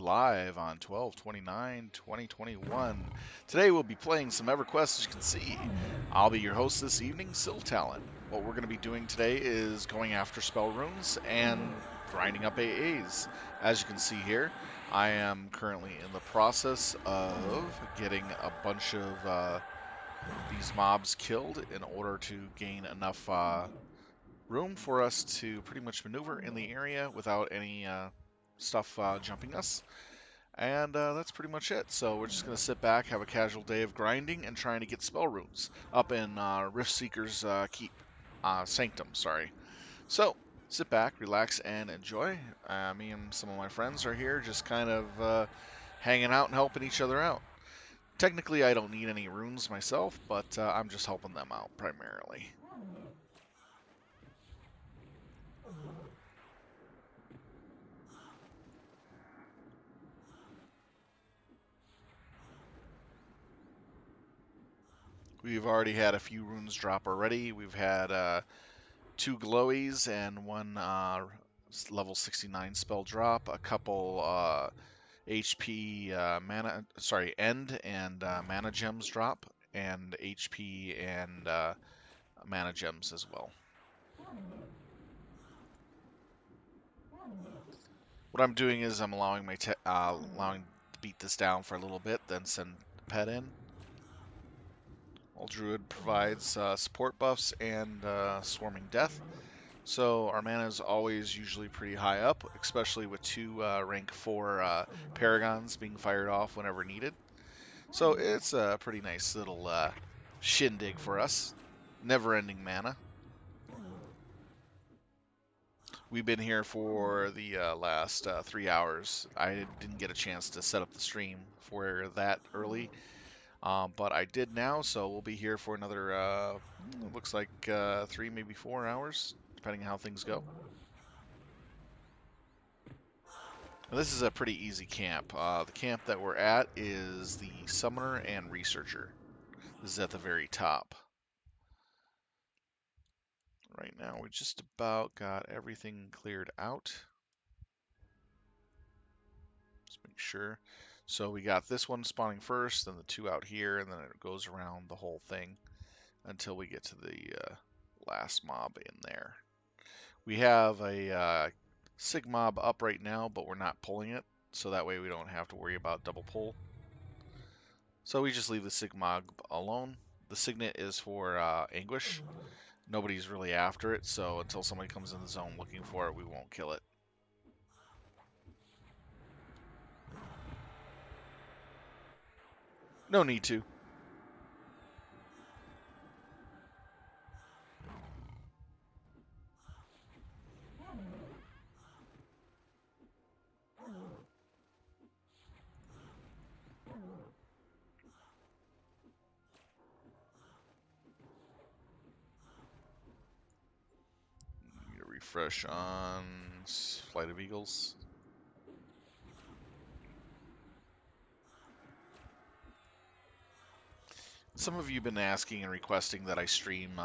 live on 12/29/2021. Today we'll be playing some Everquest, as you can see. I'll be your host this evening, Siltalon. What we're going to be doing today is going after spell runes and grinding up AAs. As you can see here, I am currently in the process of getting a bunch of these mobs killed in order to gain enough room for us to pretty much maneuver in the area without any stuff jumping us. And that's pretty much it. So we're just going to sit back, have a casual day of grinding, and trying to get spell runes up in Riftseeker's Keep. Sanctum, sorry. So, sit back, relax, and enjoy. Me and some of my friends are here just kind of hanging out and helping each other out. Technically, I don't need any runes myself, but I'm just helping them out primarily. We've already had a few runes drop already. We've had 2 glowies and 1 level 69 spell drop, a couple HP end and mana gems drop, and HP and mana gems as well. What I'm doing is I'm allowing allowing to beat this down for a little bit, then send the pet in. Well, Druid provides support buffs and Swarming Death, so our mana is always usually pretty high up, especially with 2 rank 4 Paragons being fired off whenever needed. So it's a pretty nice little shindig for us. Never-ending mana. We've been here for the last 3 hours. I didn't get a chance to set up the stream for that early. But I did now, so we'll be here for another, it looks like 3, maybe 4 hours, depending on how things go. Now, this is a pretty easy camp. The camp that we're at is the Summoner and Researcher. This is at the very top. Right now, we just about got everything cleared out. Let's make sure. So we got this one spawning first, then the 2 out here, and then it goes around the whole thing until we get to the last mob in there. We have a Sig mob up right now, but we're not pulling it, so that way we don't have to worry about double pull. So we just leave the Sig mob alone. The Signet is for Anguish. Nobody's really after it, so until somebody comes in the zone looking for it, we won't kill it. No need to. Need a refresh on Flight of Eagles. Some of you have been asking and requesting that I stream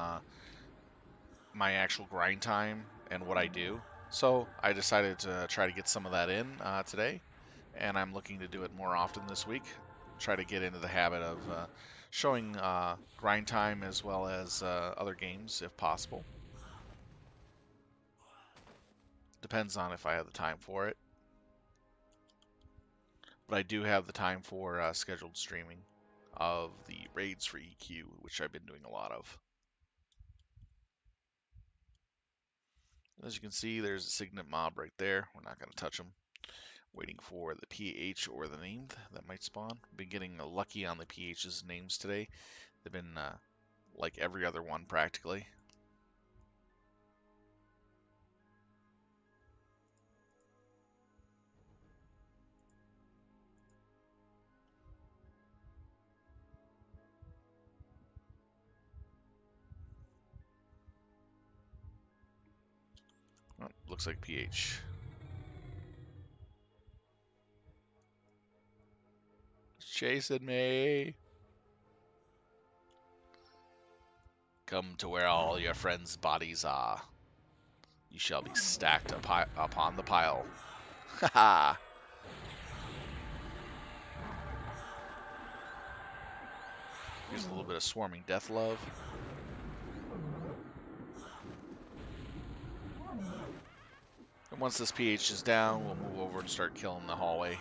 my actual grind time and what I do. So I decided to try to get some of that in today, and I'm looking to do it more often this week. Try to get into the habit of showing grind time as well as other games if possible. Depends on if I have the time for it. But I do have the time for scheduled streaming of the raids for EQ, which I've been doing a lot of. As you can see, there's a Signet mob right there. We're not going to touch them. Waiting for the PH or the name that might spawn. Been getting lucky on the PH's names today. They've been like every other one practically. Oh, looks like PH. It's chasing me. Come to where all your friends' bodies are. You shall be stacked upon the pile. Haha. Here's a little bit of Swarming Death Love. And once this pH is down, we'll move over and start killing the hallway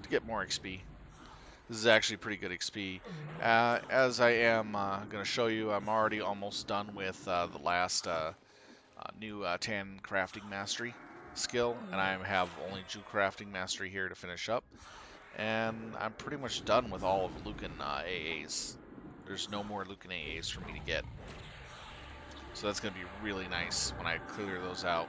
to get more XP. This is actually pretty good XP. As I am going to show you, I'm already almost done with the last new Tan Crafting Mastery skill, and I have only Jew Crafting Mastery here to finish up. And I'm pretty much done with all of Lucan AAs. There's no more Lucan AAs for me to get. So that's going to be really nice when I clear those out.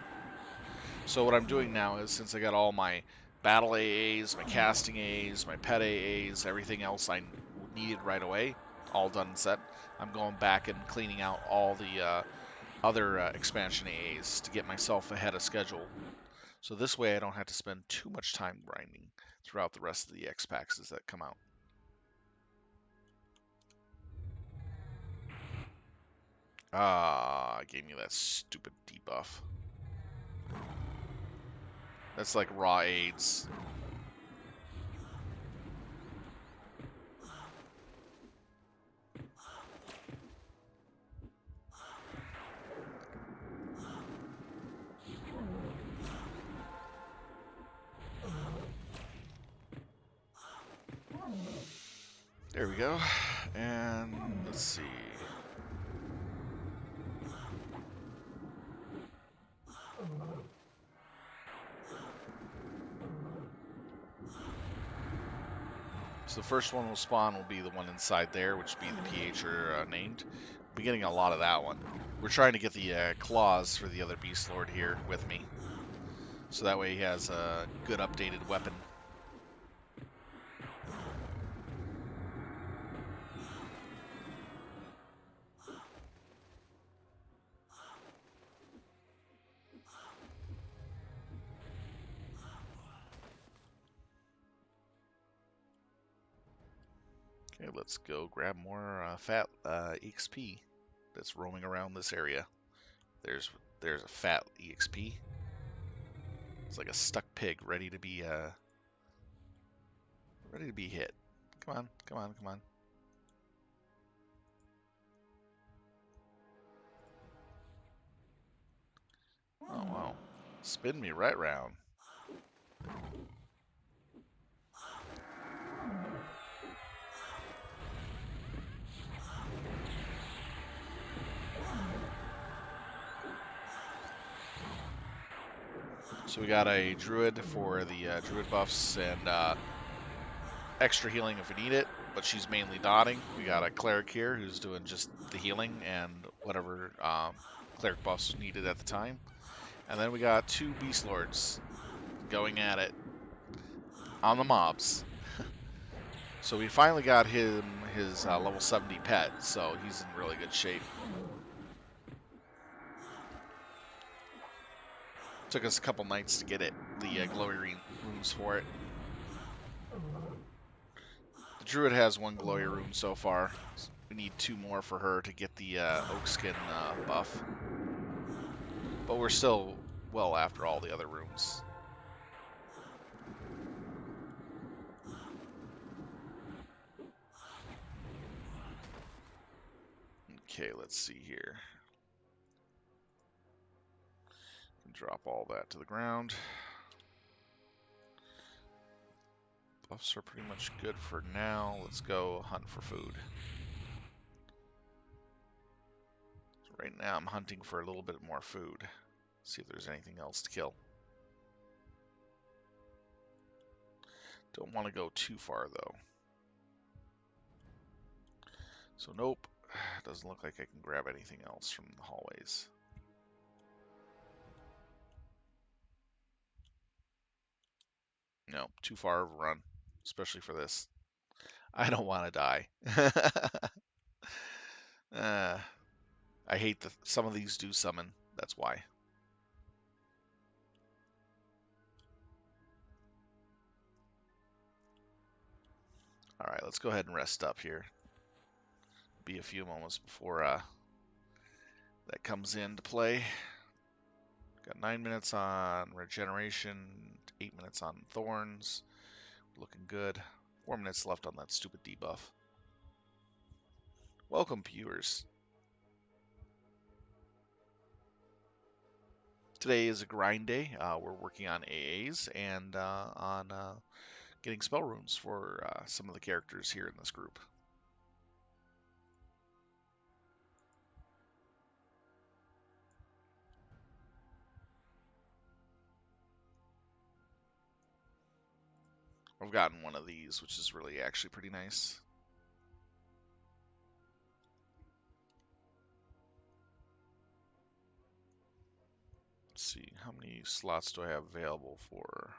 So what I'm doing now is, since I got all my battle AAs, my casting AAs, my pet AAs, everything else I needed right away, all done and set, I'm going back and cleaning out all the other expansion AAs to get myself ahead of schedule. So this way I don't have to spend too much time grinding throughout the rest of the X packs that come out. Ah, gave me that stupid debuff. That's like raw AIDS. There we go. And let's see. So the first one will spawn will be the one inside there, which will be the PH named. I'm getting a lot of that one. We're trying to get the claws for the other Beastlord here with me. So that way he has a good updated weapon. Okay, let's go grab more fat EXP that's roaming around this area. There's a fat EXP. It's like a stuck pig ready to be hit. Come on, come on, come on. Oh wow. Spin me right round. So we got a druid for the druid buffs and extra healing if we need it, but she's mainly dotting. We got a cleric here who's doing just the healing and whatever cleric buffs needed at the time. And then we got two Beastlords going at it on the mobs. So we finally got him his level 70 pet, so he's in really good shape. Took us a couple nights to get it, the glory runes for it. The druid has one glory rune so far. We need 2 more for her to get the oak skin buff. But we're still well after all the other runes. Okay, let's see here. Drop all that to the ground. Buffs are pretty much good for now. Let's go hunt for food. So right now I'm hunting for a little bit more food. See if there's anything else to kill. Don't want to go too far though. So nope, doesn't look like I can grab anything else from the hallways. No, too far of a run, especially for this. I don't want to die. I hate that some of these do summon. That's why. All right, let's go ahead and rest up here. Be a few moments before that comes into play. Got 9 minutes on regeneration, 8 minutes on thorns. Looking good. 4 minutes left on that stupid debuff. Welcome, viewers. Today is a grind day. We're working on AAs and on getting spell runes for some of the characters here in this group. I've gotten one of these, which is really actually pretty nice. Let's see, how many slots do I have available for?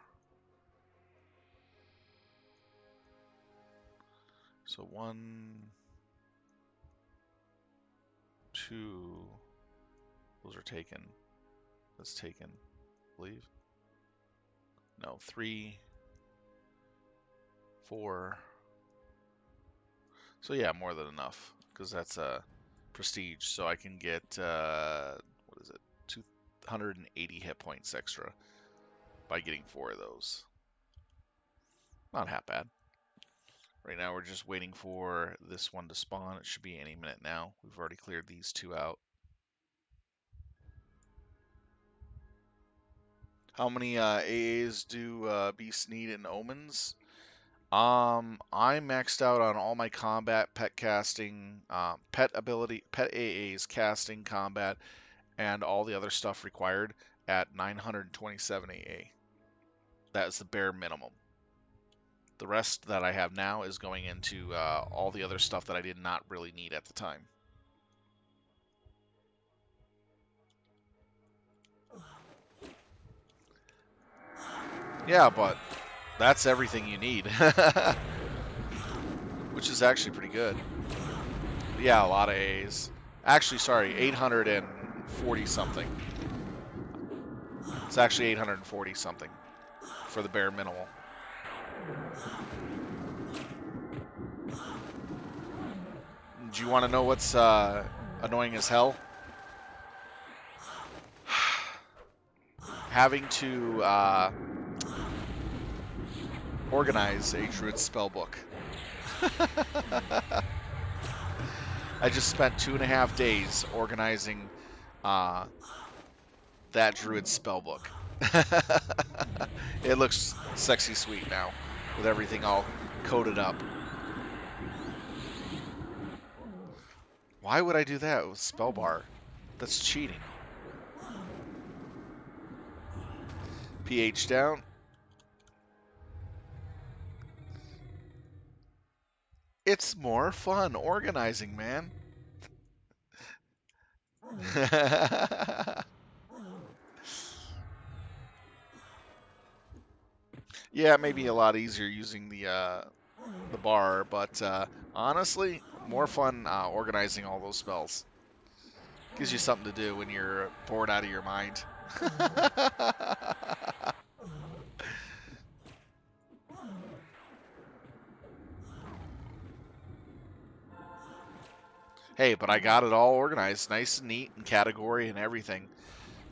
So 1, 2, those are taken. That's taken, I believe. No, 3, 4. So yeah, more than enough, because that's a prestige, so I can get, what is it, 280 hit points extra by getting 4 of those. Not half bad. Right now we're just waiting for this one to spawn. It should be any minute now. We've already cleared these 2 out. How many AAs do Beasts need in Omens? I maxed out on all my combat, pet casting, pet ability, pet AAs, casting, combat, and all the other stuff required at 927 AA. That is the bare minimum. The rest that I have now is going into all the other stuff that I did not really need at the time. Yeah, but that's everything you need. Which is actually pretty good. Yeah, a lot of A's. Actually, sorry, 840 something. It's actually 840 something for the bare minimal. Do you want to know what's annoying as hell? Having to organize a Druid spellbook. I just spent 2.5 days organizing that Druid spellbook. It looks sexy sweet now, with everything all coded up. Why would I do that with spellbar? That's cheating. pH down. It's more fun organizing, man. Yeah, it may be a lot easier using the bar, but honestly, more fun organizing all those spells. Gives you something to do when you're bored out of your mind. Hey, but I got it all organized, nice and neat, and category and everything.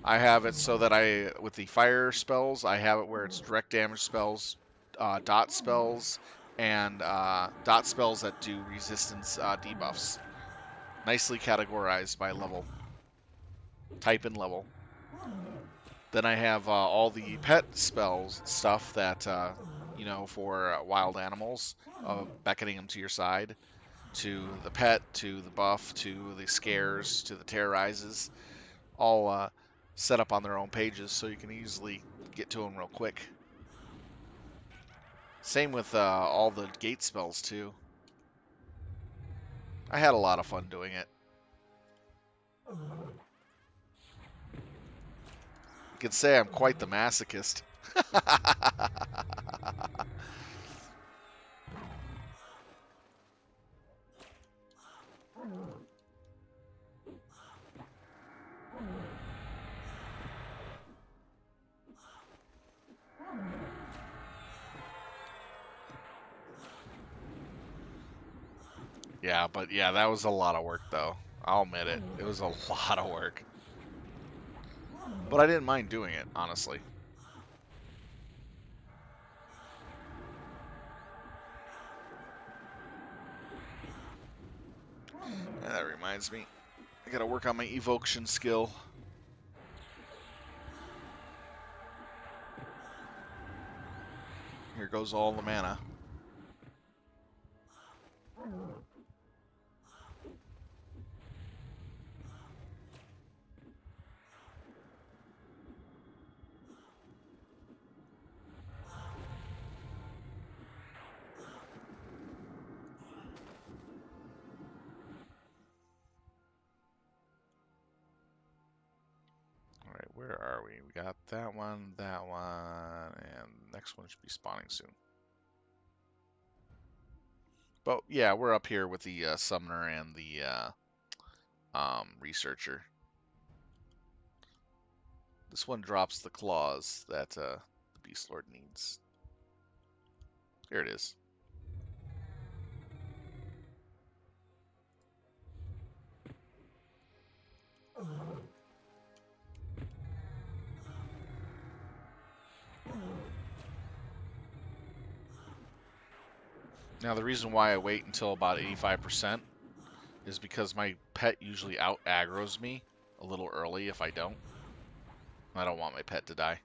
I have it so that with the fire spells, I have it where it's direct damage spells, dot spells, and dot spells that do resistance debuffs. Nicely categorized by level, type and level. Then I have all the pet spells stuff that, you know, for wild animals, beckoning them to your side, to the pet, to the buff, to the scares, to the terrorizes, all set up on their own pages so you can easily get to them real quick. Same with all the gate spells too. I had a lot of fun doing it. You could say I'm quite the masochist. Yeah, but yeah, that was a lot of work though. I'll admit it. It was a lot of work. But I didn't mind doing it, honestly. reminds me. I gotta work on my evocation skill. Here goes all the mana. Alright, where are we? We got that one, and the next one should be spawning soon. But yeah, we're up here with the summoner and the researcher. This one drops the claws that the Beastlord needs. Here it is. Now the reason why I wait until about 85% is because my pet usually out aggroes me a little early if I don't. I don't want my pet to die.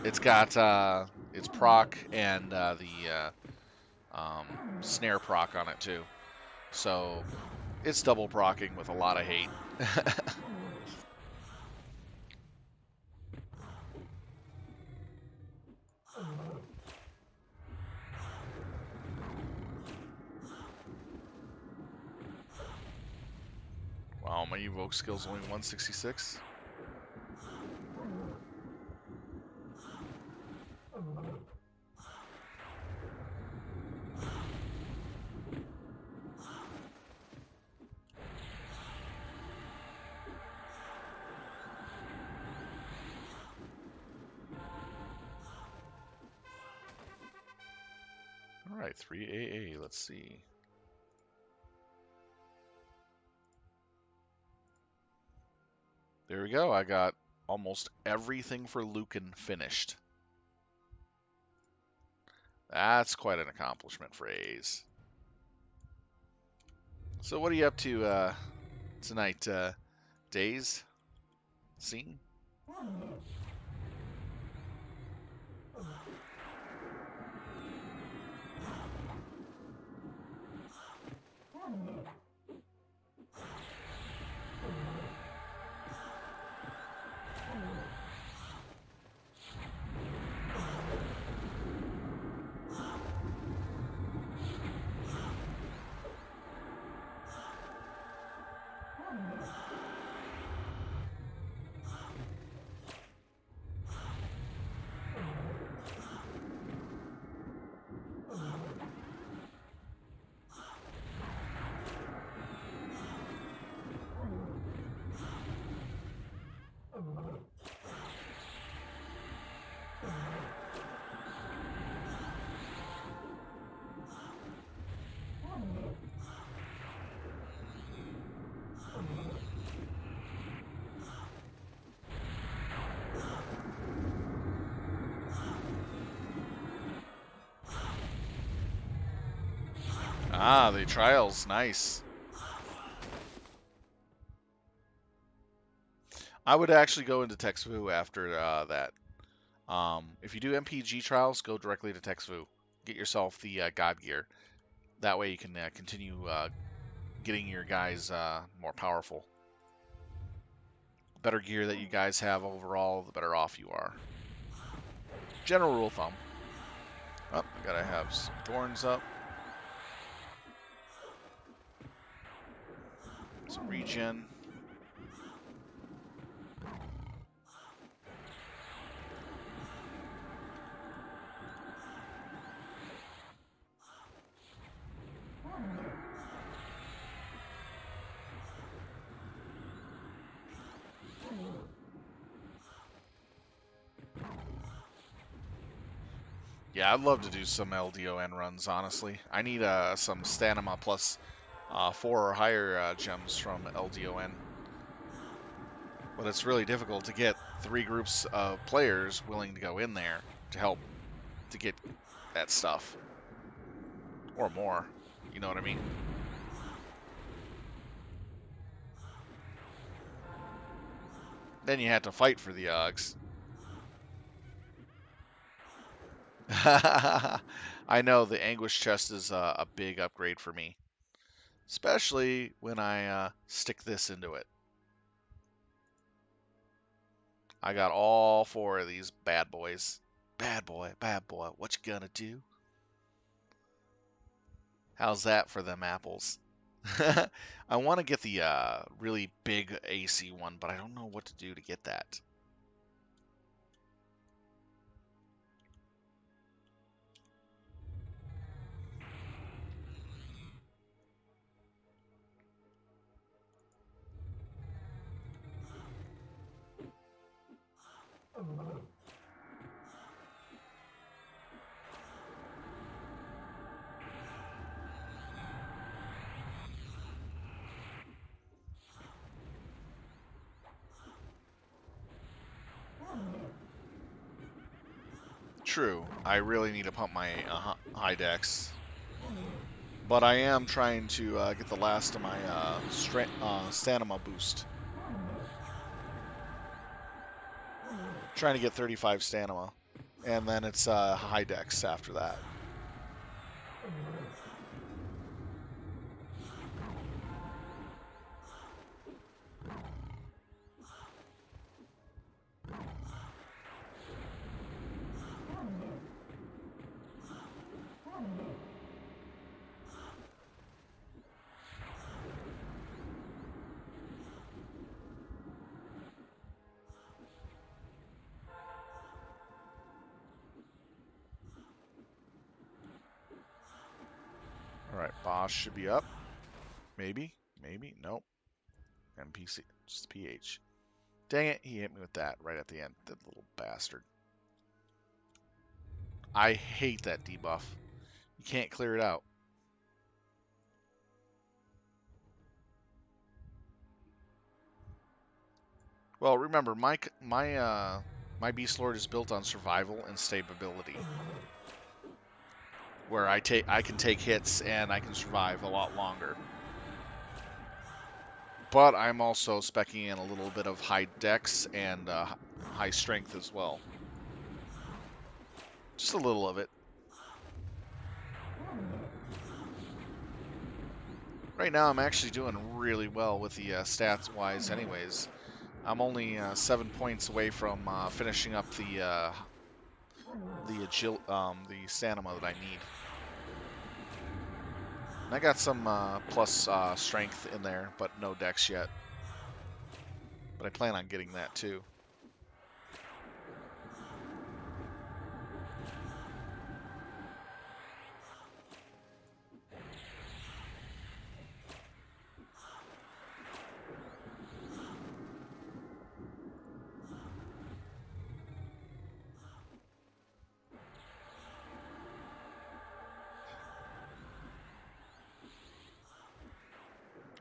It's got its proc and the snare proc on it too. So it's double procking with a lot of hate. Wow, my evoke skill's only 166. Alright, 3 AA, let's see. There we go, I got almost everything for Lucan finished. That's quite an accomplishment for AAs. So what are you up to tonight, Days? Scene? Ah, the trials, nice. I would actually go into Texvu after that. If you do MPG trials, go directly to Texvu. Get yourself the God gear. That way you can continue getting your guys more powerful. The better gear that you guys have overall, the better off you are. General rule of thumb. Oh, gotta have some thorns up. Some regen. Yeah, I'd love to do some LDON runs, honestly. I need some stamina plus 4 or higher gems from LDON. But it's really difficult to get 3 groups of players willing to go in there to help to get that stuff. Or more. You know what I mean? Then you had to fight for the Oggs. I know the Anguish chest is a big upgrade for me, especially when I stick this into it. I got all 4 of these bad boys. Bad boy, what you gonna do? How's that for them apples? I want to get the really big AC one, but I don't know what to do to get that. True, I really need to pump my high dex. But I am trying to get the last of my stamina boost. Trying to get 35 stamina. And then it's high dex after that. Alright, boss should be up. Maybe, nope. NPC, just PH. Dang it, he hit me with that right at the end, that little bastard. I hate that debuff. You can't clear it out. Well, remember, my Beastlord is built on survival and stability, where I can take hits and I can survive a lot longer. But I'm also speccing in a little bit of high dex and high strength as well. Just a little of it. Right now, I'm actually doing really well with the stats-wise anyways. I'm only 7 points away from finishing up the stamina that I need. And I got some plus strength in there, but no dex yet. But I plan on getting that too.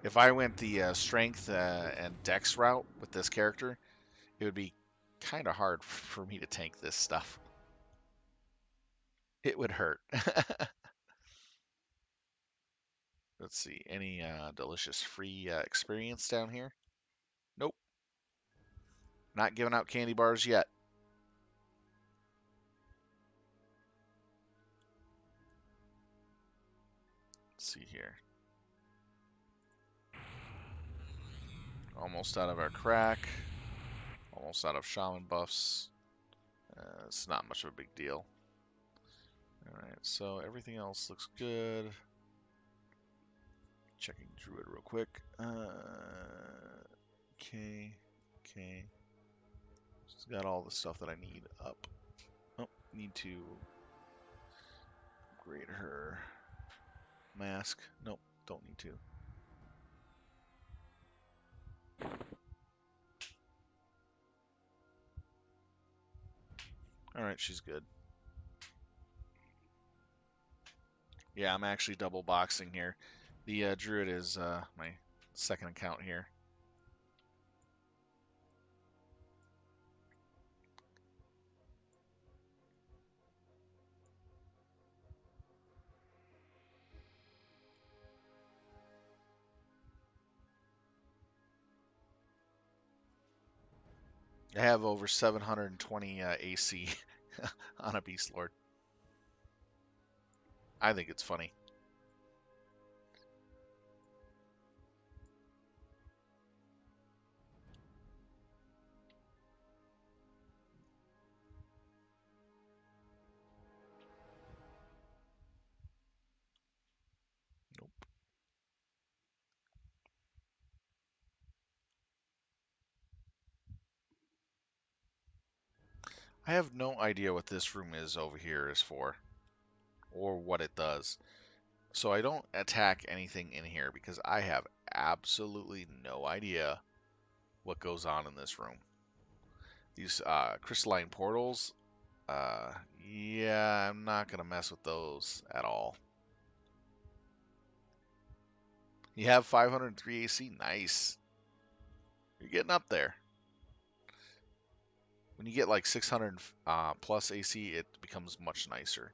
If I went the strength and dex route with this character, it would be kind of hard for me to tank this stuff. It would hurt. Let's see, any delicious free experience down here? Nope. Not giving out candy bars yet. Let's see here. Almost out of our crack. Almost out of shaman buffs. It's not much of a big deal. Alright, so everything else looks good. Checking Druid real quick. Okay. She's got all the stuff that I need up. Oh, need to upgrade her mask. Nope, don't need to. Alright, she's good. Yeah, I'm actually double boxing here. The Druid is my second account here. I have over 720 AC on a Beastlord. I think it's funny. Nope. I have no idea what this room is over here is for, or what it does. So I don't attack anything in here because I have absolutely no idea what goes on in this room. These crystalline portals, yeah, I'm not going to mess with those at all. You have 503 AC, nice. You're getting up there. When you get like 600 plus AC, it becomes much nicer.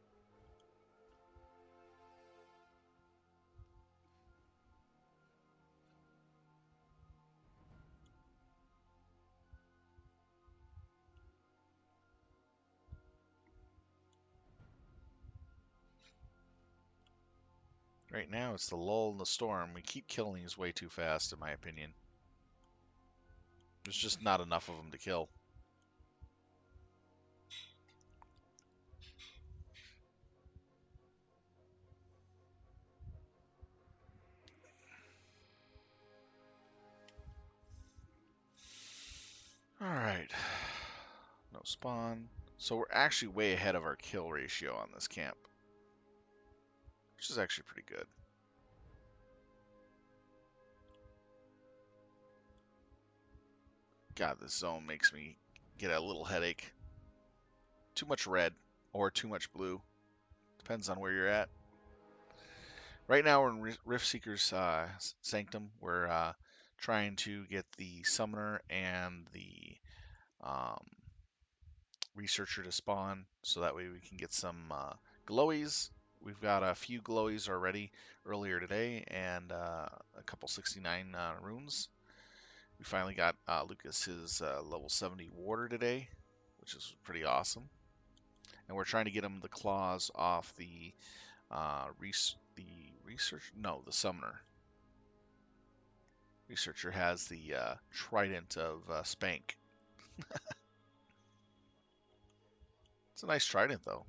Right now, it's the lull in the storm. We keep killing these way too fast, in my opinion. There's just not enough of them to kill. Alright. No spawn. So we're actually way ahead of our kill ratio on this camp, which is actually pretty good. God, this zone makes me get a little headache. Too much red or too much blue. Depends on where you're at. Right now we're in Rift Seeker's Sanctum. We're trying to get the Summoner and the um, Researcher to spawn, so that way we can get some glowies. We've got a few glowies already earlier today, and a couple 69 runes. We finally got Lucas his level 70 warder today, which is pretty awesome. And we're trying to get him the claws off the the summoner. Researcher has the trident of Spank. It's a nice trident though.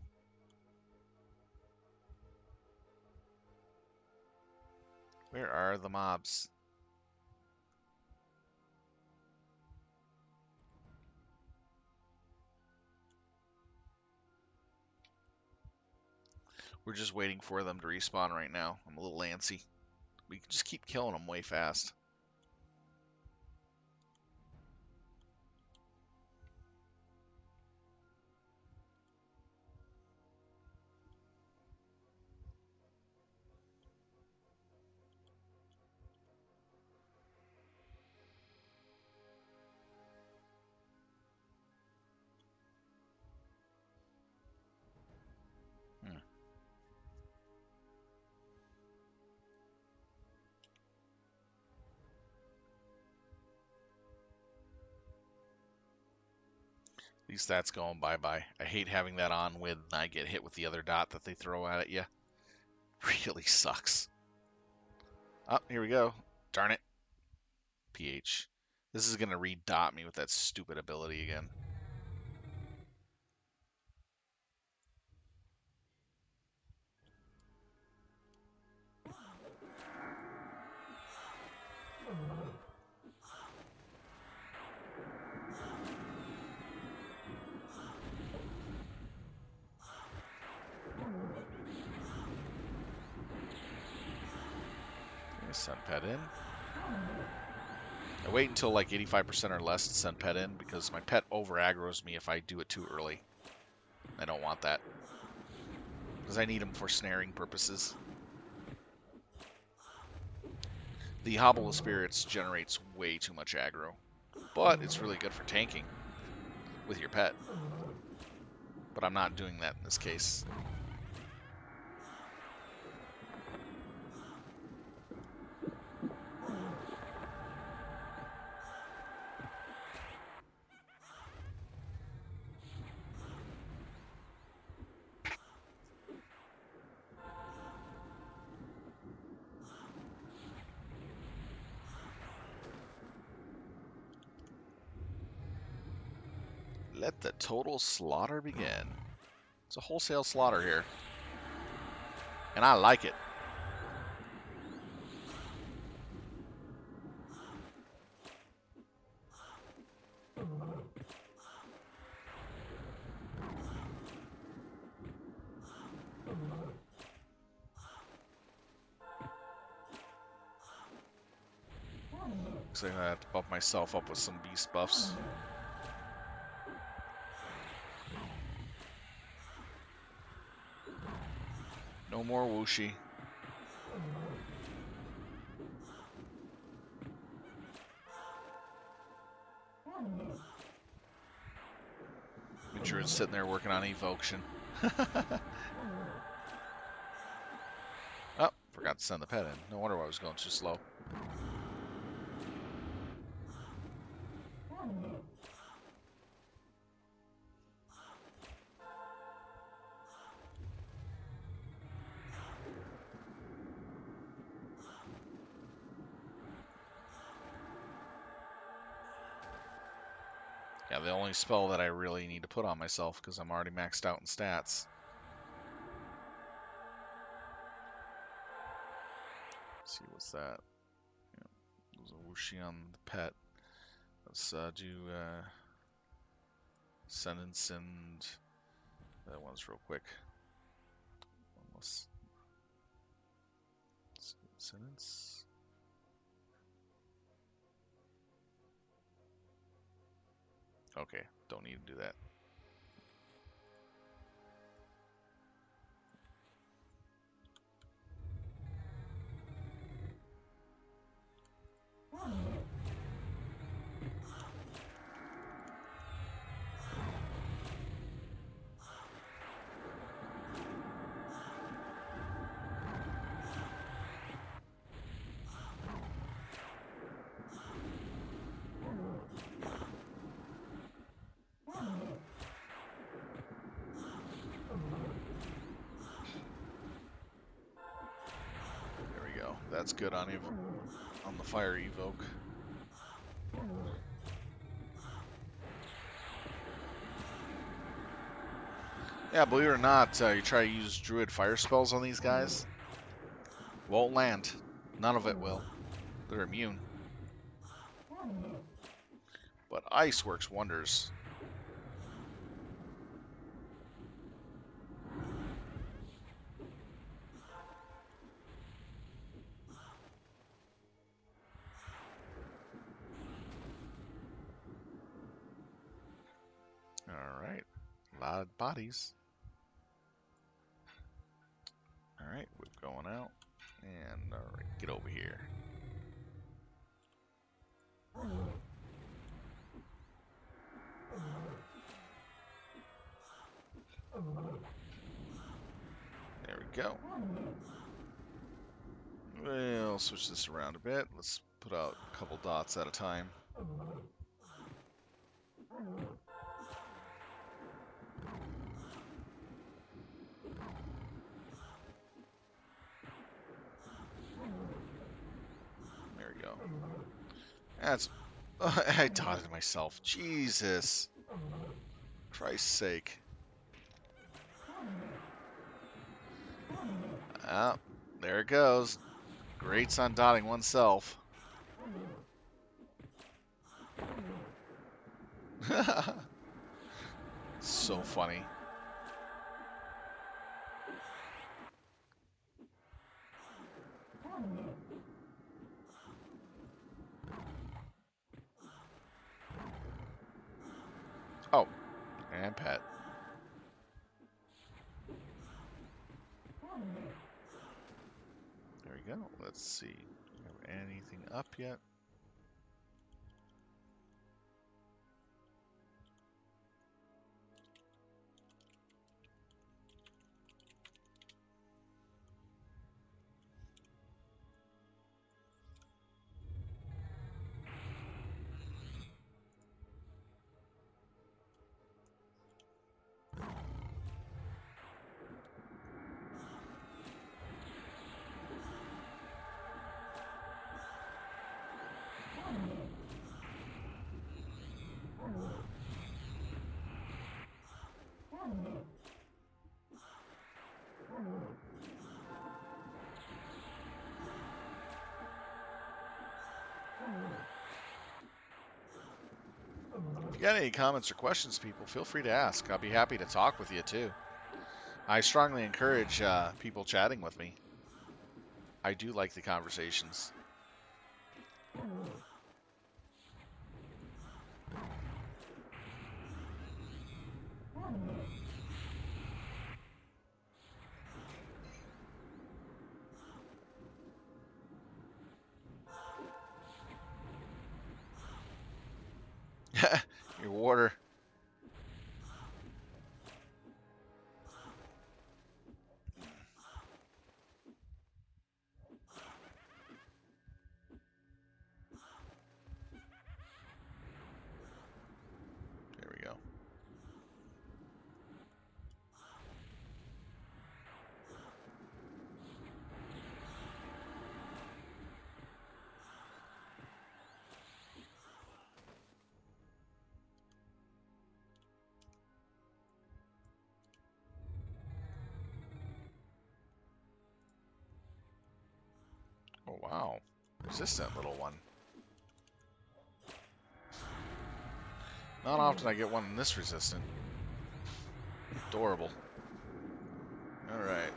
Where are the mobs? We're just waiting for them to respawn right now. I'm a little antsy. We can just keep killing them way fast. Hmm. These stats going bye-bye. I hate having that on when I get hit with the other dot that they throw at you. Really sucks. Oh, here we go. Darn it. PH. This is going to re-dot me with that stupid ability again. Send pet in. I wait until like 85% or less to send pet in because my pet over aggroes me if I do it too early. I don't want that because I need him for snaring purposes. The Hobble of Spirits generates way too much aggro, but it's really good for tanking with your pet. But I'm not doing that in this case. Let the total slaughter begin. It's a wholesale slaughter here. And I like it. Looks like I have to bump myself up with some beast buffs. No more whooshy. Druid's sitting there working on evocation. Oh, forgot to send the pet in. No wonder why I was going too slow. Yeah, the only spell that I really need to put on myself because I'm already maxed out in stats. Let's see, what's that? Yeah, there's a whooshy on the pet. Let's do sentence and that one's real quick. Almost sentence. Okay, don't need to do that. That's good on the fire evoke. Yeah, believe it or not, you try to use druid fire spells on these guys, won't land. None of it will. They're immune. But ice works wonders. Alright. A lot of bodies. Alright, whip going out. And, alright, get over here. There we go. We'll switch this around a bit. Let's put out a couple dots at a time. There we go. That's... I dotted myself. Jesus. Christ's sake. Ah, there it goes. Greats on dotting oneself. So funny. Oh, and pet. There we go. Let's see. Do we have anything up yet? If you got any comments or questions, people, feel free to ask. I'll be happy to talk with you, too. I strongly encourage people chatting with me. I do like the conversations. Your water. There we go. Oh, wow. Resistant little one. Not often I get one this resistant. Adorable. Alright.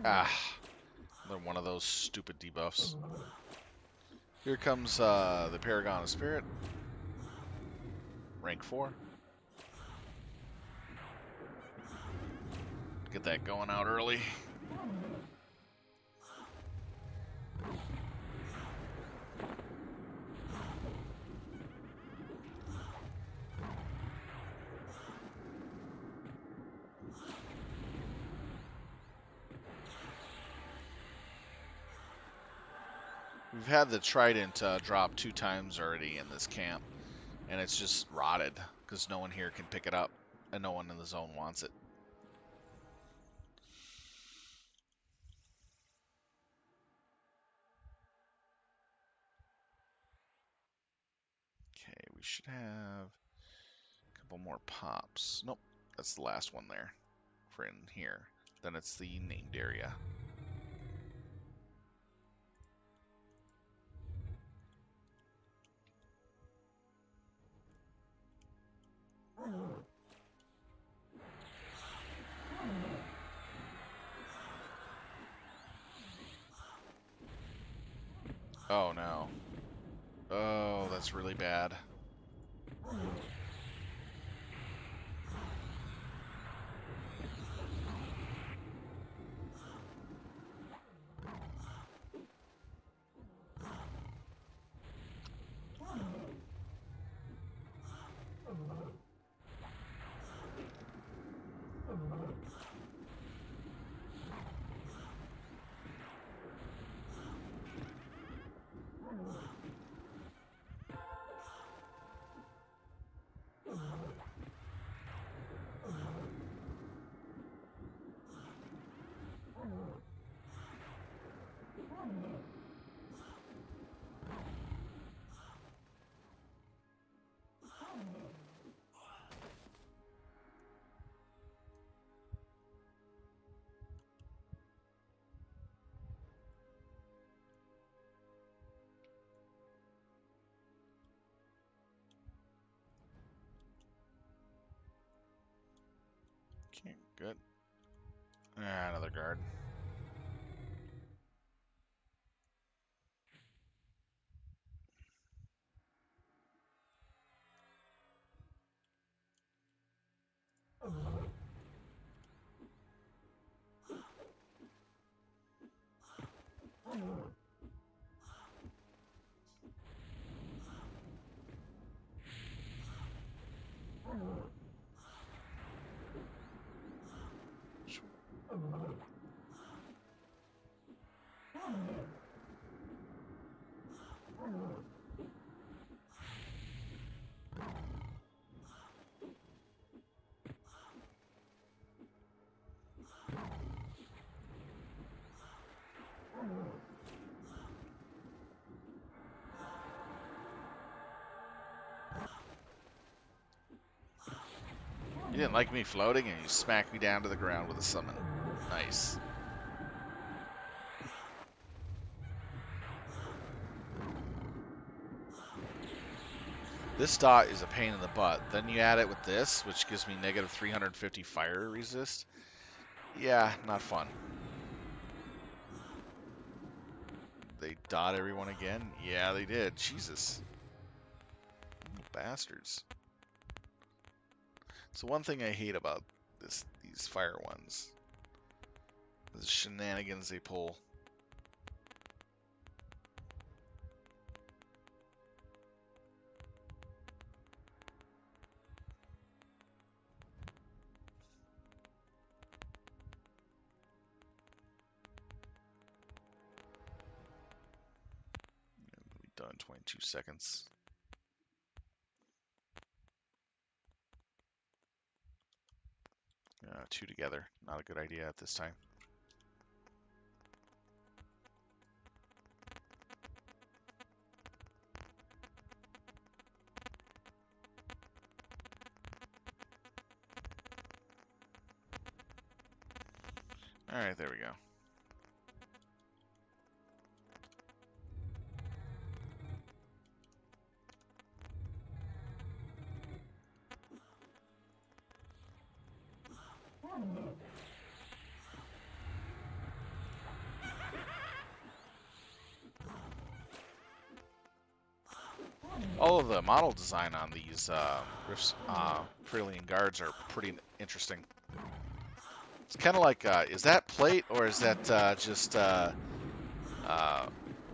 Ah. Another one of those stupid debuffs. Here comes the Paragon of Spirit. Rank 4. Get that going out early. We've had the Trident drop 2 times already in this camp, and it's just rotted because no one here can pick it up, and no one in the zone wants it. Okay, we should have a couple more pops. Nope, that's the last one there for in here. Then it's the named area. Oh no. Oh, that's really bad. Okay, good. Ah, another guard. You didn't like me floating, and you smacked me down to the ground with a summon. Nice. This dot is a pain in the butt. Then you add it with this, which gives me negative 350 fire resist. Yeah, not fun. They dot everyone again? Yeah, they did. Jesus. Bastards. So one thing I hate about these fire ones. The shenanigans they pull. It'll be done in 22 seconds. Two together. Not a good idea at this time. Alright, there we go. All of the model design on these Rifts, Freelian guards are pretty interesting. It's kind of like, is that plate or is that just,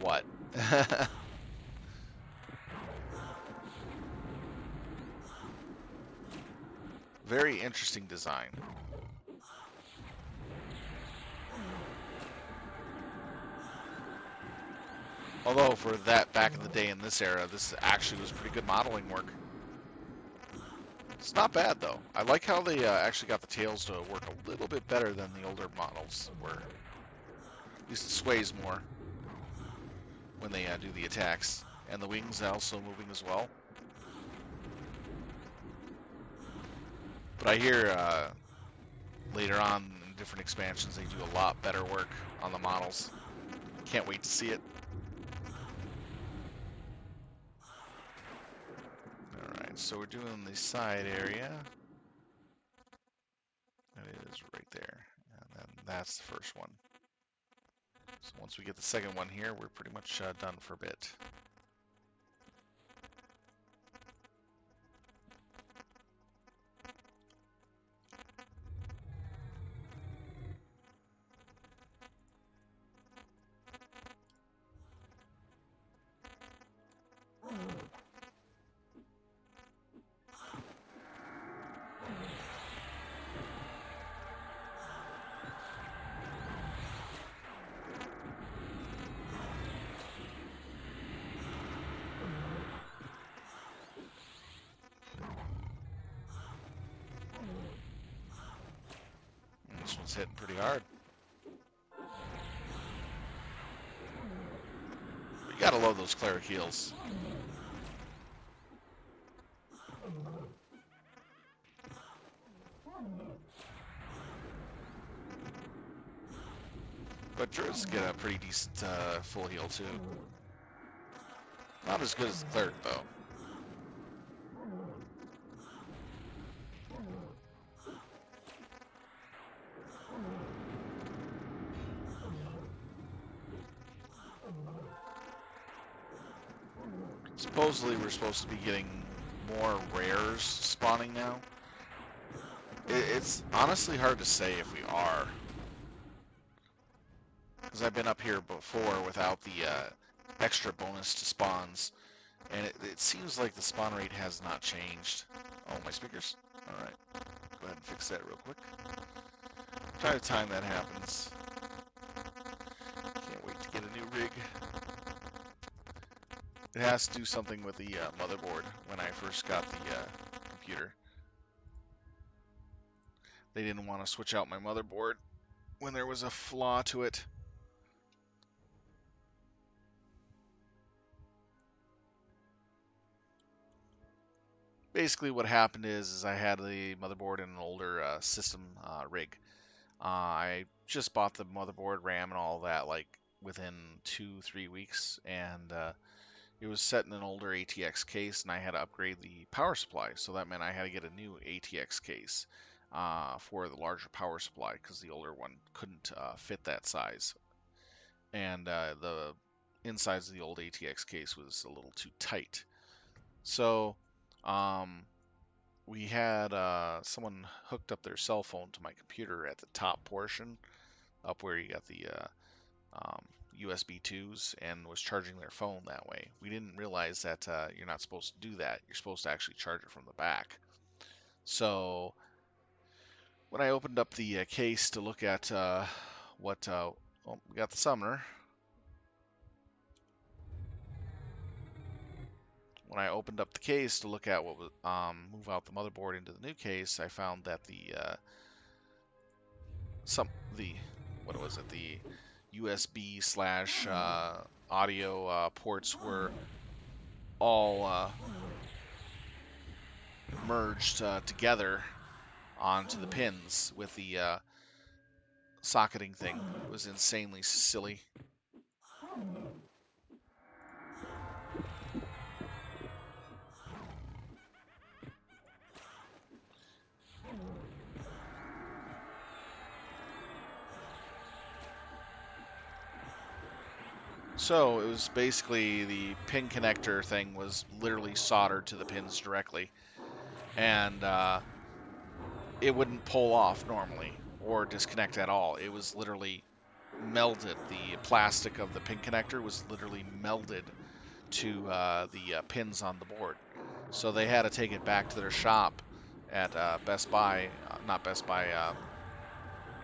what? Very interesting design. Although for that back in the day in this era, this actually was pretty good modeling work. It's not bad though. I like how they actually got the tails to work a little bit better than the older models were. At least it sways more when they do the attacks. And the wings also moving as well. But I hear later on in different expansions they do a lot better work on the models. Can't wait to see it. Alright, so we're doing the side area. That is right there. And then that's the first one. So once we get the second one here, we're pretty much done for a bit. And this one's hitting pretty hard. But you gotta love those cleric heals. But druids get a pretty decent full heal too. Not as good as the cleric though. Supposedly we're supposed to be getting more rares spawning now. It's honestly hard to say if we are. Because I've been up here before without the extra bonus to spawns. And it seems like the spawn rate has not changed. Oh, my speakers? Alright. Go ahead and fix that real quick. Try to time that happens. Can't wait to get a new rig. It has to do something with the motherboard when I first got the computer. They didn't want to switch out my motherboard when there was a flaw to it. basically what happened is I had the motherboard in an older system rig. I just bought the motherboard, RAM, and all that like within 2-3 weeks, and it was set in an older ATX case, and I had to upgrade the power supply. So that meant I had to get a new ATX case for the larger power supply because the older one couldn't fit that size, and the insides of the old ATX case was a little too tight. So um, we had someone hooked up their cell phone to my computer at the top portion, up where you got the USB 2s, and was charging their phone that way. We didn't realize that you're not supposed to do that. You're supposed to actually charge it from the back. So when I opened up the case to look at what, oh, we got the summoner. When I opened up the case to look at what was move out the motherboard into the new case, I found that the what was it, the USB slash audio ports were all merged together onto the pins with the socketing thing. It was insanely silly. So it was basically the pin connector thing was literally soldered to the pins directly, and it wouldn't pull off normally or disconnect at all. It was literally melded. The plastic of the pin connector was literally melded to the pins on the board. So they had to take it back to their shop at Best Buy, not Best Buy,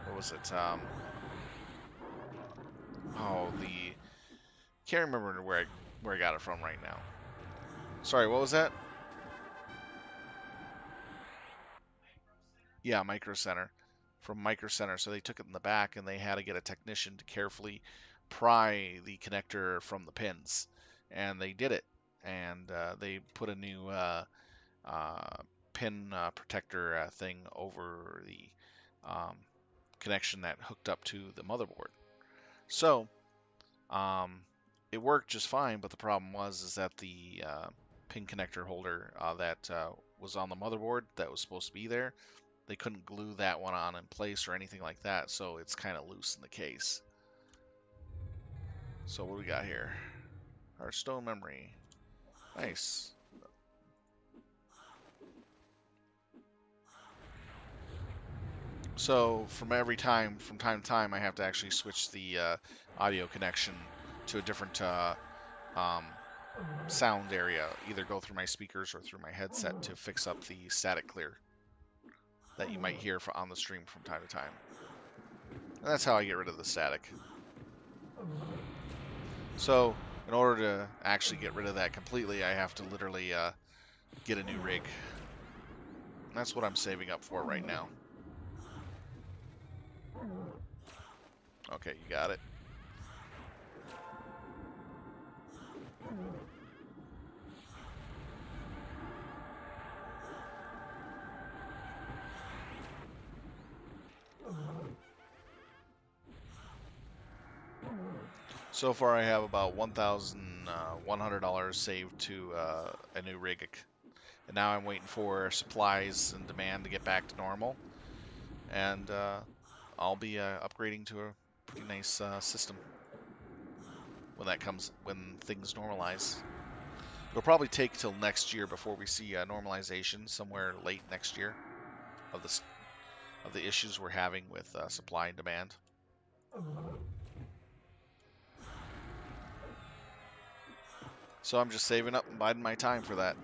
what was it? Can't remember where I got it from right now. Sorry, what was that? Yeah, Micro Center. From Micro Center. So they took it in the back and they had to get a technician to carefully pry the connector from the pins. And they did it. And they put a new pin protector thing over the um, connection that hooked up to the motherboard. So it worked just fine, but the problem was that the pin connector holder that was on the motherboard that was supposed to be there, they couldn't glue that one on in place or anything like that, so it's kind of loose in the case. So what do we got here? Our stone memory. Nice. So from time to time, I have to actually switch the audio connection to a different sound area, either go through my speakers or through my headset to fix up the static clear that you might hear on the stream from time to time. And that's how I get rid of the static. So in order to actually get rid of that completely, I have to literally get a new rig. And that's what I'm saving up for right now. Okay, you got it. So far I have about $1,100 saved to a new rig. And now I'm waiting for supplies and demand to get back to normal. And I'll be upgrading to a pretty nice system when things normalize. It'll probably take till next year before we see normalization, somewhere late next year, of the issues we're having with supply and demand. So I'm just saving up and biding my time for that.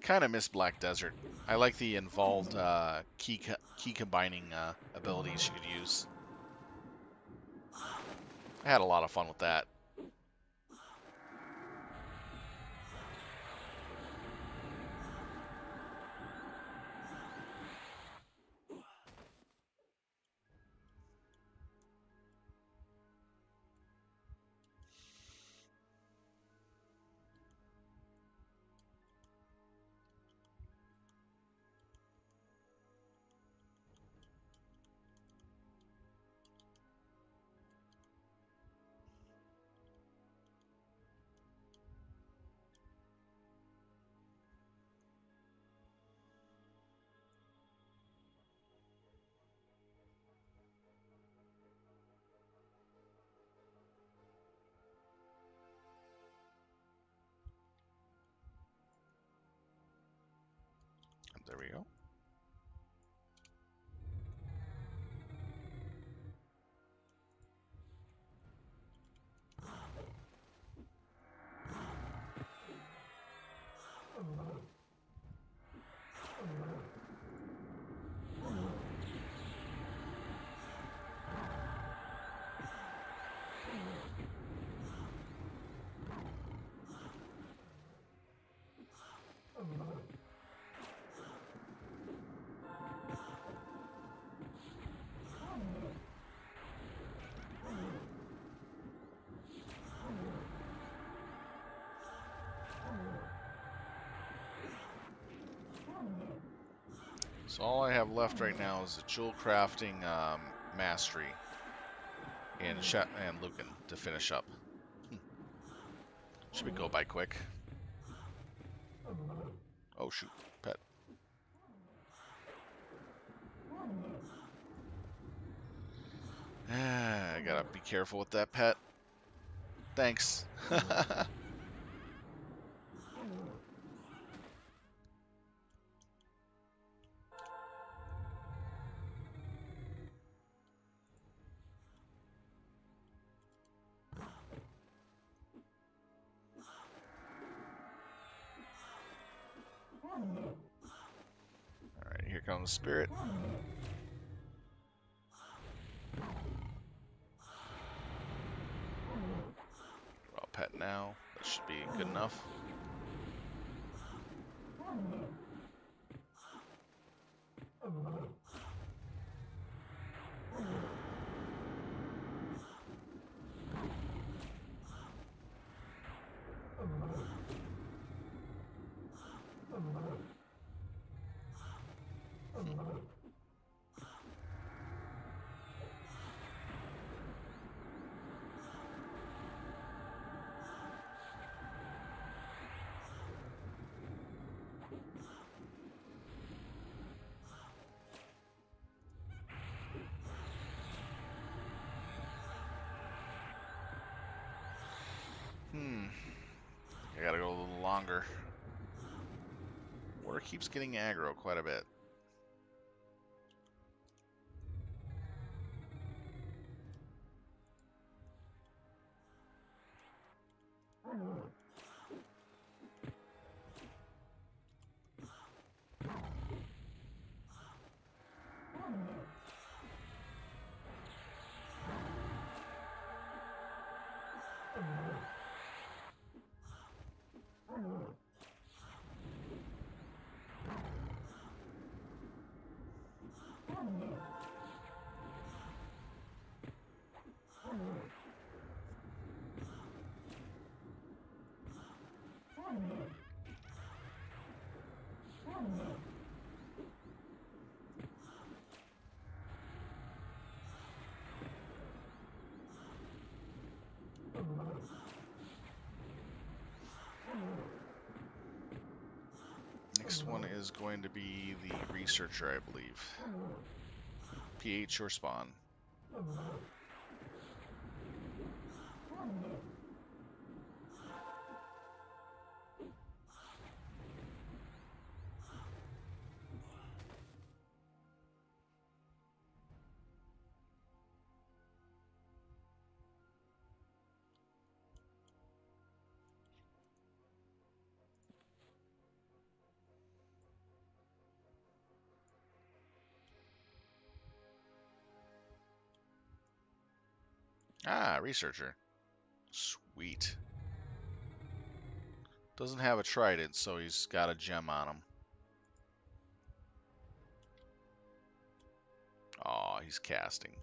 Kind of miss Black Desert. I like the involved key combining abilities you could use. I had a lot of fun with that. There we go. So all I have left right now is the jewel crafting mastery and Lucan to finish up. Should we go by quick? Oh shoot, pet. I gotta be careful with that pet. Thanks. Alright, here comes Spirit. Draw pet now. That should be good enough. I gotta go a little longer. Water keeps getting aggro quite a bit. Next one is going to be the researcher, I believe. pH or spawn. Ah, researcher. Sweet. Doesn't have a trident, so he's got a gem on him. Aw, he's casting.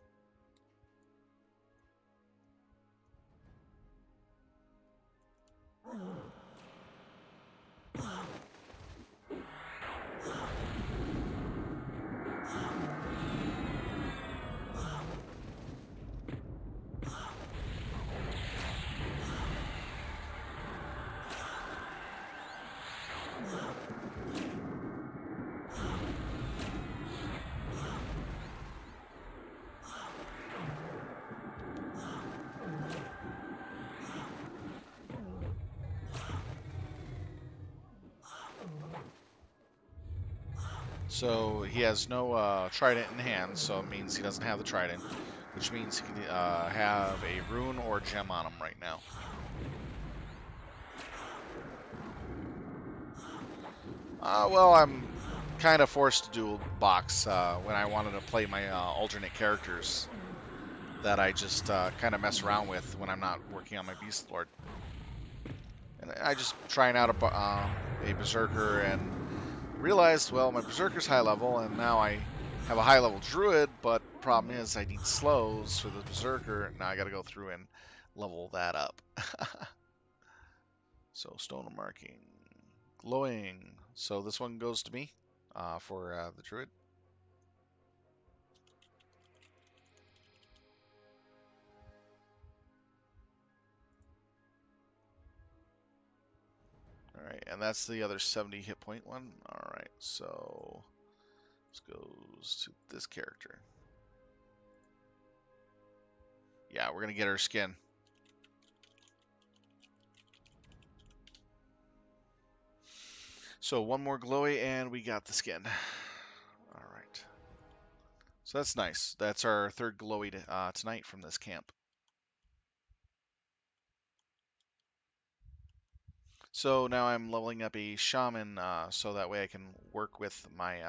So he has no trident in hand, so it means he doesn't have the trident, which means he can have a rune or gem on him right now. Well, I'm kind of forced to dual box when I wanted to play my alternate characters that I just kind of mess around with when I'm not working on my Beastlord. And I just trying out a Berserker and realized, well, my Berserker's high level, and now I have a high level Druid, but problem is I need slows for the Berserker. Now I got to go through and level that up. So stone marking, glowing. So this one goes to me for the Druid. All right, and that's the other 70 hit point one. All right, so this goes to this character. Yeah, we're gonna get her skin. So one more glowy and we got the skin. All right. So that's nice. That's our third glowy tonight from this camp. So now I'm leveling up a shaman so that way I can work with my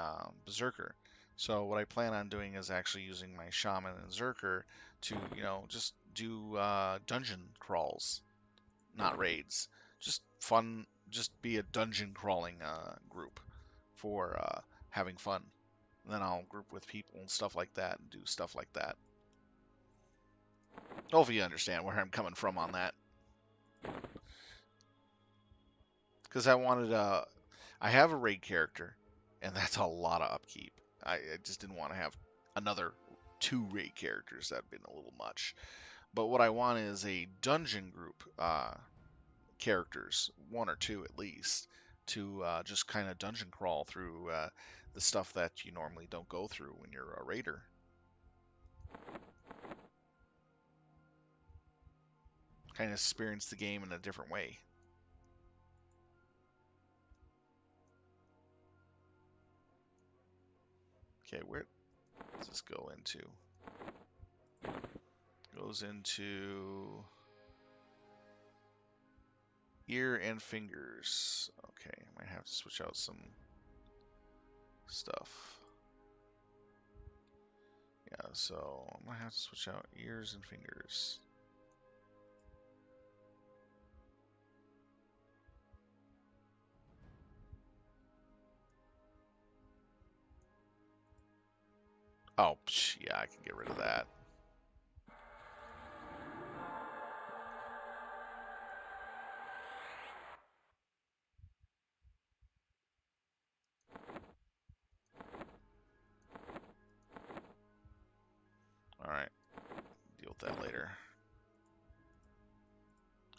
berserker. So what I plan on doing is actually using my shaman and berserker to, just do dungeon crawls, not raids. Just fun, just be a dungeon crawling group for having fun. And then I'll group with people and stuff like that and do stuff like that. Hopefully you understand where I'm coming from on that. Because I have a raid character, and that's a lot of upkeep. I just didn't want to have another 2 raid characters. That'd been a little much. But what I want is a dungeon group characters, 1 or 2 at least, to just kind of dungeon crawl through the stuff that you normally don't go through when you're a raider. Kind of experience the game in a different way. Okay, where does this go into? Goes into ear and fingers. Okay, I might have to switch out some stuff. Yeah, so I might have to switch out ears and fingers. Oh, yeah, I can get rid of that. Alright, deal with that later.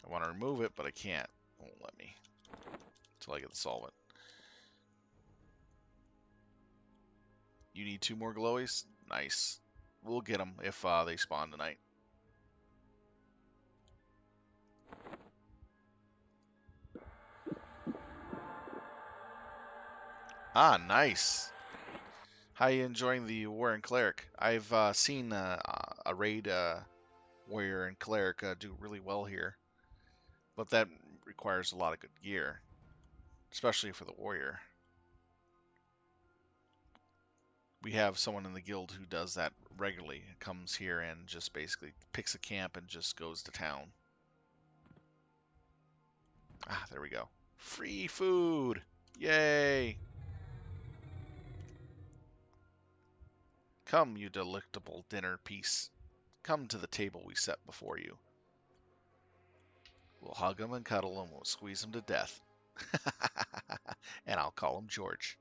I want to remove it, but I can't. It won't let me until I get the solvent. You need 2 more glowies? Nice. we'll get them if they spawn tonight. Ah, nice. How you enjoying the Warrior and Cleric? I've seen a raid Warrior and Cleric do really well here, but that requires a lot of good gear, especially for the Warrior. We have someone in the guild who does that regularly. Comes here and just basically picks a camp and just goes to town. Ah, there we go. Free food! Yay! Come, you delectable dinner piece. Come to the table we set before you. We'll hug him and cuddle him. We'll squeeze him to death. And I'll call him George.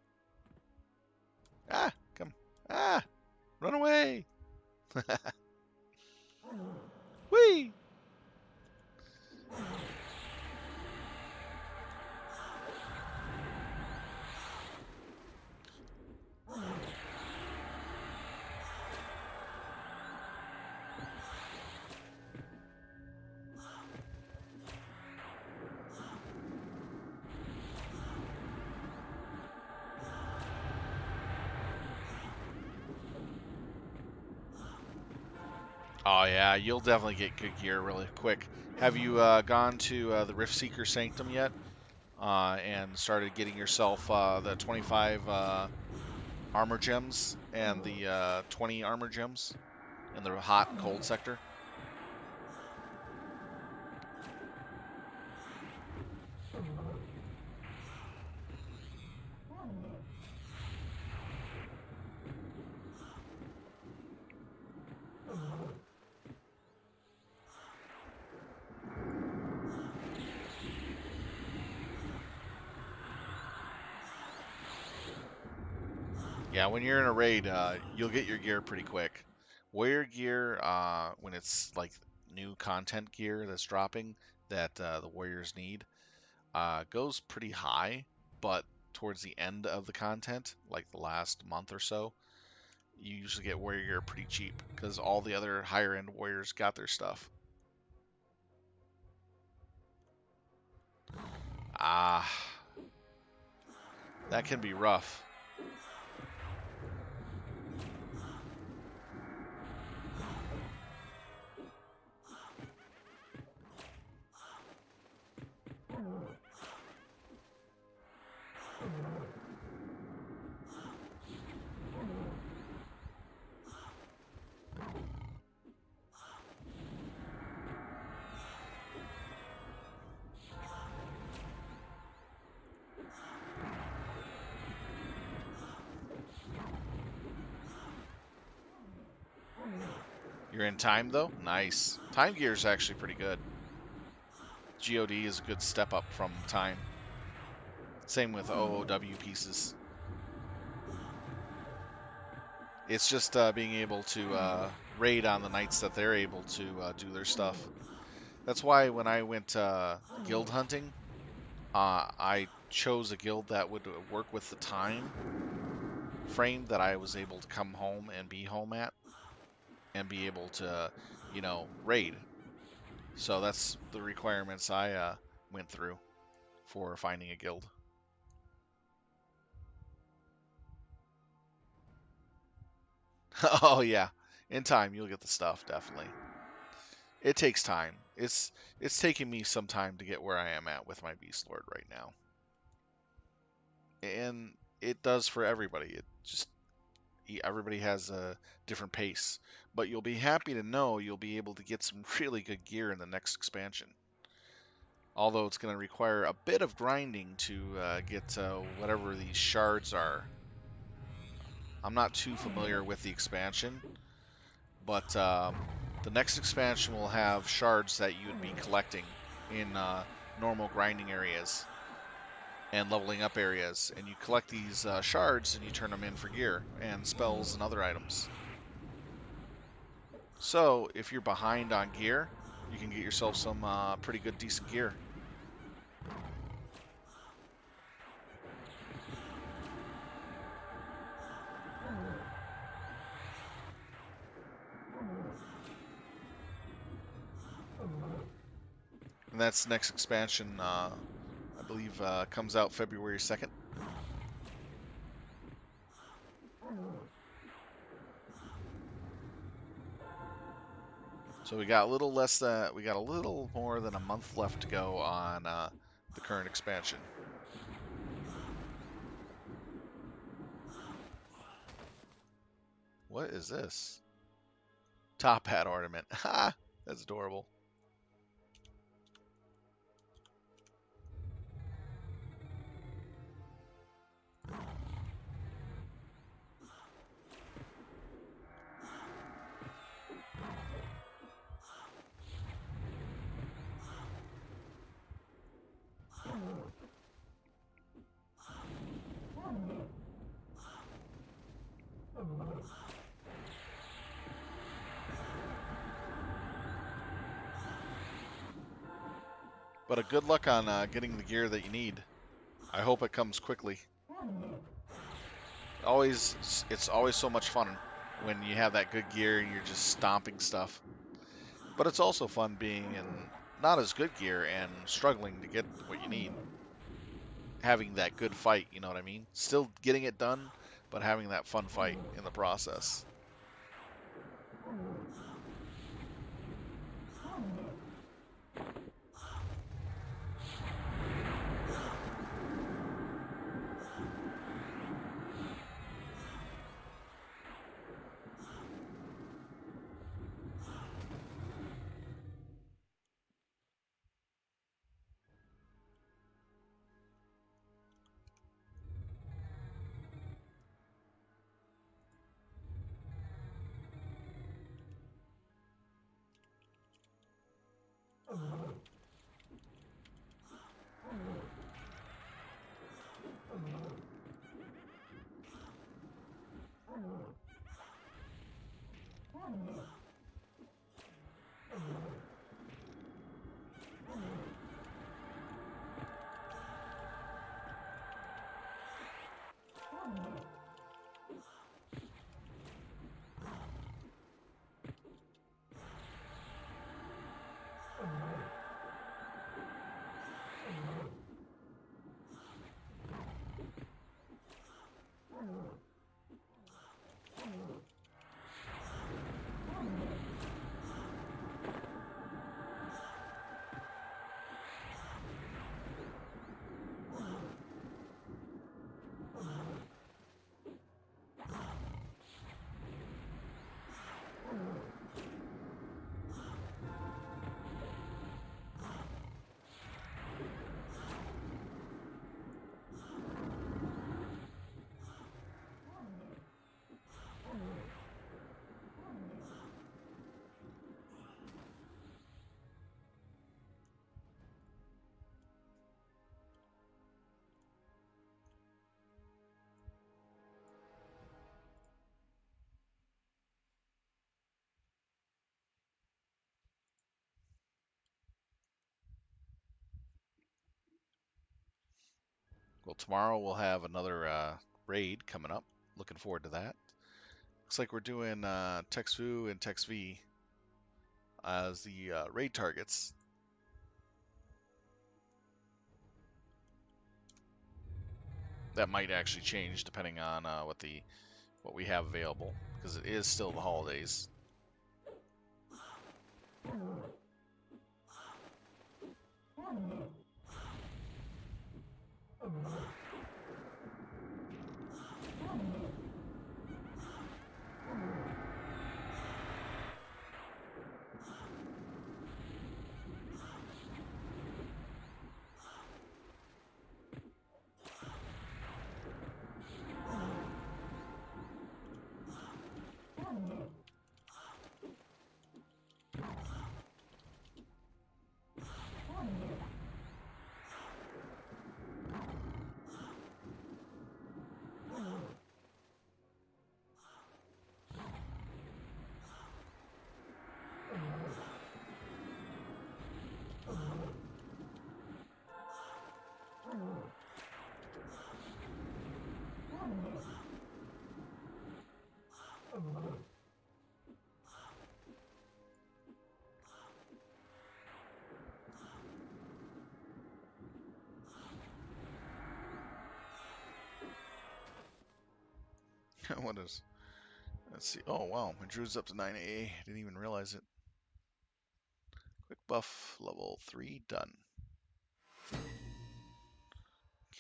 Ah, come. Ah, run away. Whee! Oh yeah, you'll definitely get good gear really quick. Have you gone to the Riftseeker Sanctum yet? And started getting yourself the 25 armor gems and the 20 armor gems in the hot and cold sector? Yeah, when you're in a raid, you'll get your gear pretty quick. Warrior gear, when it's like new content gear that's dropping that the warriors need, goes pretty high, but towards the end of the content, like the last month or so, you usually get warrior gear pretty cheap because all the other higher end warriors got their stuff. Ah, that can be rough. You're in time though? Nice. Time gear is actually pretty good. God is a good step up from time. Same with OOW pieces. It's just being able to raid on the nights that they're able to do their stuff. That's why when I went guild hunting, I chose a guild that would work with the time frame that I was able to come home and be home at and be able to, raid. So that's the requirements I went through for finding a guild. Oh yeah, in time you'll get the stuff, definitely. It takes time. It's taking me some time to get where I am at with my Beastlord right now. And it does for everybody. It just everybody has a different pace, but you'll be happy to know you'll be able to get some really good gear in the next expansion. Although it's going to require a bit of grinding to get whatever these shards are. I'm not too familiar with the expansion, but the next expansion will have shards that you would be collecting in normal grinding areas and leveling up areas, and you collect these shards and you turn them in for gear and spells and other items. So if you're behind on gear, you can get yourself some pretty good decent gear. And that's next expansion, I believe, comes out February 2nd. So we got a little more than a month left to go on the current expansion. What is this? Top hat ornament. Ha! That's adorable. But a good luck on getting the gear that you need. I hope it comes quickly. It's always so much fun when you have that good gear and you're just stomping stuff. But it's also fun being in not as good gear and struggling to get what you need. Having that good fight, you know what I mean? Still getting it done, but having that fun fight in the process. Well, tomorrow we'll have another raid coming up. Looking forward to that. Looks like we're doing Tex-Fu and Tex-V as the raid targets. That might actually change depending on what we have available, because it is still the holidays. What is... Let's see. Oh, wow. My druid's up to 9 AA. Didn't even realize it. Quick buff, level 3, done.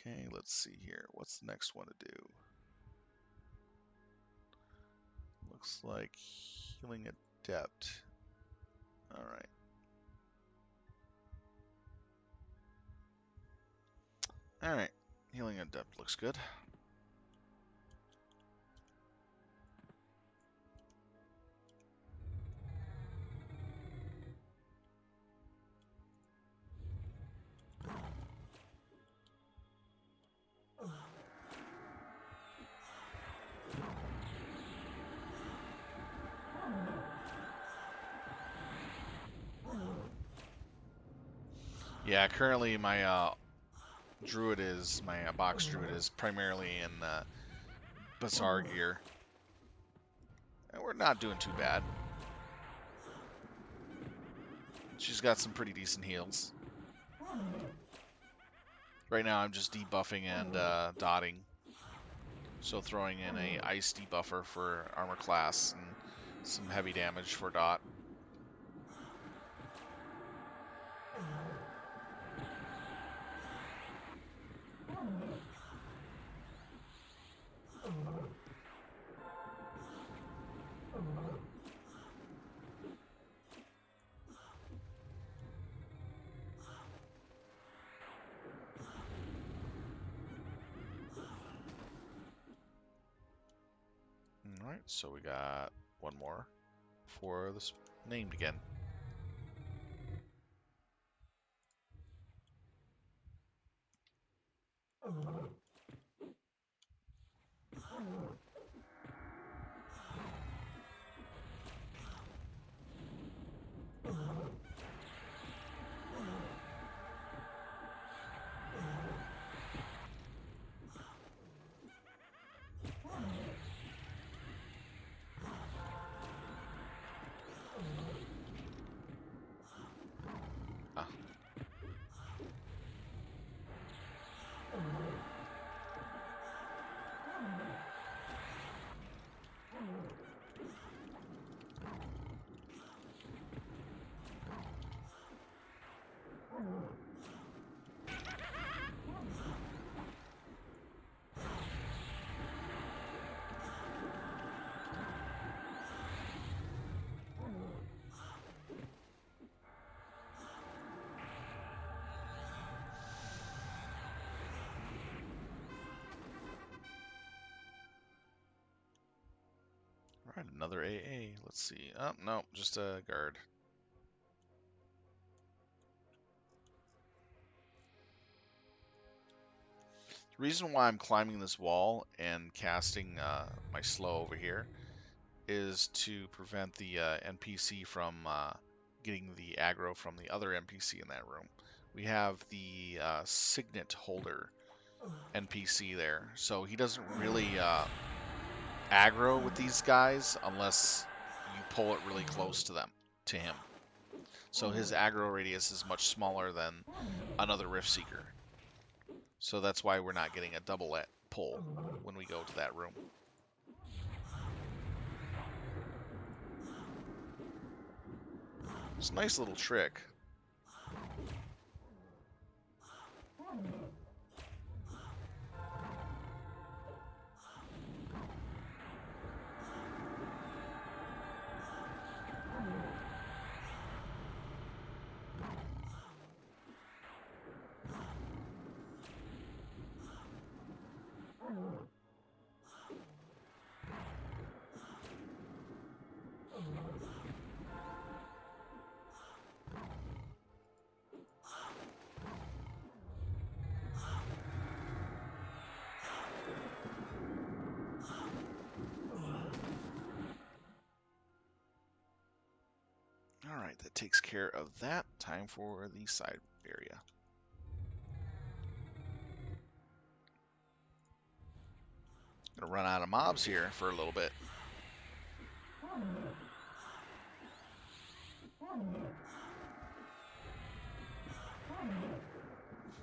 Okay, let's see here. What's the next one to do? Looks like Healing Adept. Alright. Alright. Healing Adept looks good. Yeah, currently my druid is, my box druid is primarily in Bazaar gear. And we're not doing too bad. She's got some pretty decent heals. Right now I'm just debuffing and dotting. So throwing in a ice debuffer for armor class and some heavy damage for dot. Alright, so we got one more for this named again. Ah. Alright, another AA. Let's see. Oh, no, just a guard. The reason why I'm climbing this wall and casting my slow over here is to prevent the NPC from getting the aggro from the other NPC in that room. We have the Signet Holder NPC there, so he doesn't really aggro with these guys unless you pull it really close to him. So his aggro radius is much smaller than another Rift Seeker. So that's why we're not getting a double pull when we go to that room. It's a nice little trick. Alright, that takes care of that. Time for the side area. Gonna run out of mobs here for a little bit.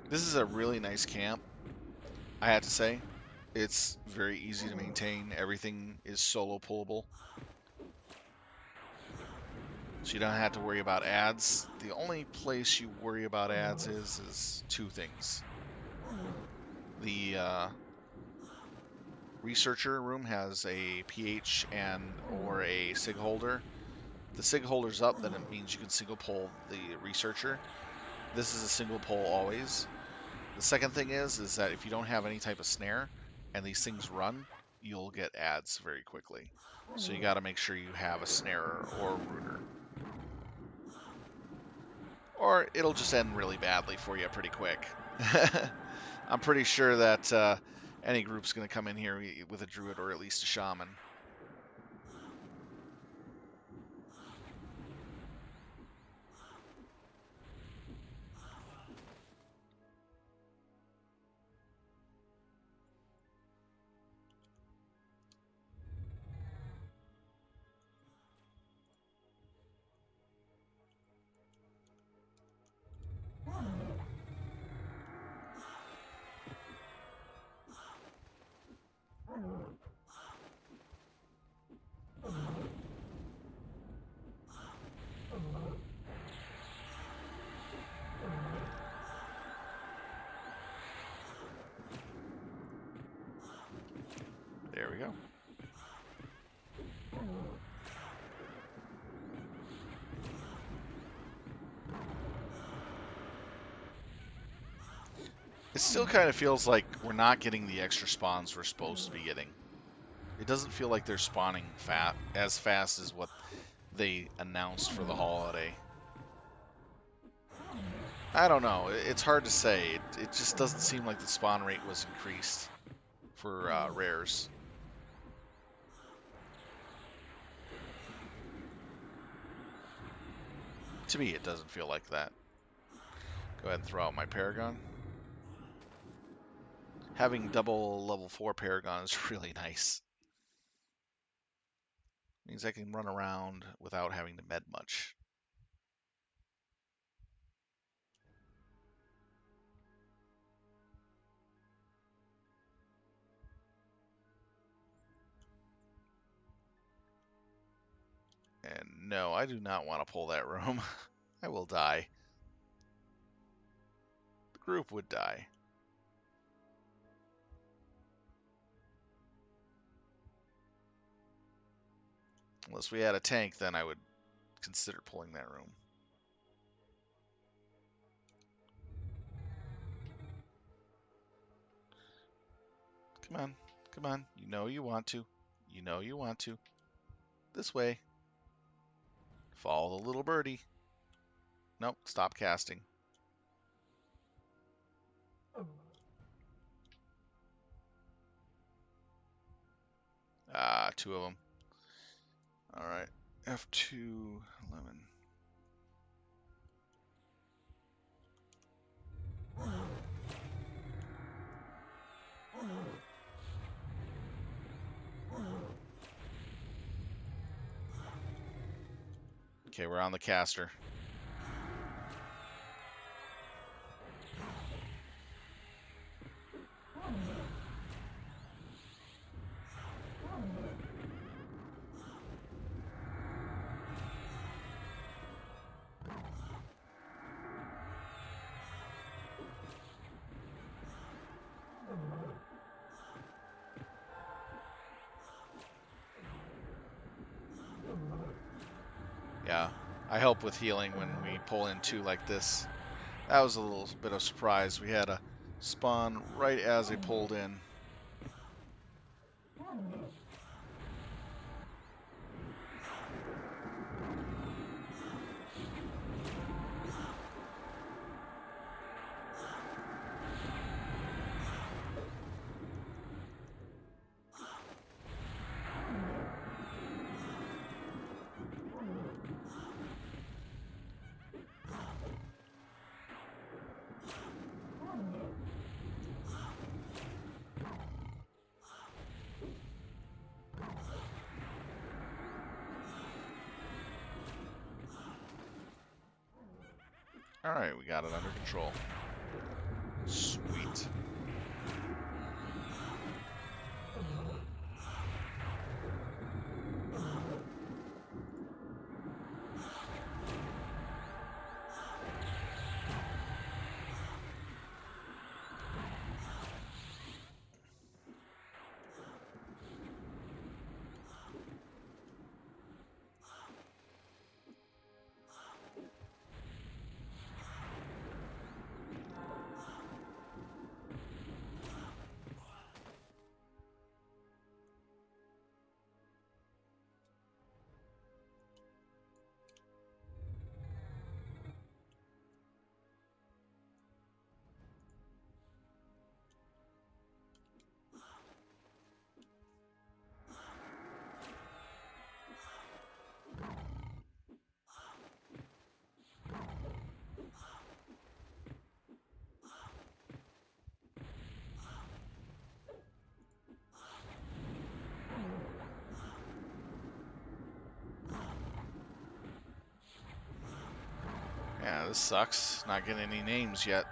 This is a really nice camp, I have to say. It's very easy to maintain. Everything is solo pullable, so you don't have to worry about ads. The only place you worry about ads is two things. The researcher room has a pH and or a sig holder. If the sig holder's up, then it means you can single pull the researcher. This is a single pull always. The second thing is that if you don't have any type of snare and these things run, you'll get ads very quickly. So you got to make sure you have a snarer or a rooter, or it'll just end really badly for you pretty quick. I'm pretty sure that any group's going to come in here with a druid or at least a shaman. There we go. It still kind of feels like we're not getting the extra spawns we're supposed to be getting. It doesn't feel like they're spawning as fast as what they announced for the holiday. I don't know. It's hard to say. It just doesn't seem like the spawn rate was increased for rares. To me, it doesn't feel like that. Go ahead and throw out my Paragon. Having double level 4 Paragon is really nice. Means I can run around without having to med much. And no, I do not want to pull that room. I will die. The group would die. Unless we had a tank, then I would consider pulling that room. Come on. Come on. You know you want to. You know you want to. This way. Follow the little birdie. Nope, stop casting. Ah, two of them. Alright. F2, 11. Okay, we're on the caster. Yeah, I help with healing when we pull in two like this. That was a little bit of surprise. We had a spawn right as they pulled in. Alright, we got it under control. Sweet. Yeah, this sucks. Not getting any names yet.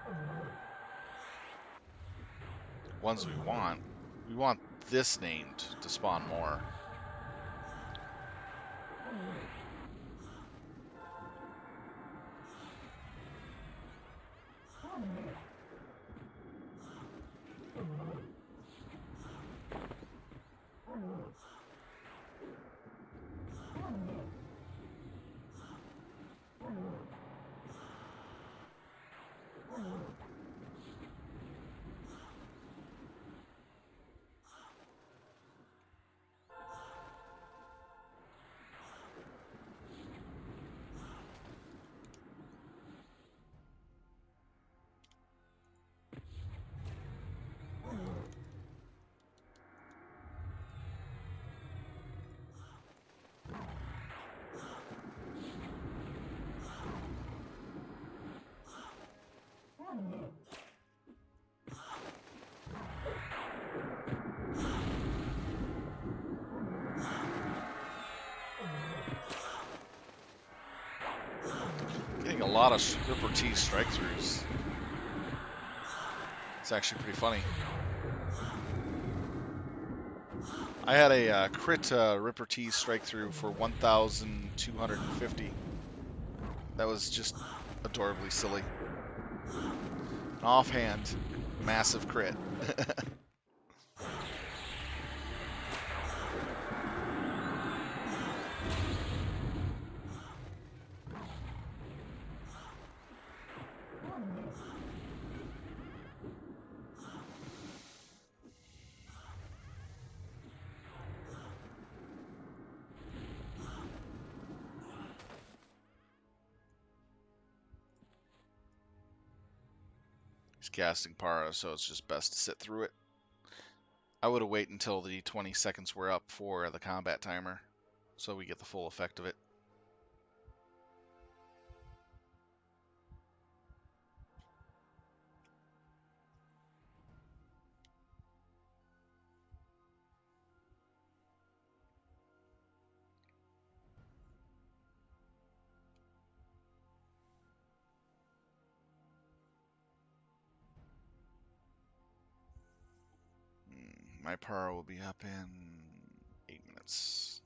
Ones we want. We want this named to spawn more. Getting a lot of Ripper T strike-throughs. It's actually pretty funny. I had a crit Ripper T strike-through for 1,250. That was just adorably silly. An offhand, massive crit. He's casting Para, so it's just best to sit through it. I would have waited until the 20 seconds were up for the combat timer, so we get the full effect of it. My Para will be up in 8 minutes.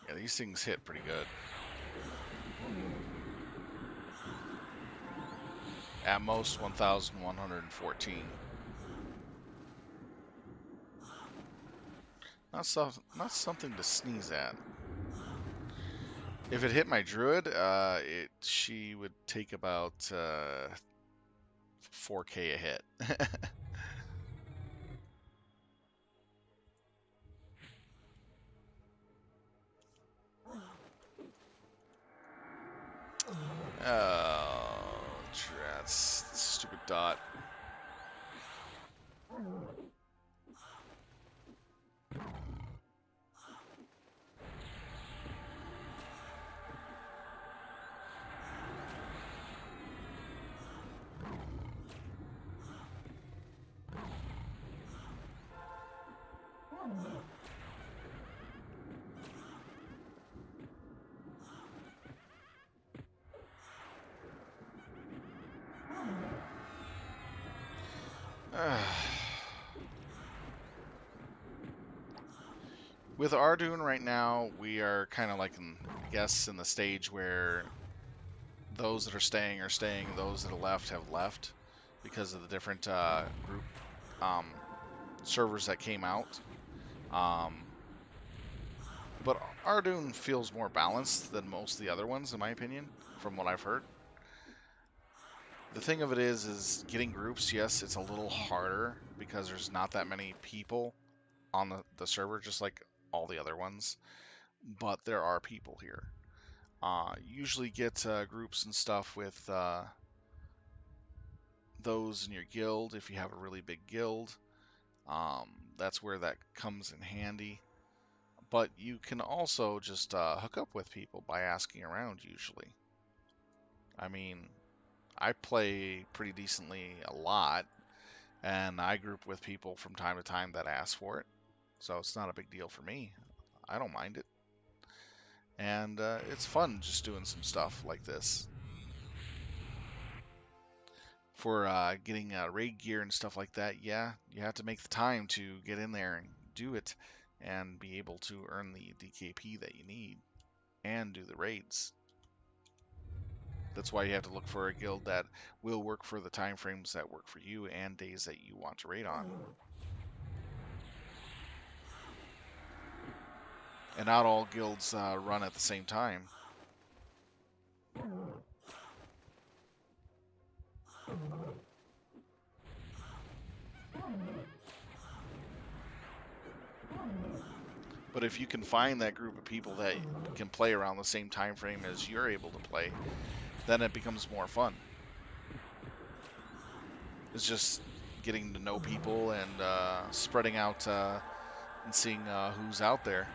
Yeah, these things hit pretty good. At most 1,114. Not something to sneeze at. If it hit my druid, she would take about 4K a hit. Oh, that's stupid dot. With Aradune right now, we are kind of like, I guess, in the stage where those that are staying, those that have left, because of the different group servers that came out. But Aradune feels more balanced than most of the other ones, in my opinion, from what I've heard. The thing of it is getting groups, yes, it's a little harder because there's not that many people on the server, just like all the other ones. But there are people here. Usually get groups and stuff with those in your guild if you have a really big guild. That's where that comes in handy. But you can also just hook up with people by asking around usually. I mean, I play pretty decently a lot, and I group with people from time to time that ask for it. So it's not a big deal for me. I don't mind it. And it's fun just doing some stuff like this. For getting raid gear and stuff like that, yeah, you have to make the time to get in there and do it and be able to earn the DKP that you need and do the raids. That's why you have to look for a guild that will work for the time frames that work for you and days that you want to raid on. And not all guilds run at the same time. But if you can find that group of people that can play around the same time frame as you're able to play, then it becomes more fun. It's just getting to know people and spreading out and seeing who's out there.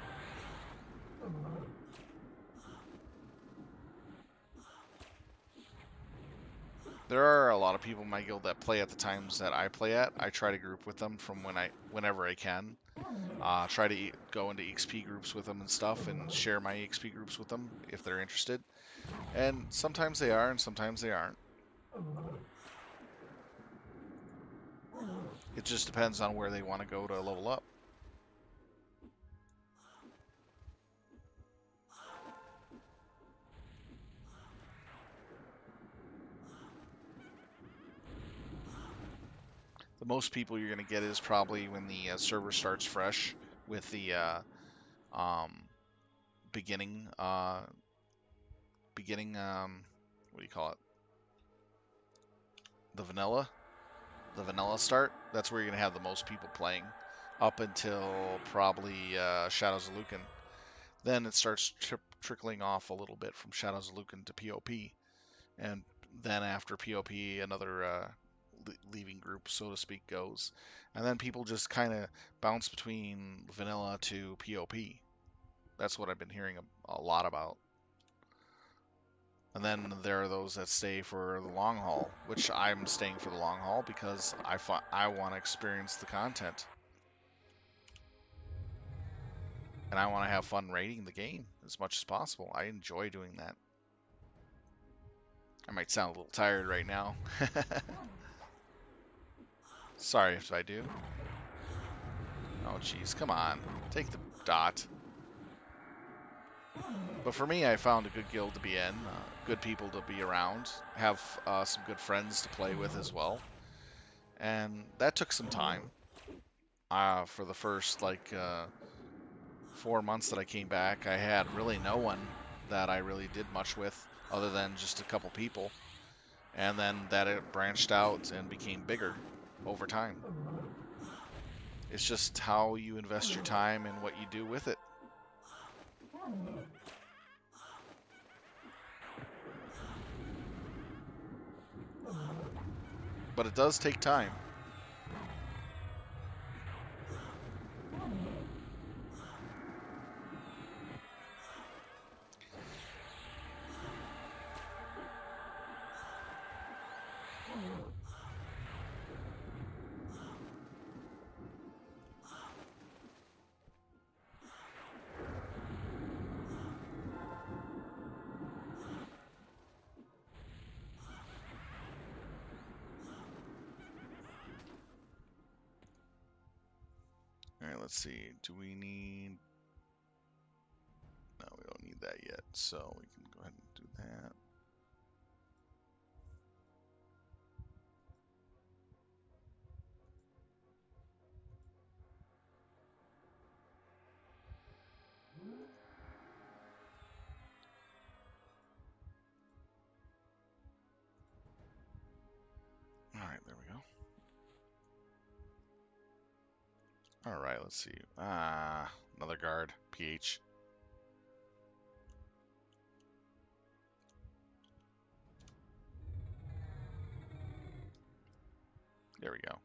There are a lot of people in my guild that play at the times that I play at. I try to group with them from whenever I can. Try to go into EXP groups with them and stuff and share my EXP groups with them if they're interested. And sometimes they are and sometimes they aren't. It just depends on where they want to go to level up. The most people you're going to get is probably when the server starts fresh with the um, beginning, what do you call it? The vanilla start. That's where you're going to have the most people playing up until probably Shadows of Lucan. Then it starts trickling off a little bit from Shadows of Lucan to POP. And then after POP, another leaving group, so to speak, goes. And then people just kind of bounce between vanilla to POP. That's what I've been hearing a lot about. And then there are those that stay for the long haul, which I'm staying for the long haul because I want to experience the content. and I want to have fun raiding the game as much as possible. I enjoy doing that. I might sound a little tired right now. Sorry if I do. Oh, jeez, come on. Take the dot. But for me, I found a good guild to be in, good people to be around, have some good friends to play with as well. And that took some time. For the first, 4 months that I came back, I had really no one that I really did much with other than just a couple people. And then that it branched out and became bigger over time. It's just how you invest your time and what you do with it. But it does take time. Alright, let's see. Do we need... No, we don't need that yet, so we can go ahead and do that. Alright, there we go. Alright, let's see. Another guard. PH. There we go.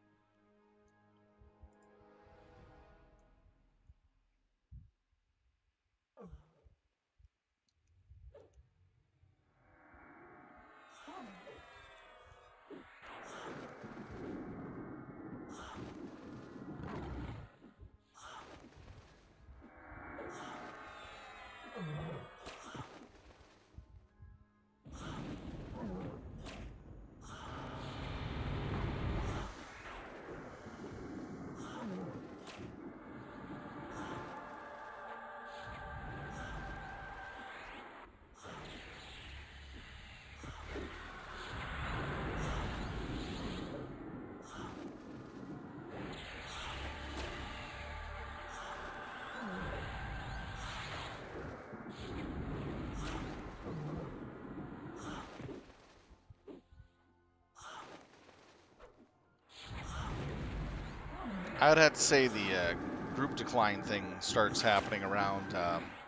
I would have to say the group decline thing starts happening around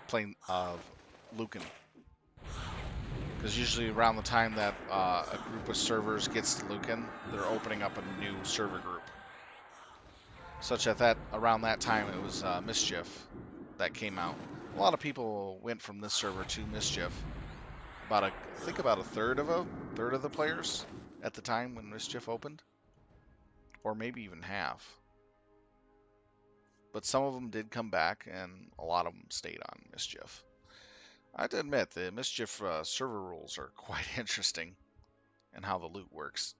playing of Lucan. Because usually around the time that a group of servers gets to Lucan, they're opening up a new server group. Such that around that time it was Mischief that came out. A lot of people went from this server to Mischief. I think about a third of the players at the time when Mischief opened, or maybe even half. But some of them did come back, and a lot of them stayed on Mischief. I have to admit, the Mischief server rules are quite interesting, and how the loot works.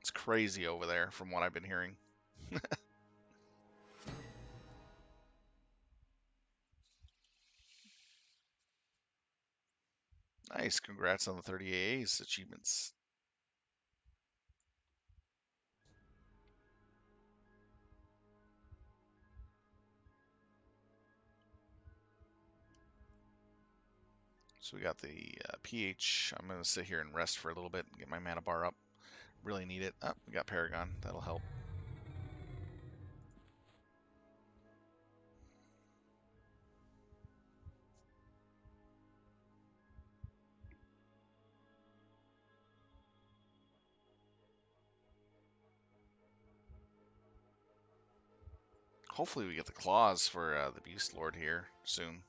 It's crazy over there, from what I've been hearing. Nice, congrats on the 30 AAs achievements. So we got the PH. I'm going to sit here and rest for a little bit and get my mana bar up. Really need it. Oh, we got Paragon. That'll help. Hopefully we get the claws for the Beastlord here soon.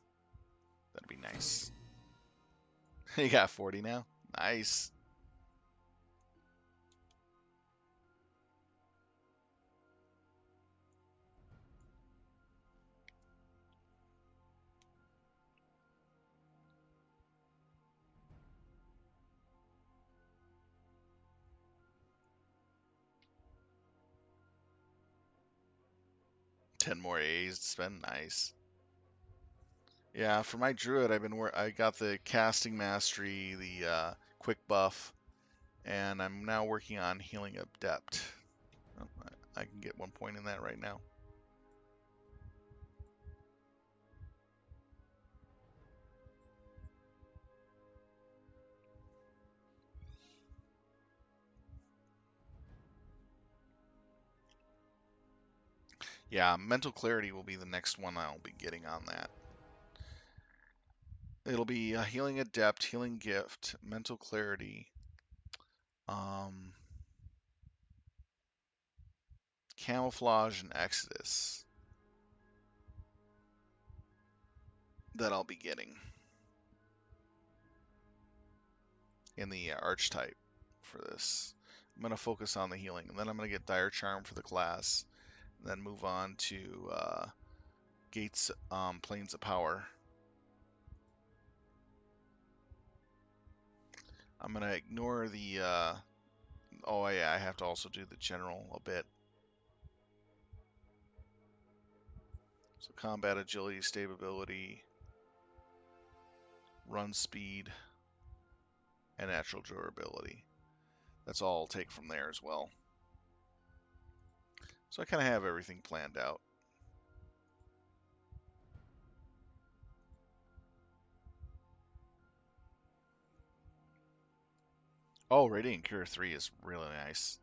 That'd be nice. You got 40 now? Nice. 10 more A's to spend. Nice. Yeah, for my druid, I got the casting mastery, the quick buff, and I'm now working on healing adept. Oh, I can get 1 point in that right now. Yeah, mental clarity will be the next one I'll be getting on that. It'll be healing adept, healing gift, mental clarity, camouflage, and exodus that I'll be getting in the archetype for this. I'm going to focus on the healing, and then I'm going to get dire charm for the class, and then move on to gates, planes of power. I'm going to ignore the oh yeah, I have to also do the general a bit. So combat agility, stability, run speed, and natural durability. That's all I'll take from there as well. So I kind of have everything planned out. Oh, Radiant Cure 3 is really nice.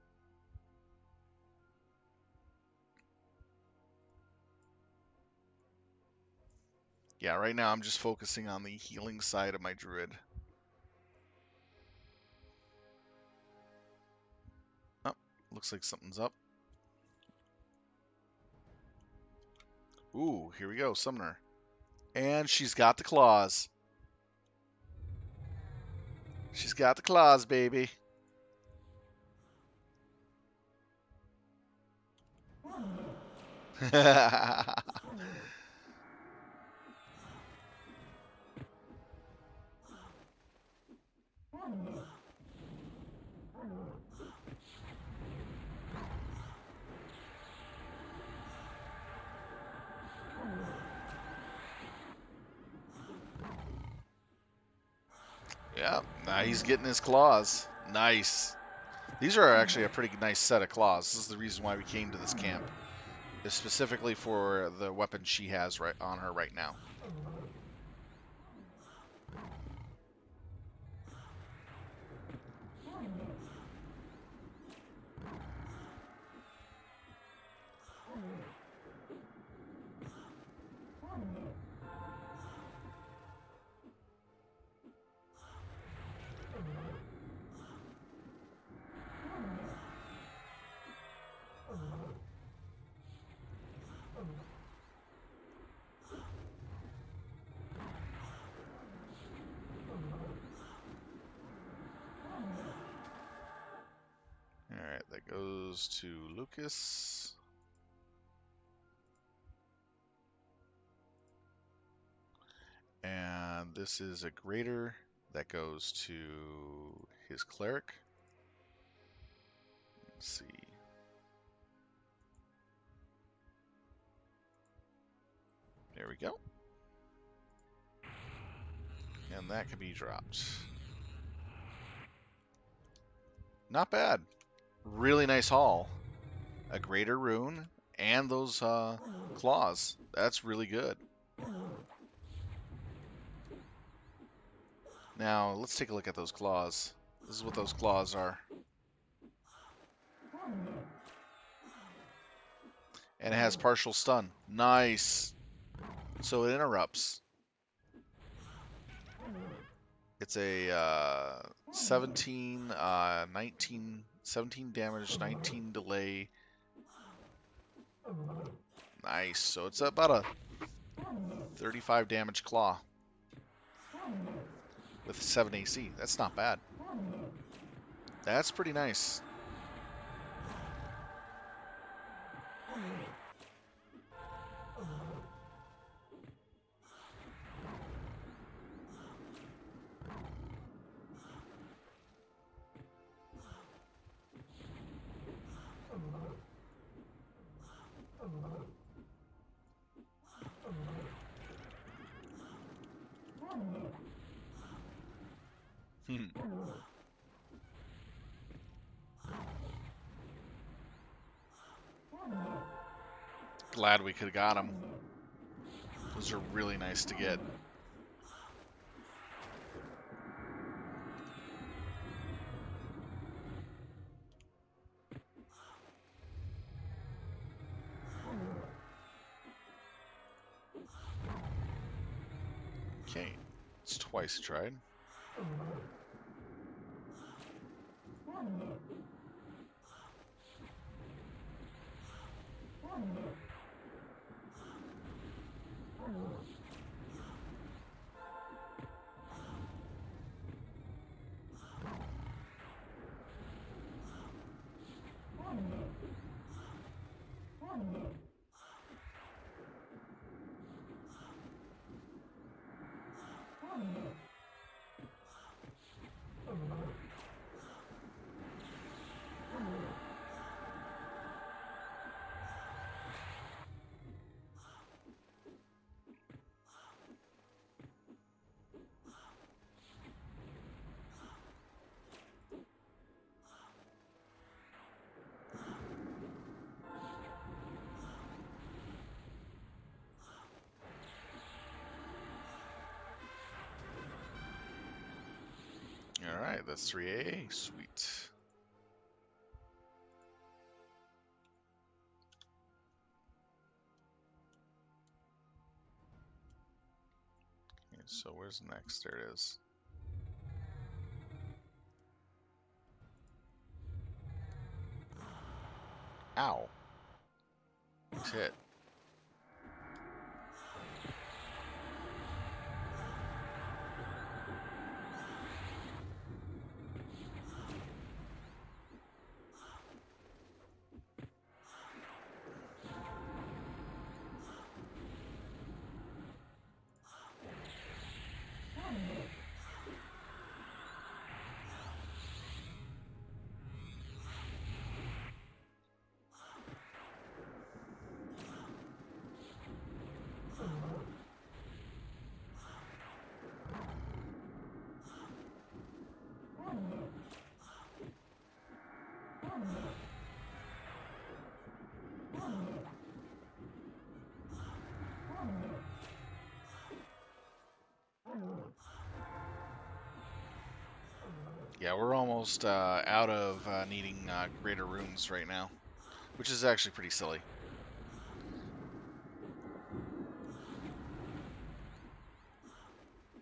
Yeah, right now I'm just focusing on the healing side of my druid. Oh, looks like something's up. Ooh, here we go, Summoner. And she's got the claws. She's got the claws, baby. Yeah, now he's getting his claws. Nice. These are actually a pretty nice set of claws. This is the reason why we came to this camp. It's specifically for the weapon she has right on her right now. Alright, that goes to Lucas. And this is a greater that goes to his cleric. Let's see. There we go. And that can be dropped. Not bad. Really nice haul. A greater rune and those claws. That's really good. Now, let's take a look at those claws. This is what those claws are. And it has partial stun. Nice. So it interrupts. It's a 17 damage, 19 delay. Nice. So it's about a 35 damage claw with 7 AC. That's not bad. That's pretty nice. Hmm. Glad we could have got them. Those are really nice to get. Okay, it's twice tried. All right, that's 3A. Sweet. Okay, so where's next? There it is. Ow. Nice hit. Yeah, we're almost out of needing greater runes right now, which is actually pretty silly.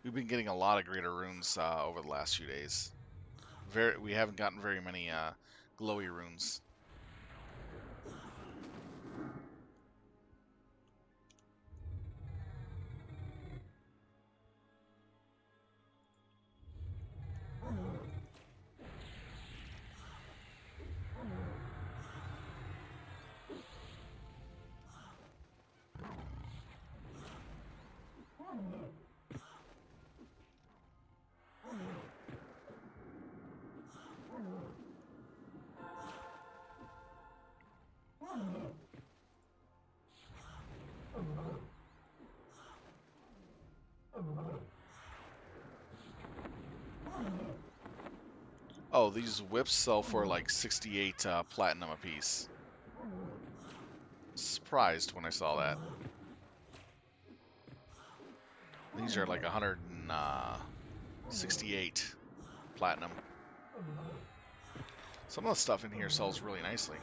We've been getting a lot of greater runes over the last few days. We haven't gotten very many glowy runes. Oh, these whips sell for like 68 platinum apiece. Surprised when I saw that. These are like 168 platinum. Some of the stuff in here sells really nicely.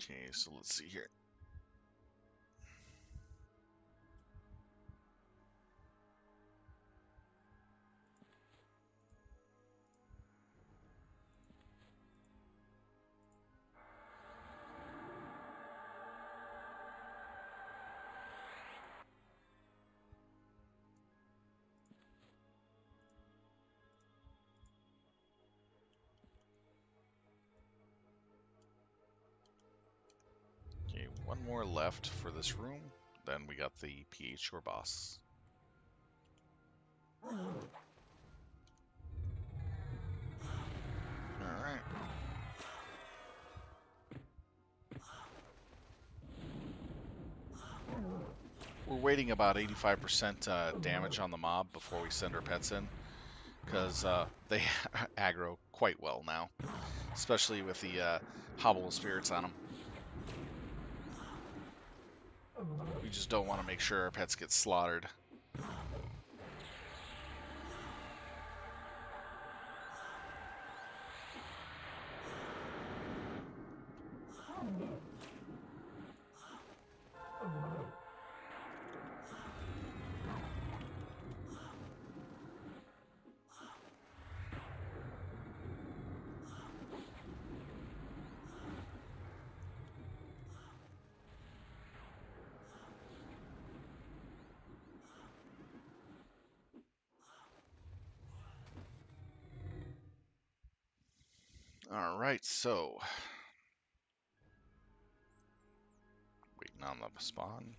Okay, so let's see here. One more left for this room. Then we got the PH or boss. Alright. We're waiting about 85% damage on the mob before we send our pets in, because they aggro quite well now, especially with the hobble of spirits on them. We just don't want to make sure our pets get slaughtered. Alright, so waiting on the spawn.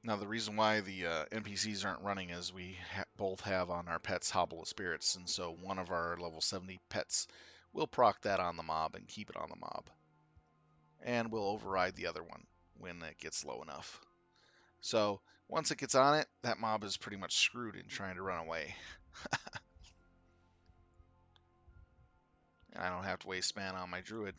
Now, the reason why the NPCs aren't running is we both have on our pets Hobble of Spirits, and so one of our level 70 pets will proc that on the mob and keep it on the mob. And we'll override the other one when it gets low enough. So, once it gets on it, that mob is pretty much screwed in trying to run away. I don't have to waste mana on my druid.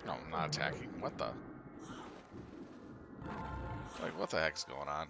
No, I'm not attacking. What the? Like, what the heck's going on?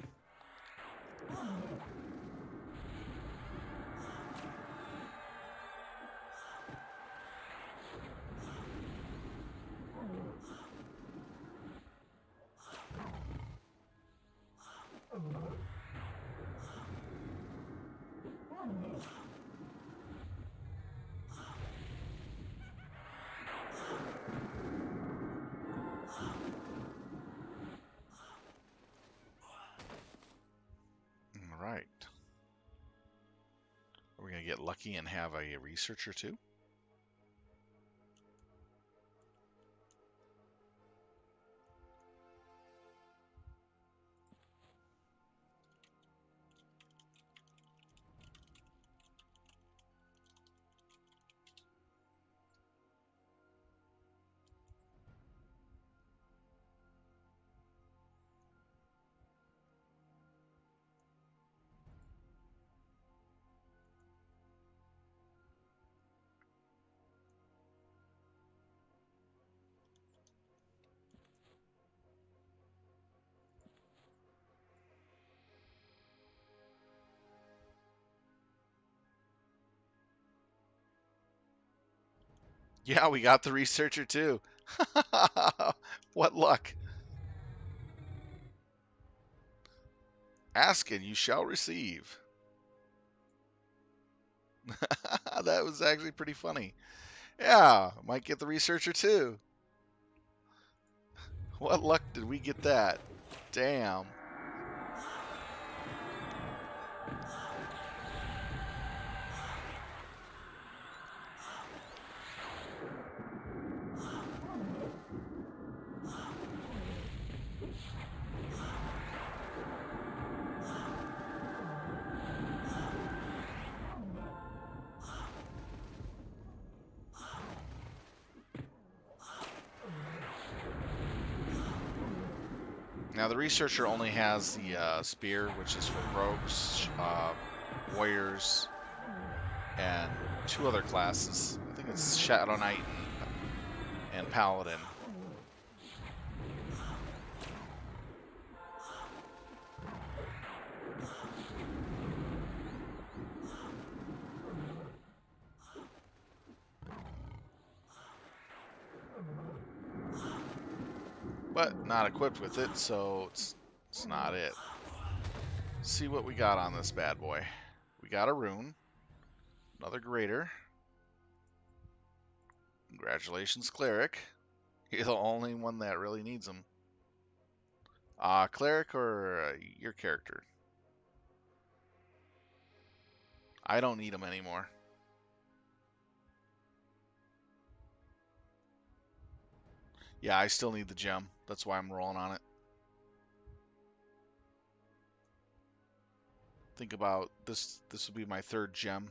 Alright. Are we going to get lucky and have a researcher too? Yeah, we got the researcher too. What luck. Ask and you shall receive. That was actually pretty funny. Yeah, might get the researcher too. What luck did we get that? Damn. Now the researcher only has the spear, which is for rogues, warriors, and 2 other classes. I think it's Shadow Knight and Paladin. But not equipped with it, so it's not it. Let's see what we got on this bad boy. We got a rune, another greater. Congratulations, cleric. You're the only one that really needs them. Cleric or your character? I don't need them anymore. Yeah, I still need the gem. That's why I'm rolling on it. Think about this. This will be my 3rd gem.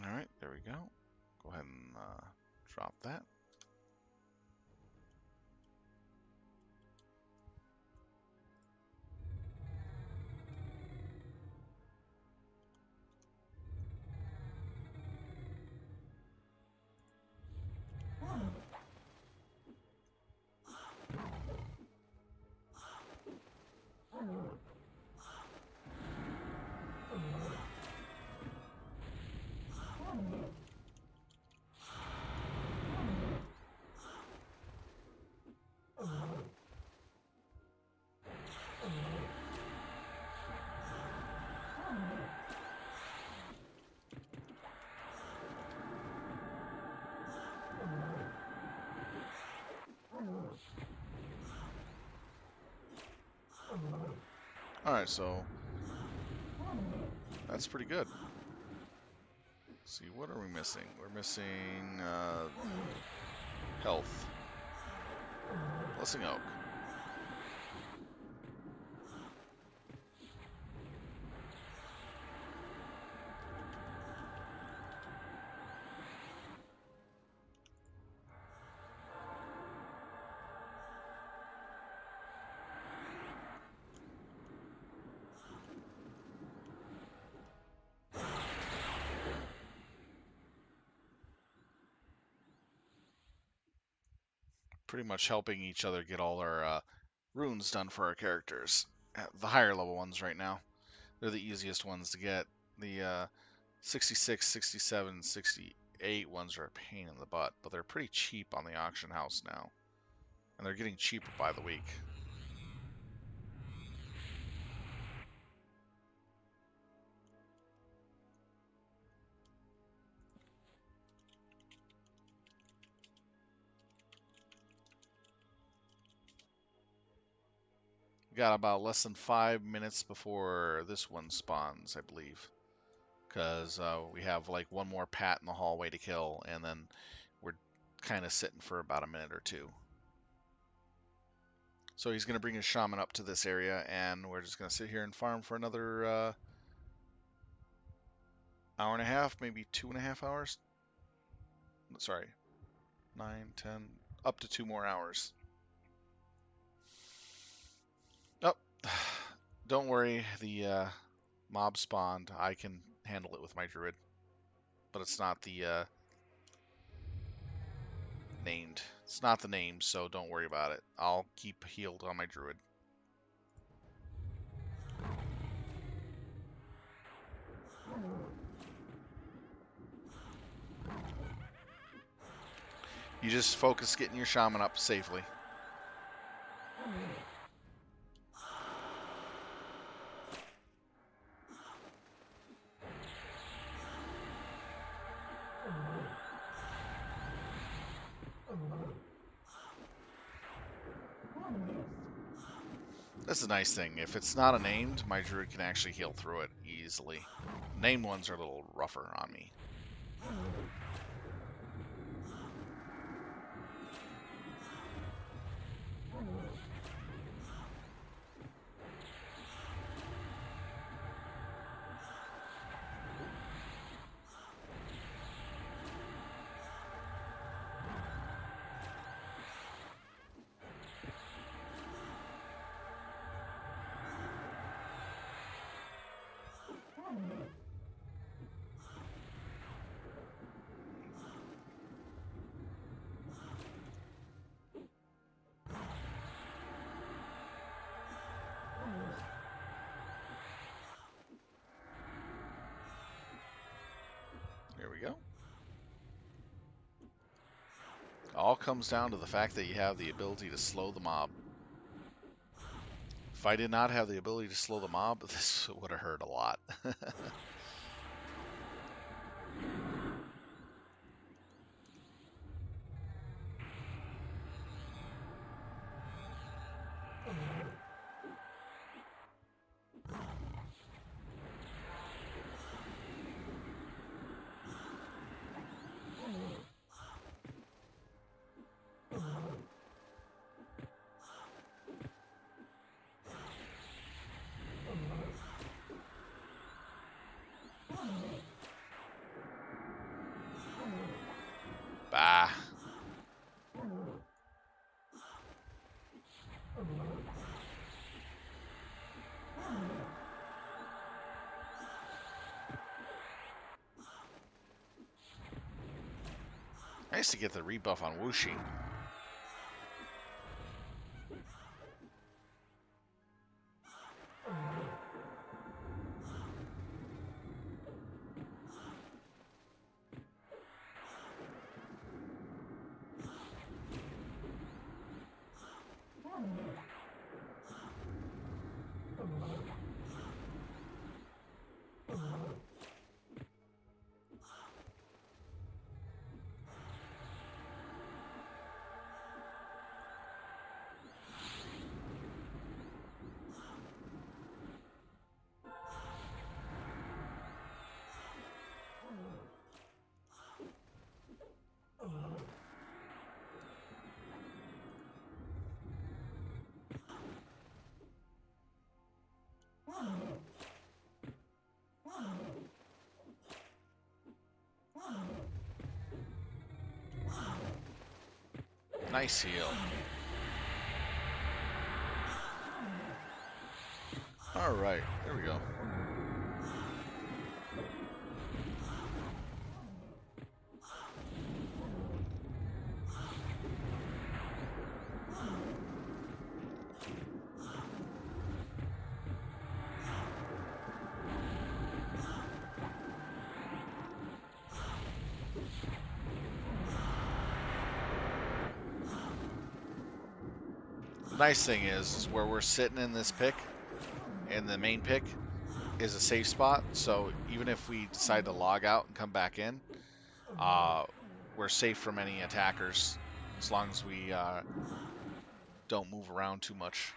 All right, there we go. Go ahead and drop that. All right, so that's pretty good. Let's see, what are we missing? We're missing health. Blessing Oak. Pretty much helping each other get all our runes done for our characters. The higher level ones right now. They're the easiest ones to get. The 66, 67, 68 ones are a pain in the butt, but they're pretty cheap on the auction house now. And they're getting cheaper by the week. We got about less than 5 minutes before this one spawns, I believe. Because we have like one more pat in the hallway to kill, and then we're kind of sitting for about a minute or 2. So he's going to bring his shaman up to this area, and we're just going to sit here and farm for another hour and a half, maybe 2.5 hours. Sorry, 9, 10, up to 2 more hours. Oh, don't worry, the mob spawned. I can handle it with my druid, but it's not the named. It's not the name, so don't worry about it. I'll keep healed on my druid. You just focus getting your shaman up safely. That's a nice thing. If it's not a named, my druid can actually heal through it easily. Named ones are a little rougher on me. There we go. All comes down to the fact that you have the ability to slow the mob. If I did not have the ability to slow the mob, this would have hurt a lot. Bah. Nice to get the rebuff on Wuxi. Nice heal. Alright, there we go. The nice thing is where we're sitting in this pick, and the main pick is a safe spot, so even if we decide to log out and come back in, we're safe from any attackers as long as we don't move around too much.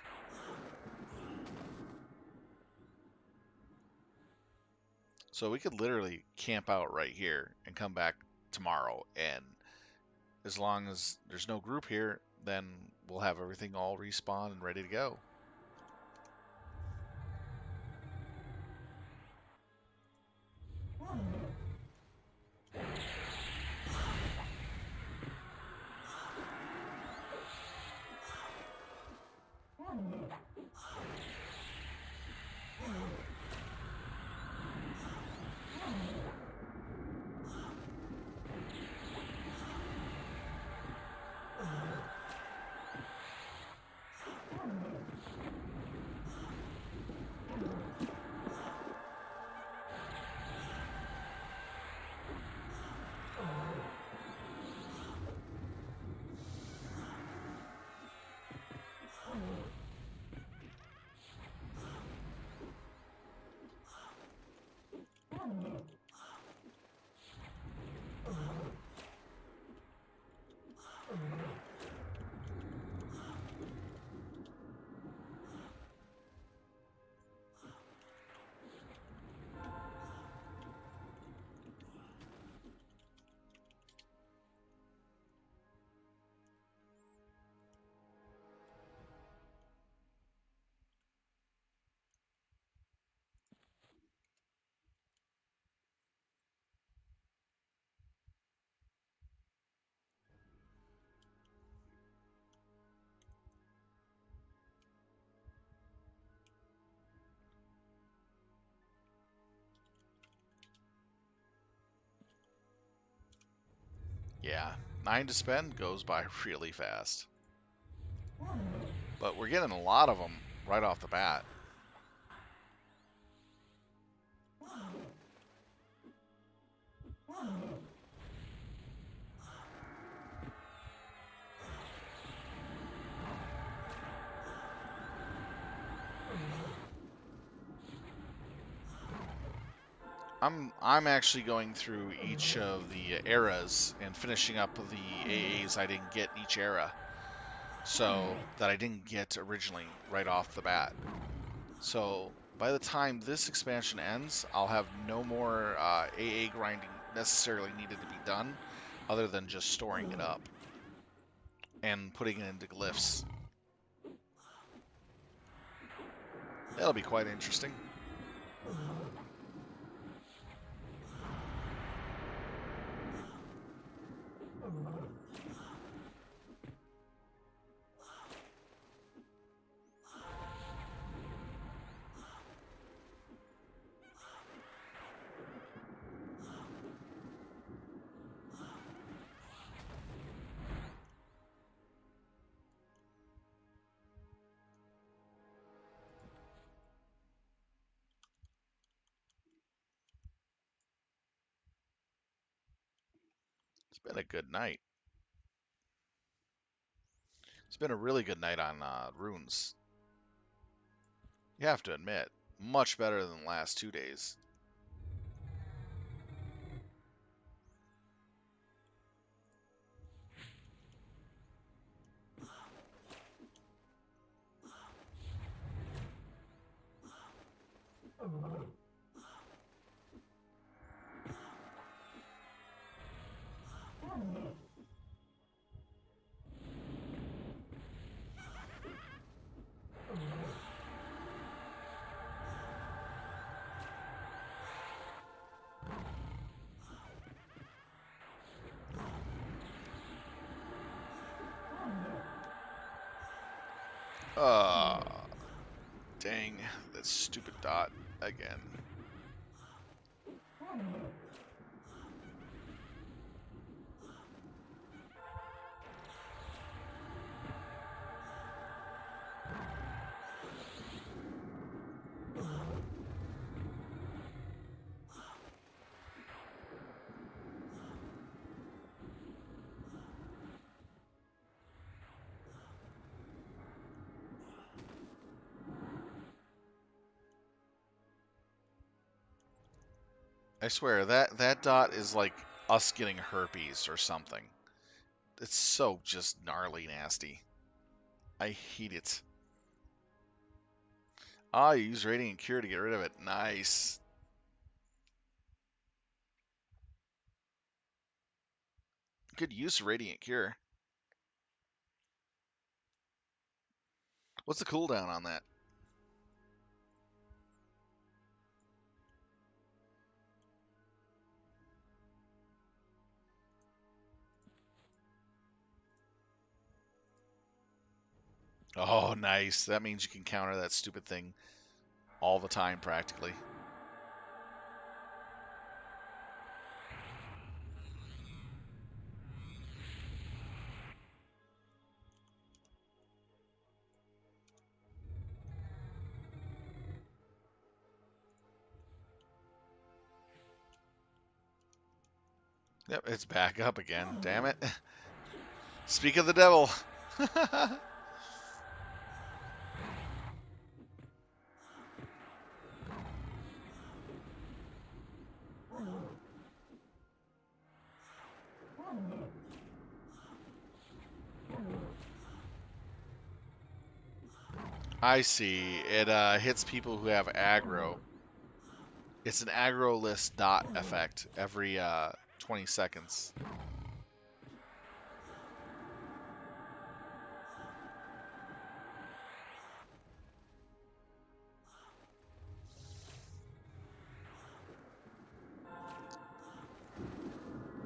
So we could literally camp out right here and come back tomorrow, and as long as there's no group here, then we'll have everything all respawned and ready to go. Yeah, 9 to spend goes by really fast. But we're getting a lot of them right off the bat. I'm actually going through each of the eras and finishing up the AAs I didn't get in each era. So that I didn't get originally right off the bat. So by the time this expansion ends, I'll have no more AA grinding necessarily needed to be done, other than just storing it up and putting it into glyphs. That'll be quite interesting. It's been a good night. It's been a really good night on runes. You have to admit, much better than the last 2 days. Dang, that stupid dot again. I swear, that dot is like us getting herpes or something. It's so just gnarly nasty. I hate it. Ah, you use Radiant Cure to get rid of it. Nice. Good use of Radiant Cure. What's the cooldown on that? Oh, nice. That means you can counter that stupid thing all the time, practically. Yep, it's back up again. Damn it. Speak of the devil. I see. It hits people who have aggro. It's an aggro list dot effect every 20 seconds.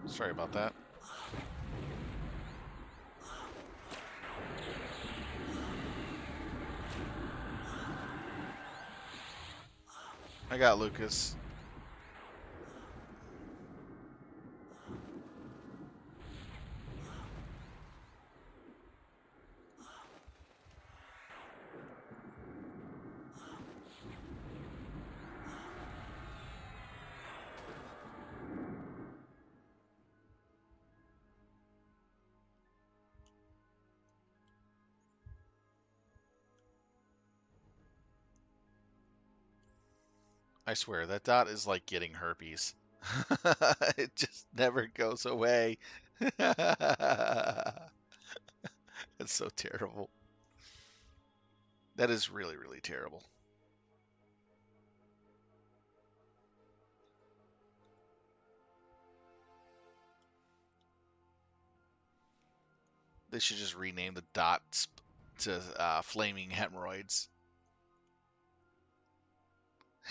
Sorry about that. I got Lucas. I swear, that dot is like getting herpes. It just never goes away. It's so terrible. That is really, really terrible. They should just rename the dots to flaming hemorrhoids.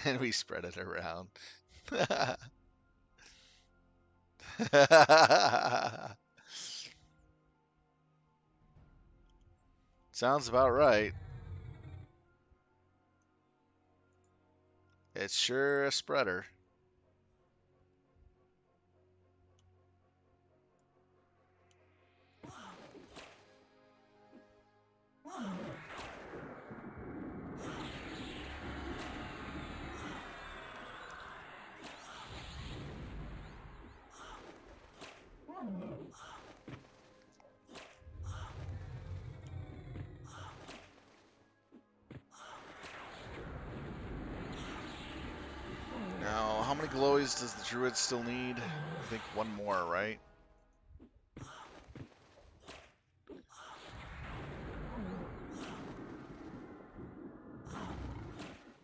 And we spread it around. Sounds about right. It's sure a spreader. Now, how many glowies does the druid still need? I think one more, right?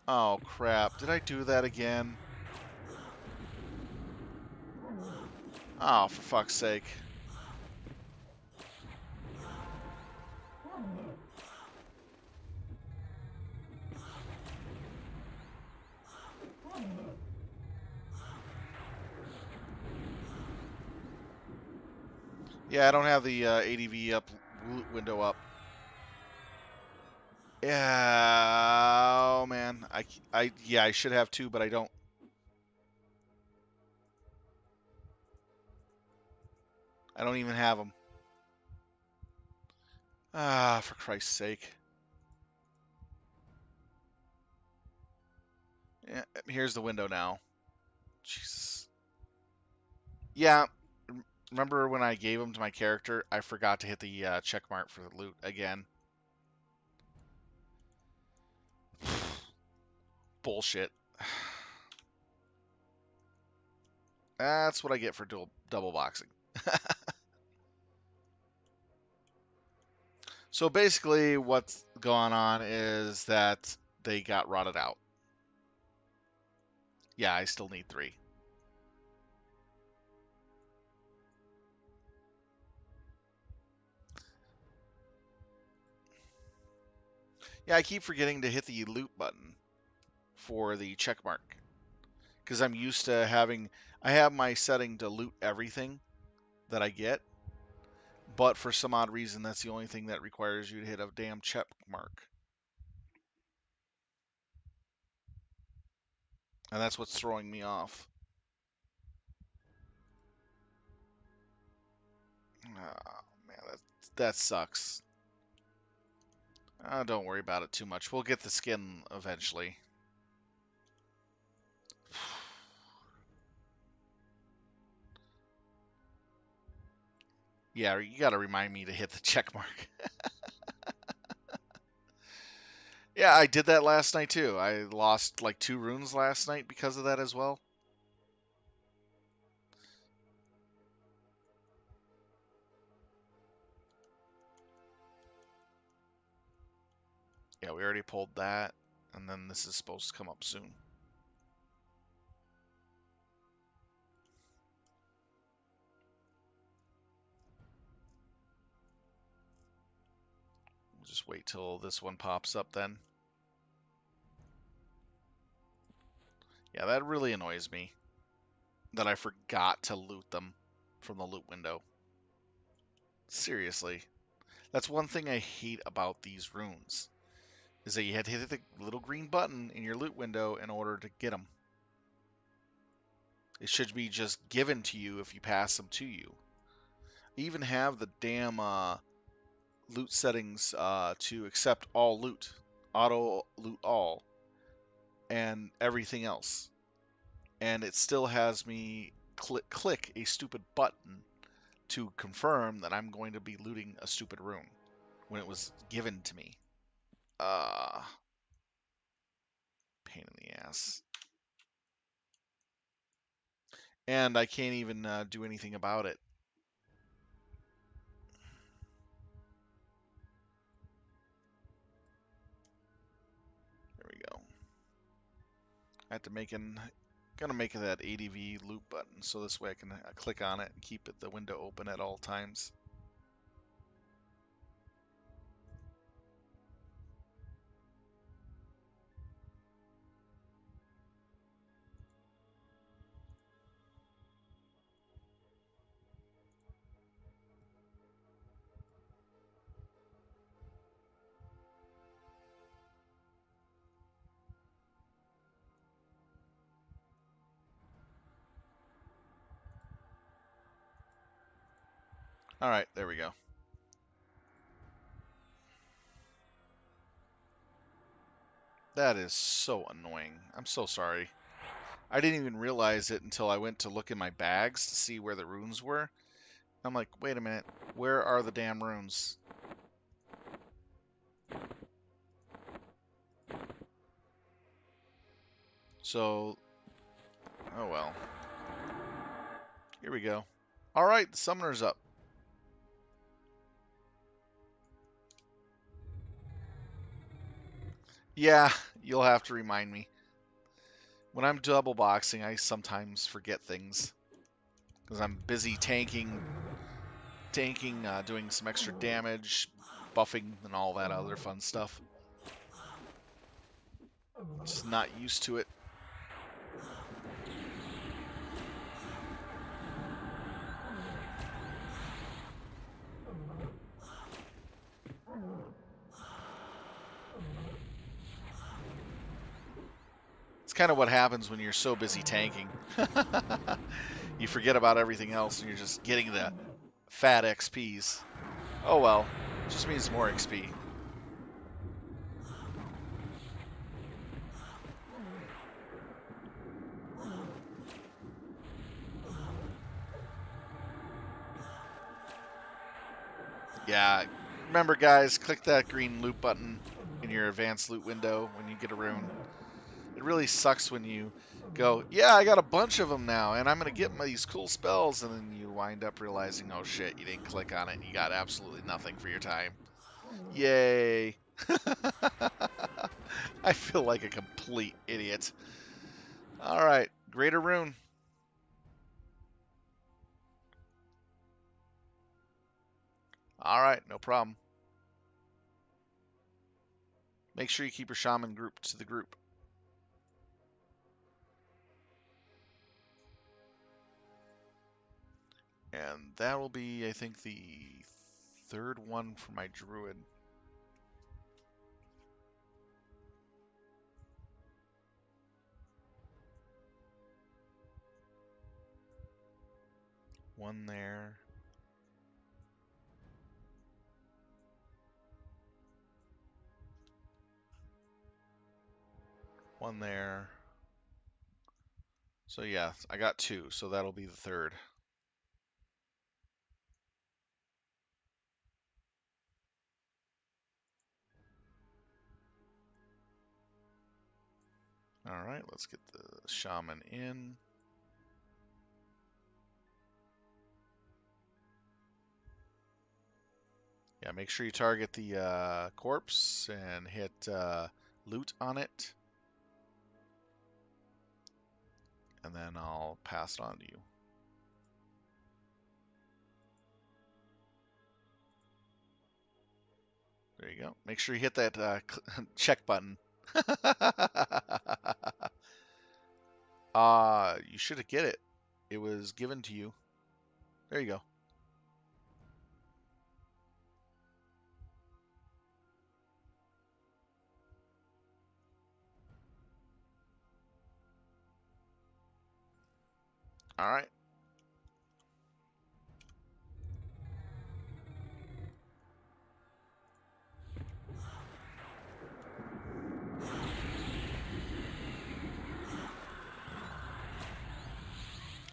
Oh, crap. Did I do that again? Oh, for fuck's sake. Yeah, I don't have the ADV up window up. Yeah, oh man. Yeah, I should have two, but I don't. I don't even have them. Ah, for Christ's sake. Yeah, here's the window now. Jesus. Yeah, remember when I gave them to my character? I forgot to hit the check mark for the loot again. Bullshit. That's what I get for double boxing. So basically, what's going on is that they got rotted out. Yeah, I still need 3. Yeah, I keep forgetting to hit the loot button for the check mark because I'm used to having. I have my setting to loot everything that I get, but for some odd reason, that's the only thing that requires you to hit a damn check mark, and that's what's throwing me off. Oh man, that sucks. Don't worry about it too much. We'll get the skin eventually. Yeah, you got to remind me to hit the check mark. Yeah, I did that last night too. I lost like 2 runes last night because of that as well. Yeah, we already pulled that, and then this is supposed to come up soon. We'll just wait till this one pops up then. Yeah, that really annoys me that I forgot to loot them from the loot window. Seriously. That's one thing I hate about these runes, is that you had to hit the little green button in your loot window in order to get them. It should be just given to you if you pass them to you. I even have the damn loot settings to accept all loot, auto loot all, and everything else. And it still has me click a stupid button to confirm that I'm going to be looting a stupid rune when it was given to me. Pain in the ass. And I can't even do anything about it. There we go. I have to gonna make that ADV loop button so this way I can click on it and keep the window open at all times. All right, there we go. That is so annoying. I'm so sorry. I didn't even realize it until I went to look in my bags to see where the runes were. I'm like, wait a minute, where are the damn runes? So, oh well. Here we go. All right, the summoner's up. Yeah, you'll have to remind me. When I'm double boxing, I sometimes forget things because I'm busy tanking, doing some extra damage, buffing, and all that other fun stuff. Just not used to it. It's kind of what happens when you're so busy tanking. You forget about everything else and you're just getting the fat XPs. Oh well, it just means more XP. Yeah, remember guys, click that green loot button in your advanced loot window when you get a rune. It really sucks when you go, yeah, I got a bunch of them now, and I'm going to get these cool spells, and then you wind up realizing, oh shit, you didn't click on it, and you got absolutely nothing for your time. Yay. I feel like a complete idiot. All right, Greater Rune. All right, no problem. Make sure you keep your shaman grouped to the group. And that will be, I think, the third one for my druid. One there. One there. So yeah, I got two, so that'll be the third. All right, let's get the shaman in. Yeah, make sure you target the corpse and hit loot on it. And then I'll pass it on to you. There you go. Make sure you hit that check button. You should get it. It was given to you. There you go. All right.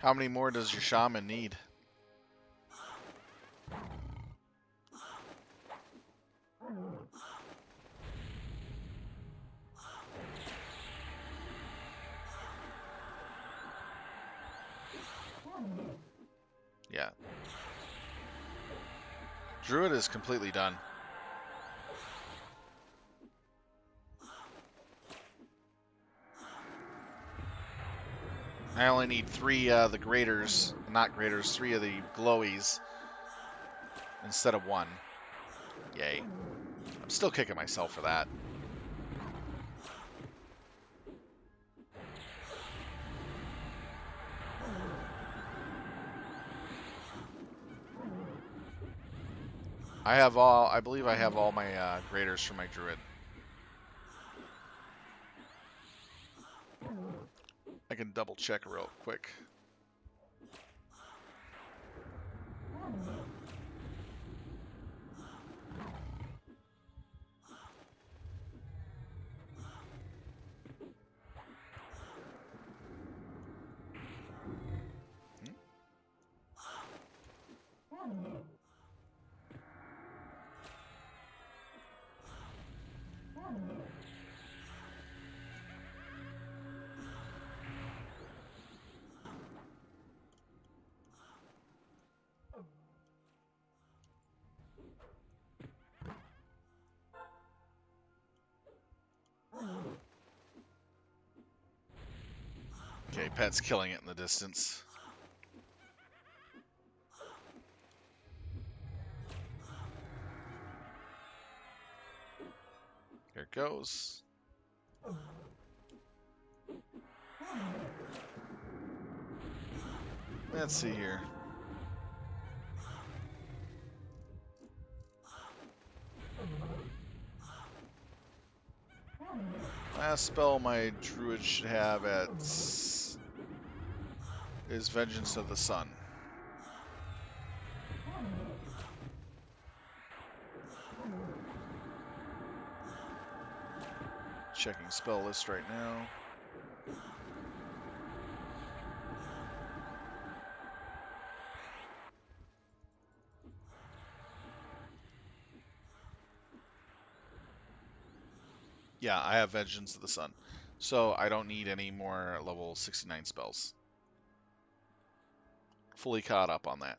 How many more does your shaman need? Druid is completely done. I only need 3 the graders, not graders, 3 of the glowies instead of 1. Yay. I'm still kicking myself for that. I believe I have all my graders for my druid. I can double check real quick. Okay, Pet's killing it in the distance. Here it goes. Let's see here. Last spell my druid should have is Vengeance of the Sun. Checking spell list right now. Yeah, I have Vengeance of the Sun. So I don't need any more level 69 spells. Fully caught up on that.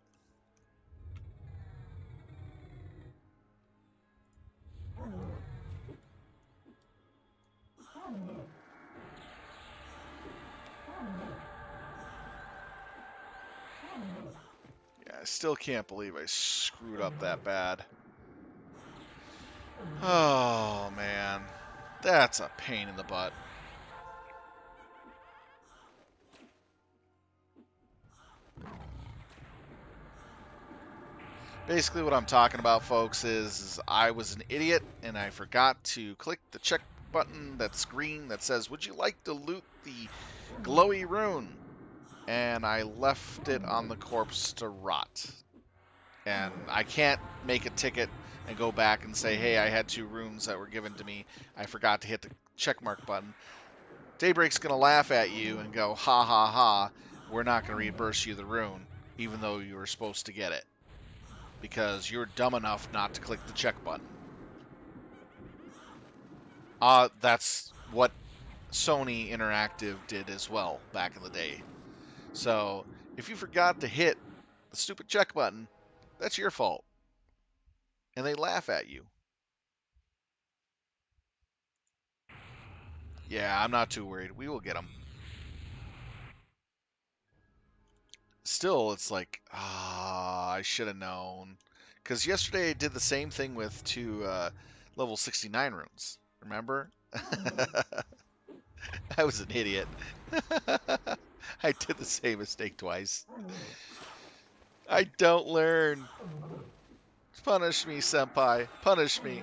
Yeah, I still can't believe I screwed up that bad. Oh, man. That's a pain in the butt. Basically what I'm talking about, folks, is I was an idiot and I forgot to click the check button that's green that says, would you like to loot the glowy rune? And I left it on the corpse to rot. And I can't make a ticket and go back and say, hey, I had 2 runes that were given to me. I forgot to hit the checkmark button. Daybreak's going to laugh at you and go, ha ha ha, we're not going to reimburse you the rune, even though you were supposed to get it. Because you're dumb enough not to click the check button. That's what Sony Interactive did as well back in the day. So, if you forgot to hit the stupid check button, that's your fault. And they laugh at you. Yeah, I'm not too worried. We will get them. Still, it's like, I should have known. Because yesterday I did the same thing with 2 level 69 runes. Remember? I was an idiot. I did the same mistake twice. I don't learn. Punish me, senpai. Punish me.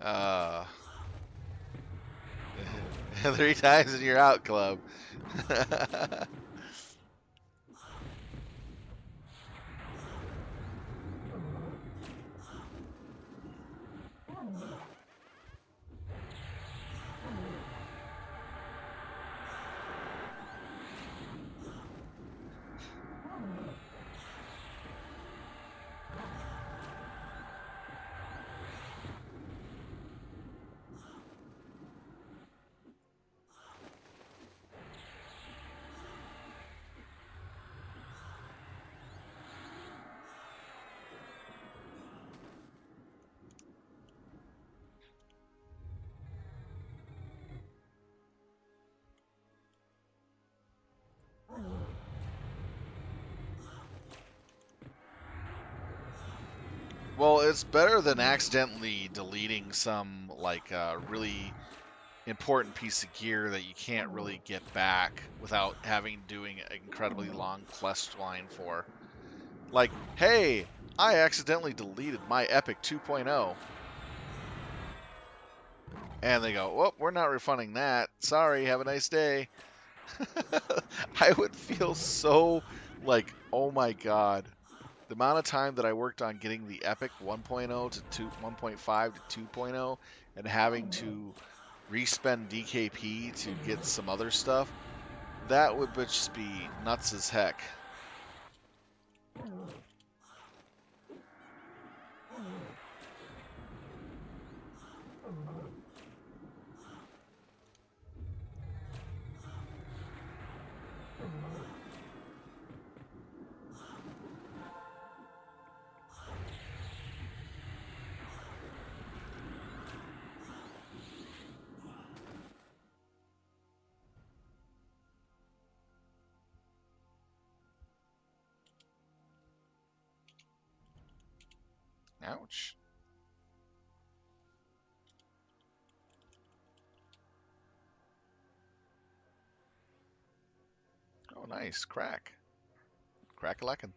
uh, 3 times and you're out, club. Well, it's better than accidentally deleting some like really important piece of gear that you can't really get back without having doing an incredibly long quest line for. Like, hey, I accidentally deleted my Epic 2.0. And they go, well, we're not refunding that. Sorry, have a nice day. I would feel so like, oh my god. The amount of time that I worked on getting the Epic 1.0 to 1.5 to 2.0 and having to respend DKP to get some other stuff, that would just be nuts as heck. Ouch. Oh, nice. Crack. Crack-a-lackin'.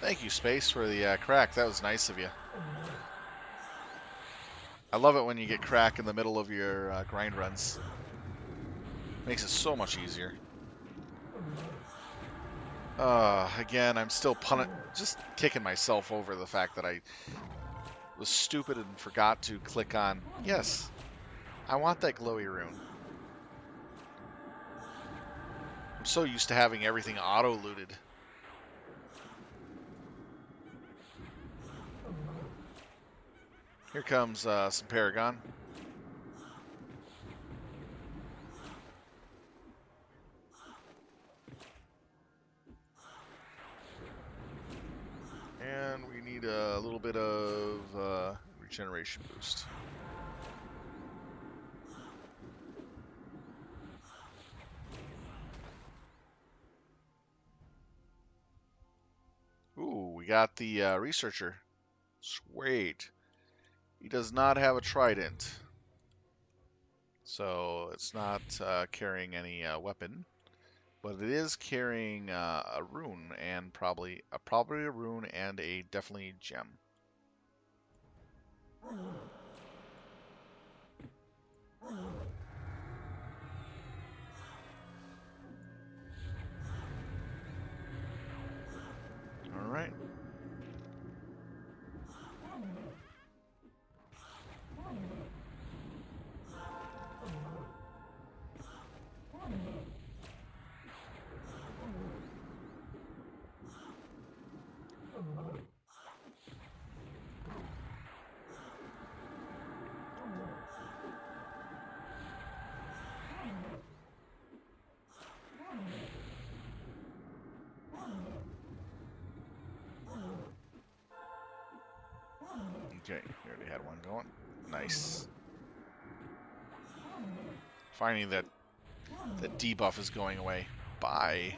Thank you, Space, for the crack. That was nice of you. I love it when you get crack in the middle of your grind runs. Makes it so much easier. Again, I'm still just kicking myself over the fact that I was stupid and forgot to click on, yes, I want that glowy rune. I'm so used to having everything auto-looted. Here comes some Paragon. And we need a little bit of regeneration boost. Ooh, we got the researcher. Sweet. He does not have a trident, so it's not carrying any weapon, but it is carrying a rune and probably a rune and a definitely gem. All right. Okay, we already had one going. Nice. Finding that the debuff is going away. Bye.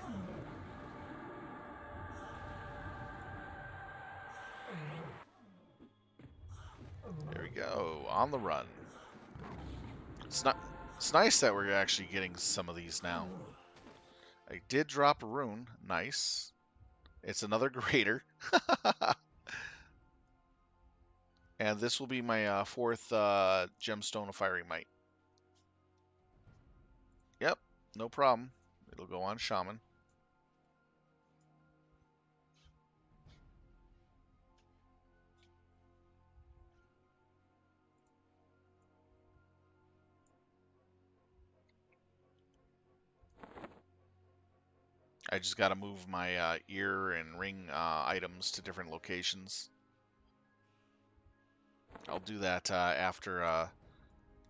There we go. On the run. It's not. It's nice that we're actually getting some of these now. I did drop a rune. Nice. It's another greater. And this will be my fourth gemstone of fiery might. Yep, no problem. It'll go on shaman. I just got to move my ear and ring items to different locations. I'll do that after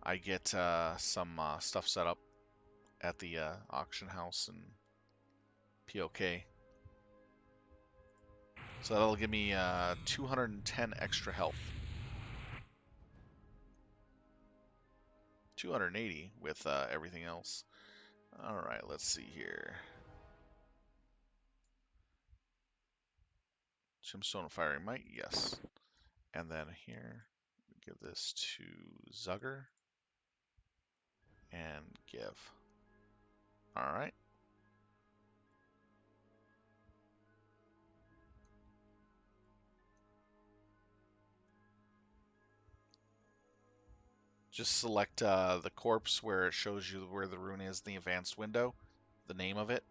I get some stuff set up at the auction house and POK. So that'll give me 210 extra health. 280 with everything else. Alright, let's see here. Gemstone of Firing Might, yes. And then here, give this to Zugger. And give. Alright. Just select the corpse where it shows you where the rune is in the advanced window, the name of it.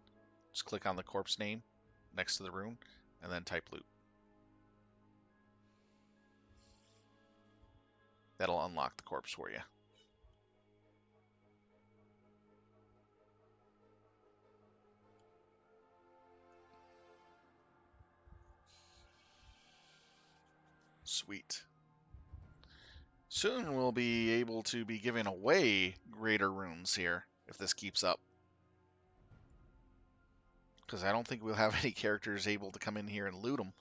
Just click on the corpse name next to the rune, and then type loot. That'll unlock the corpse for you. Sweet. Soon we'll be able to be giving away greater runes here, if this keeps up. Because I don't think we'll have any characters able to come in here and loot them.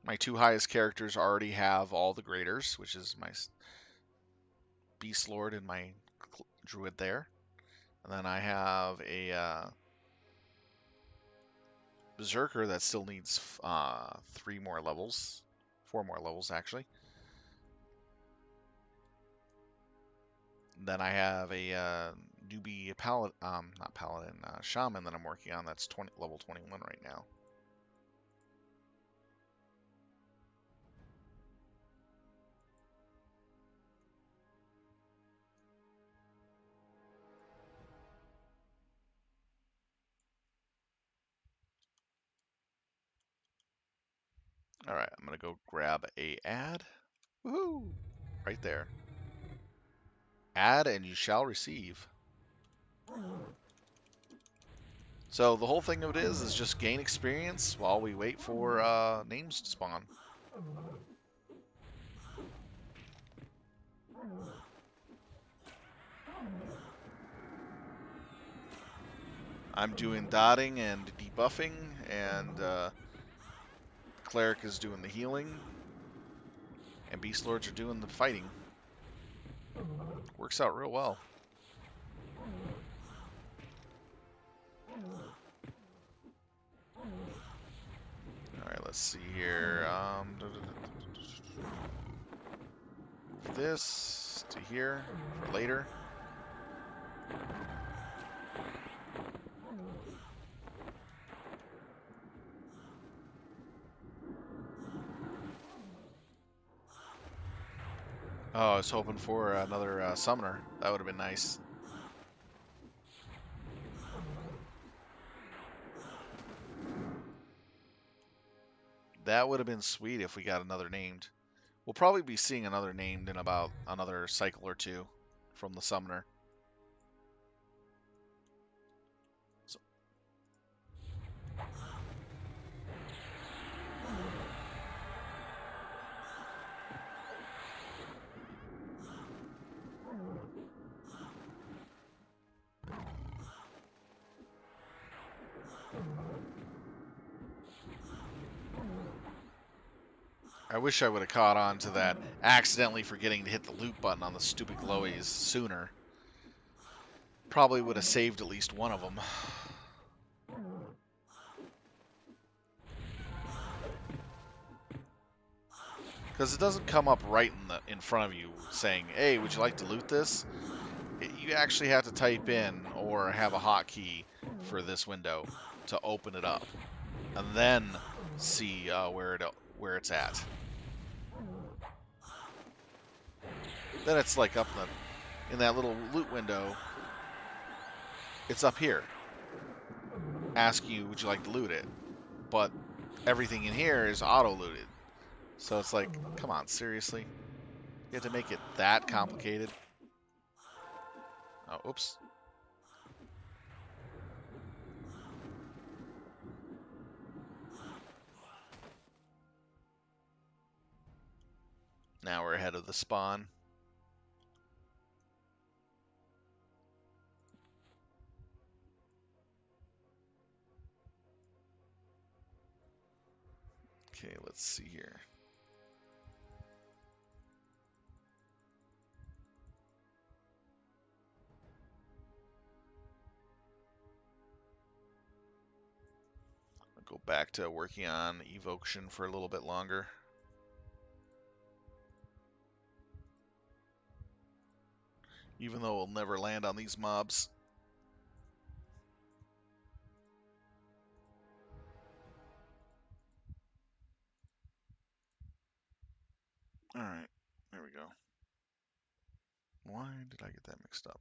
My two highest characters already have all the graders, which is my Beastlord and my Druid there. And then I have a Berserker that still needs 3 more levels. 4 more levels, actually. Then I have a newbie Paladin, not Paladin, Shaman that I'm working on that's level 21 right now. Alright, I'm going to go grab a ad. Woohoo! Right there. Add and you shall receive. So the whole thing of it is just gain experience while we wait for names to spawn. I'm doing dotting and debuffing, and Cleric is doing the healing, and Beast Lords are doing the fighting. Works out real well. Alright, let's see here. Move this to here for later. Oh, I was hoping for another summoner. That would have been nice. That would have been sweet if we got another named. We'll probably be seeing another named in about another cycle or two from the summoner. So. I wish I would have caught on to that, accidentally forgetting to hit the loot button on the stupid glowies sooner. Probably would have saved at least one of them. Because it doesn't come up right in front of you saying, hey, would you like to loot this? You actually have to type in or have a hotkey for this window to open it up. And then see where it's at. Then it's like up in that little loot window. It's up here. Ask you, would you like to loot it? But everything in here is auto-looted. So it's like, come on, seriously? You have to make it that complicated? Oh, oops. Now we're ahead of the spawn. Okay, let's see here. I'll go back to working on evocation for a little bit longer. Even though we'll never land on these mobs. Alright, there we go. Why did I get that mixed up?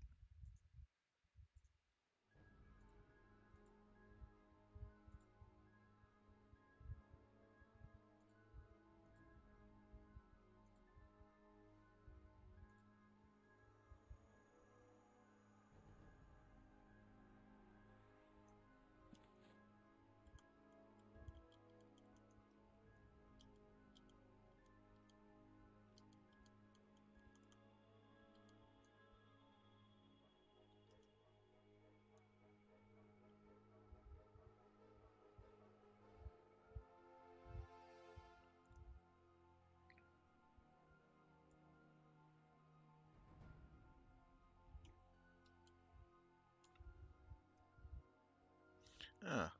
Ah,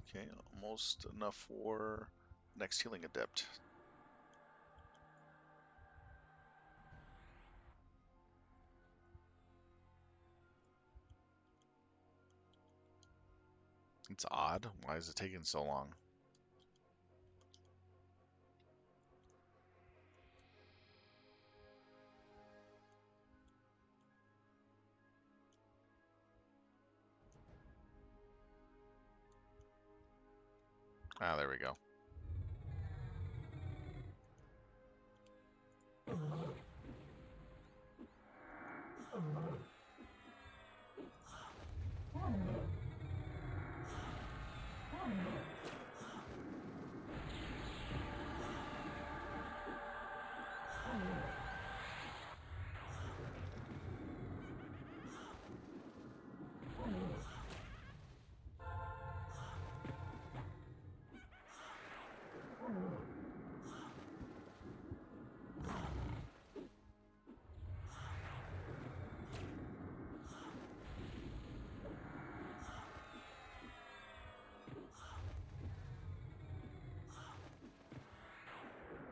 okay, almost enough for next healing adept. It's odd. Why is it taking so long? Ah, there we go.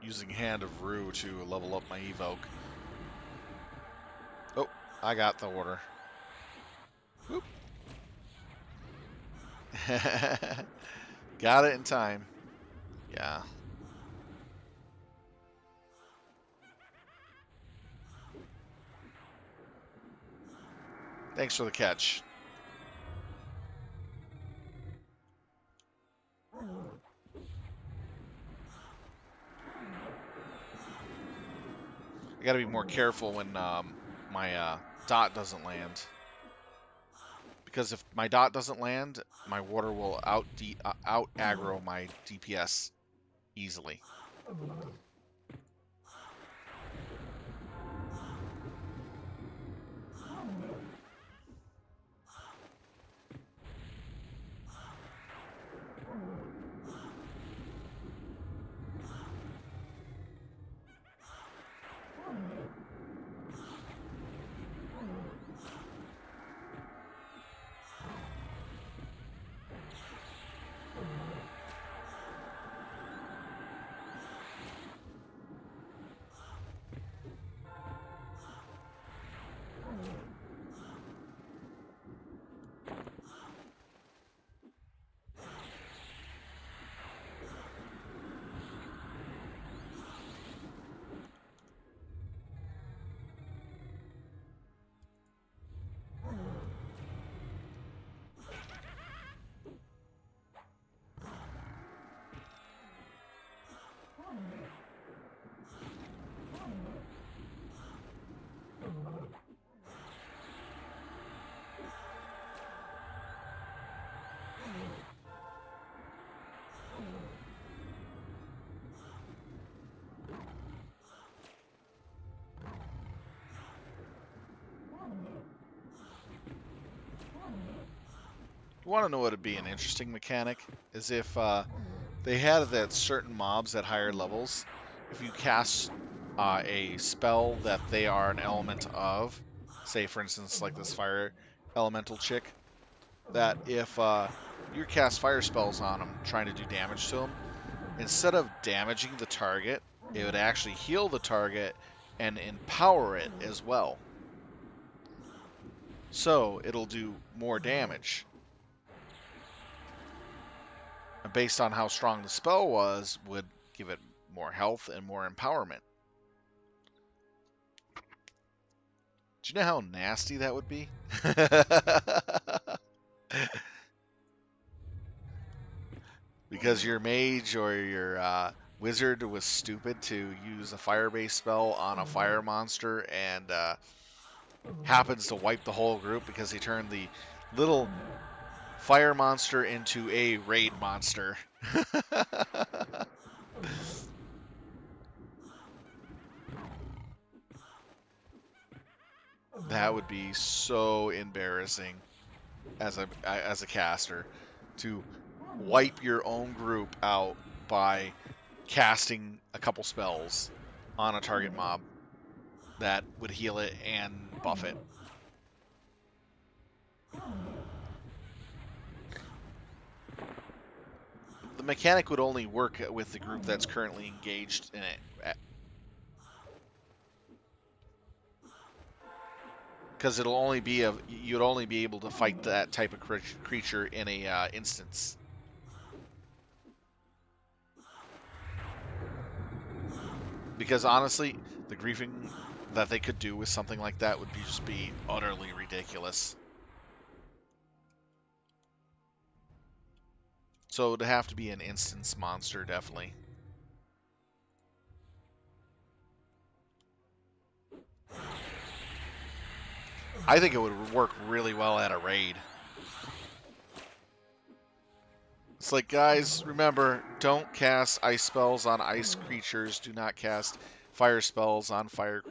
Using Hand of Rue to level up my evoke. Oh, I got the order. Whoop. Got it in time. Yeah. Thanks for the catch. I gotta be more careful when my dot doesn't land. Because if my dot doesn't land, my water will out aggro my DPS easily. want to know what would be an interesting mechanic? Is if they had that certain mobs at higher levels, if you cast a spell that they are an element of, say for instance like this fire elemental chick, that if you cast fire spells on them trying to do damage to them, instead of damaging the target, it would actually heal the target and empower it as well. So it'll do more damage. And based on how strong the spell was, would give it more health and more empowerment. Do you know how nasty that would be? Because your mage or your wizard was stupid to use a fire-based spell on a fire monster and happens to wipe the whole group because he turned the little fire monster into a raid monster. That would be so embarrassing as a caster to wipe your own group out by casting a couple spells on a target mob that would heal it and buff it. The mechanic would only work with the group that's currently engaged in it, because it'll only be you'd only be able to fight that type of creature in a instance. Because honestly, the griefing that they could do with something like that would just be utterly ridiculous. So it would have to be an instance monster, definitely. I think it would work really well at a raid. It's like, guys, remember, don't cast ice spells on ice creatures. Do not cast fire spells on fire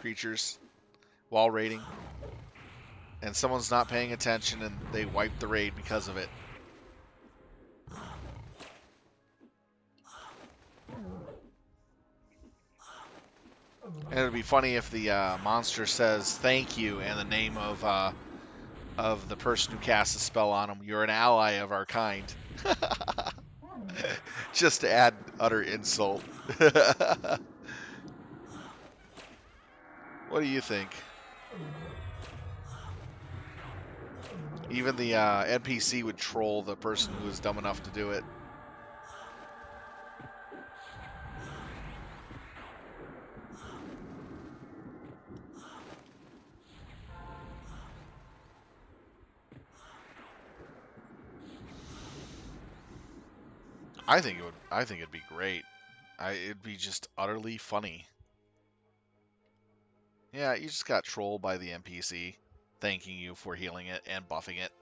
creatures while raiding. And someone's not paying attention and they wipe the raid because of it. And it would be funny if the monster says thank you and the name of the person who casts the spell on them. You're an ally of our kind. Just to add utter insult. What do you think? Even the NPC would troll the person who was dumb enough to do it. I think it'd be great. It'd be just utterly funny. Yeah, you just got trolled by the NPC, thanking you for healing it and buffing it.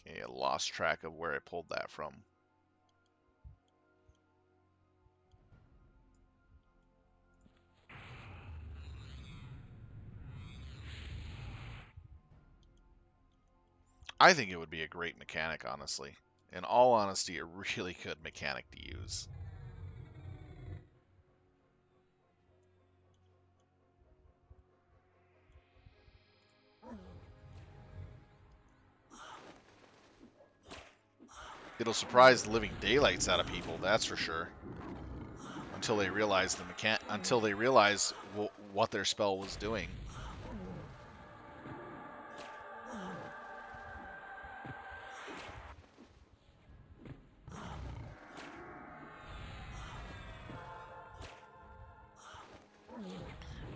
Okay, I lost track of where I pulled that from. I think it would be a great mechanic, honestly. In all honesty, a really good mechanic to use. It'll surprise the living daylights out of people, that's for sure. Until they realize what their spell was doing.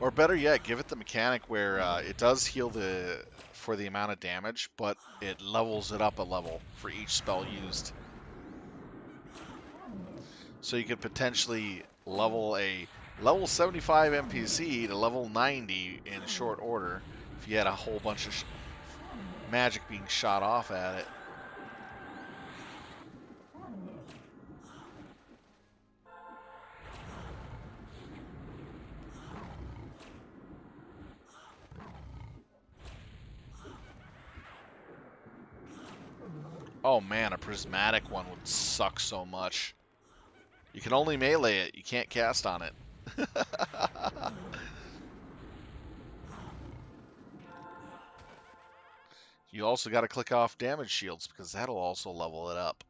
Or better yet, give it the mechanic where it does heal for the amount of damage, but it levels it up a level for each spell used. So you could potentially level a level 75 NPC to level 90 in short order if you had a whole bunch of magic being shot off at it. Oh man, a prismatic one would suck so much. You can only melee it. You can't cast on it. You also got to click off damage shields because that'll also level it up.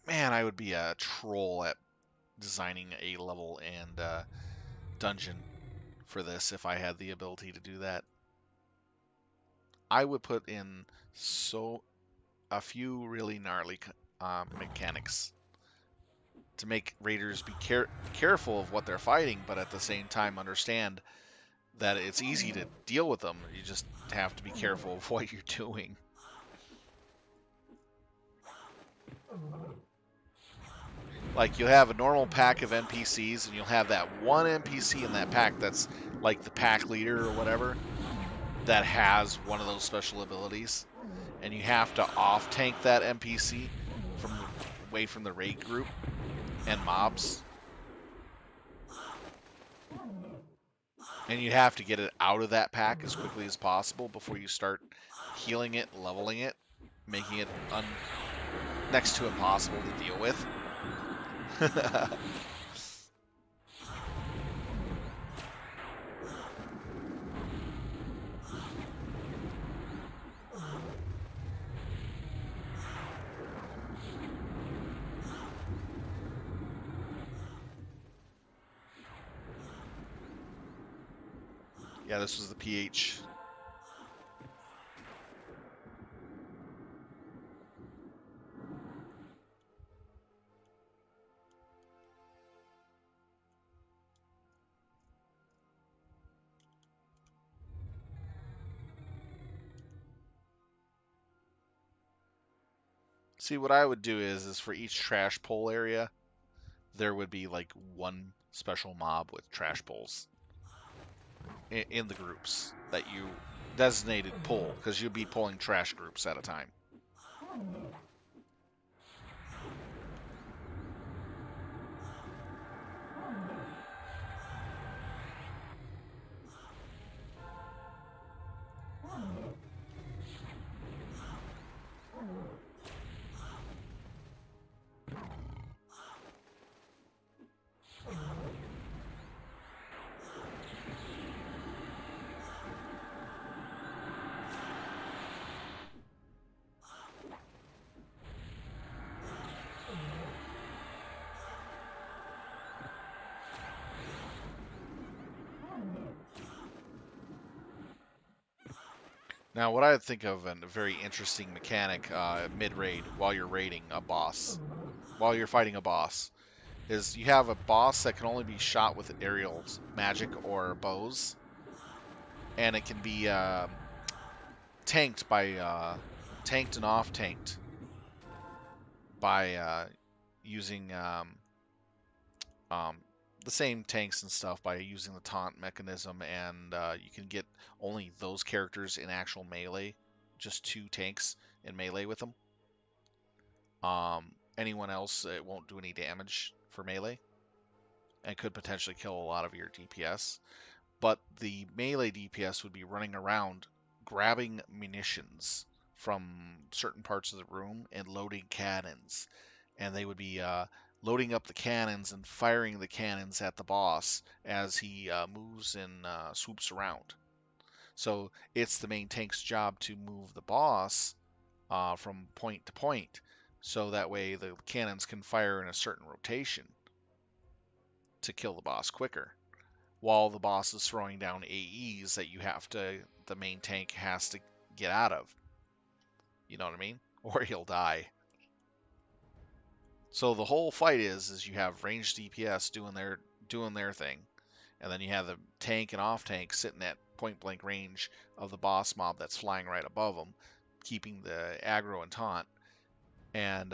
Man, I would be a troll at designing a level and dungeon for this if I had the ability to do that. I would put in a few really gnarly mechanics to make raiders be careful of what they're fighting, but at the same time understand that it's easy to deal with them. You just have to be careful of what you're doing. Like, you'll have a normal pack of NPCs, and you'll have that one NPC in that pack that's like the pack leader or whatever that has one of those special abilities, and you have to off tank that NPC away from the raid group and mobs, and you have to get it out of that pack as quickly as possible before you start healing it, leveling it, making it next to impossible to deal with. Yeah, this was the PH. See, what I would do is for each trash pull area, there would be like one special mob with trash pulls in the groups that you designated pull, because you'll be pulling trash groups at a time. Now, what I would think of a very interesting mechanic mid-raid while you're raiding a boss, while you're fighting a boss, is you have a boss that can only be shot with aerial magic or bows, and it can be tanked tanked and off tanked by using um, the same tanks and stuff by using the taunt mechanism, and you can get only those characters in actual melee, just 2 tanks in melee with them. Anyone else, it won't do any damage for melee, and could potentially kill a lot of your DPS. But the melee DPS would be running around grabbing munitions from certain parts of the room and loading cannons. And they would be loading up the cannons and firing the cannons at the boss as he moves and swoops around. So it's the main tank's job to move the boss from point to point, so that way the cannons can fire in a certain rotation to kill the boss quicker, while the boss is throwing down AEs that the main tank has to get out of. You know what I mean? Or he'll die. So the whole fight is you have ranged DPS doing their thing, and then you have the tank and off tank sitting at point blank range of the boss mob that's flying right above them, keeping the aggro and taunt. And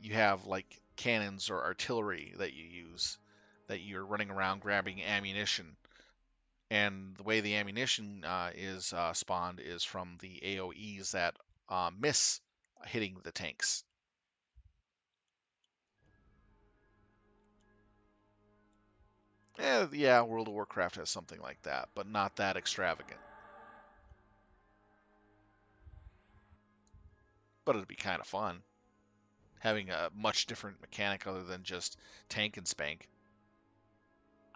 you have like cannons or artillery that you use, that you're running around grabbing ammunition. And the way the ammunition is spawned is from the AoEs that miss hitting the tanks. Yeah, World of Warcraft has something like that, but not that extravagant. But it'd be kind of fun having a much different mechanic other than just tank and spank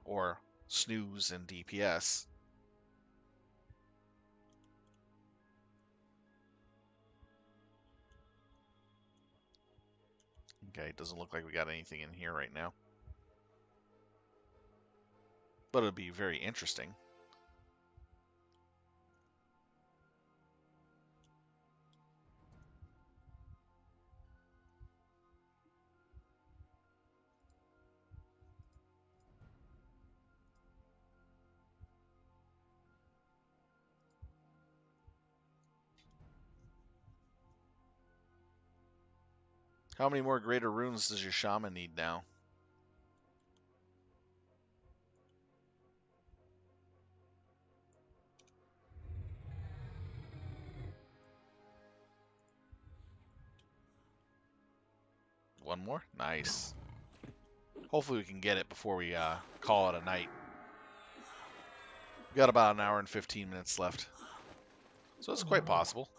or snooze and DPS. Okay, doesn't look like we got anything in here right now. But it'll be very interesting. How many more greater runes does your shaman need now? One more? Nice. Hopefully we can get it before we call it a night. We've got about an hour and 15 minutes left. So it's quite possible.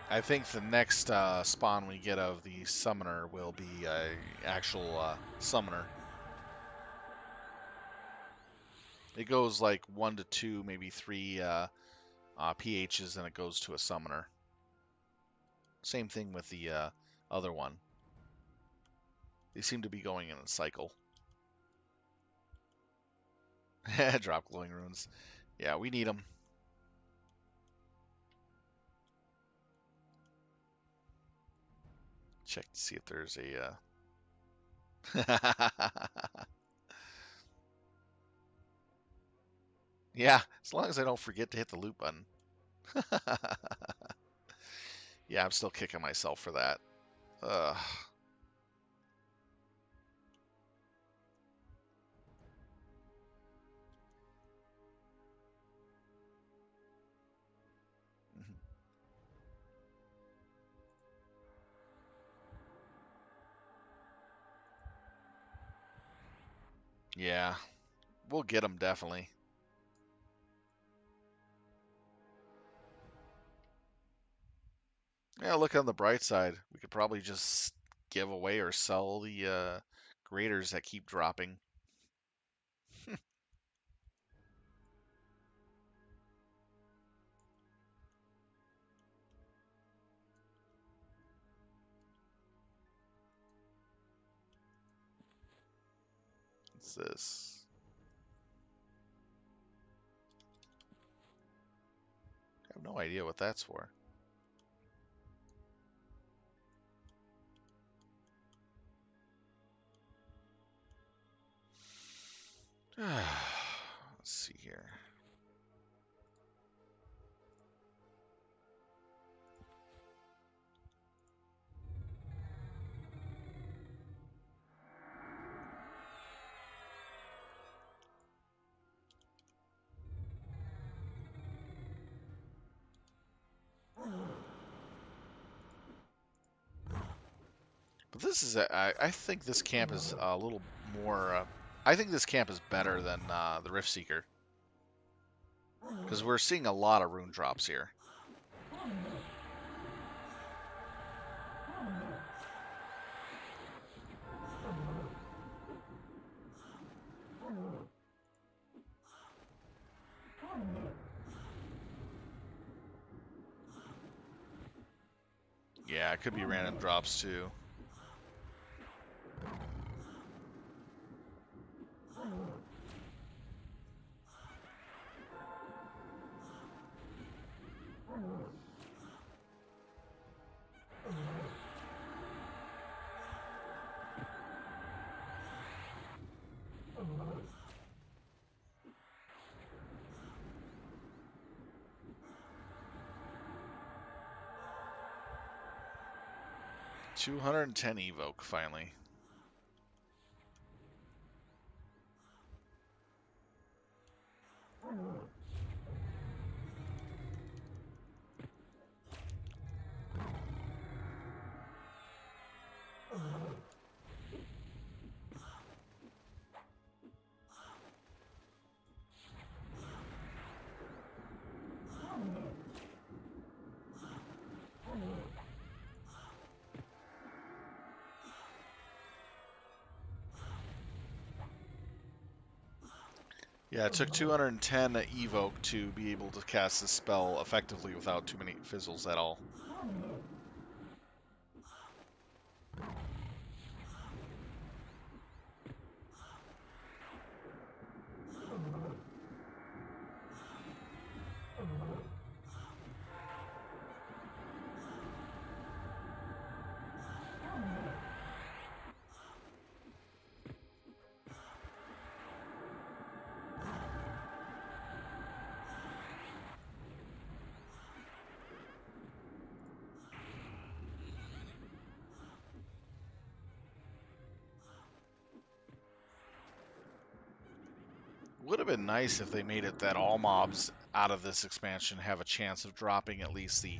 I think the next spawn we get of the summoner will be an actual summoner. It goes like 1 to 2, maybe 3 PHs, and it goes to a summoner. Same thing with the other one. They seem to be going in a cycle. Drop glowing runes. Yeah, we need them. Check to see if there's a... Yeah, as long as I don't forget to hit the loot button. Yeah, I'm still kicking myself for that. Ugh. Yeah, we'll get them definitely. Yeah, look on the bright side. We could probably just give away or sell the graders that keep dropping. What's this? I have no idea what that's for. Let's see here. But this is, I think this camp is a little more, I think this camp is better than the Rift Seeker. Because we're seeing a lot of rune drops here. Yeah, it could be random drops too. 210 evoke finally. Yeah, it took 210 evoke to be able to cast this spell effectively without too many fizzles at all. Would have been nice if they made it that all mobs out of this expansion have a chance of dropping at least the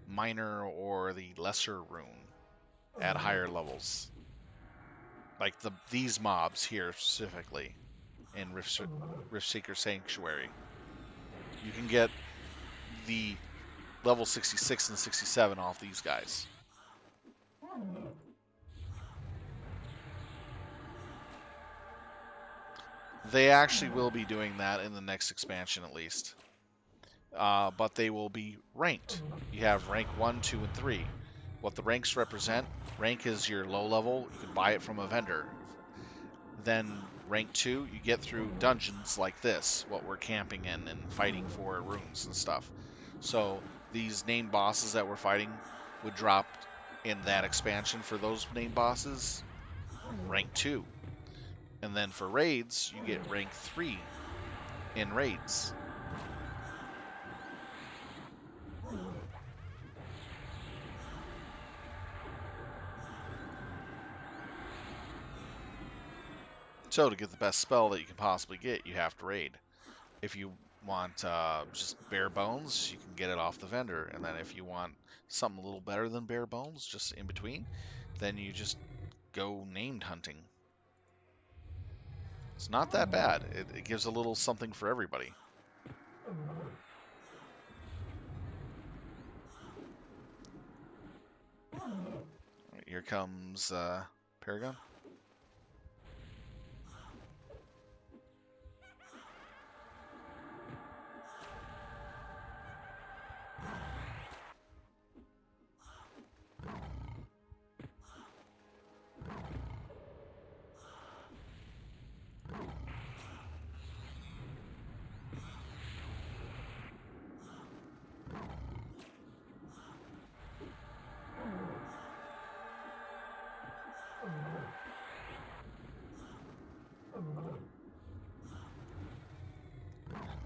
minor or the lesser rune at higher levels. Like these mobs here specifically in Riftseeker Sanctuary. You can get the level 66 and 67 off these guys. They actually will be doing that in the next expansion at least. But they will be ranked. You have rank 1, 2, and 3. What the ranks represent, rank is your low level, you can buy it from a vendor. Then rank 2, you get through dungeons like this, what we're camping in and fighting for runes and stuff. So these named bosses that we're fighting would drop in that expansion for those named bosses, rank 2. And then for raids, you get rank 3 in raids. So to get the best spell that you can possibly get, you have to raid. If you want just bare bones, you can get it off the vendor. And then if you want something a little better than bare bones, just in between, then you just go named hunting. It's not that bad. It gives a little something for everybody. Here comes Paragon.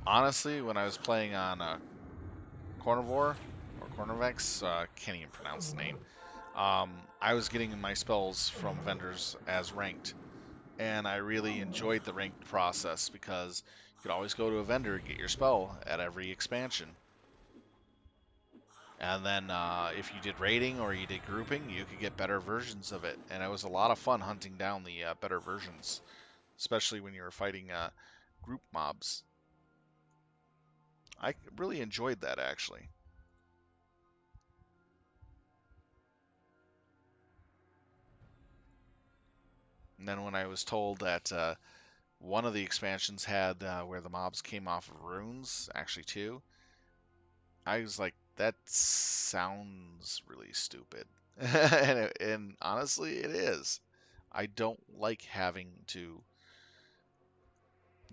Honestly, when I was playing on Cornivore or Cornivex, can't even pronounce the name. I was getting my spells from vendors as ranked, and I really enjoyed the ranked process because you could always go to a vendor and get your spell at every expansion. And then if you did raiding or you did grouping, you could get better versions of it, and it was a lot of fun hunting down the better versions, especially when you were fighting group mobs. I really enjoyed that actually. And then when I was told that one of the expansions had where the mobs came off of runes, actually two, I was like, that sounds really stupid. And honestly, it is. I don't like having to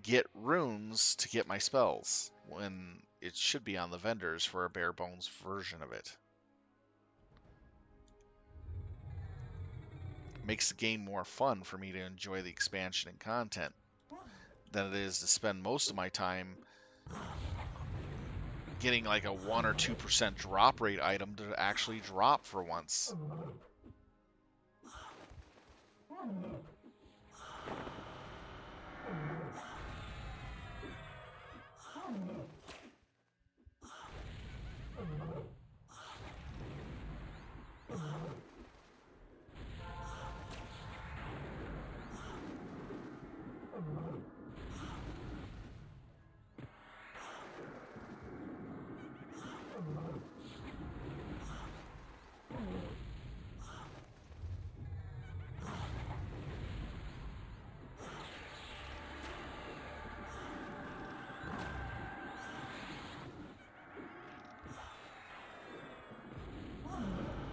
get runes to get my spells when it should be on the vendors for a bare bones version of it. makes the game more fun for me to enjoy the expansion and content than it is to spend most of my time getting like a 1 or 2% drop rate item to actually drop for once.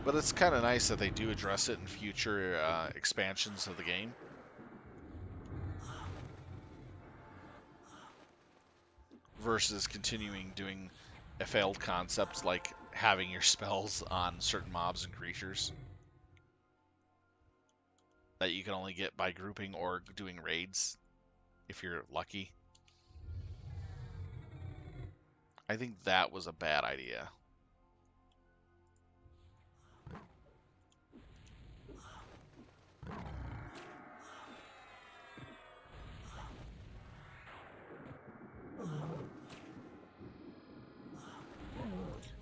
But it's kind of nice that they do address it in future expansions of the game. Versus continuing doing a failed concept like having your spells on certain mobs and creatures that you can only get by grouping or doing raids if you're lucky. I think that was a bad idea.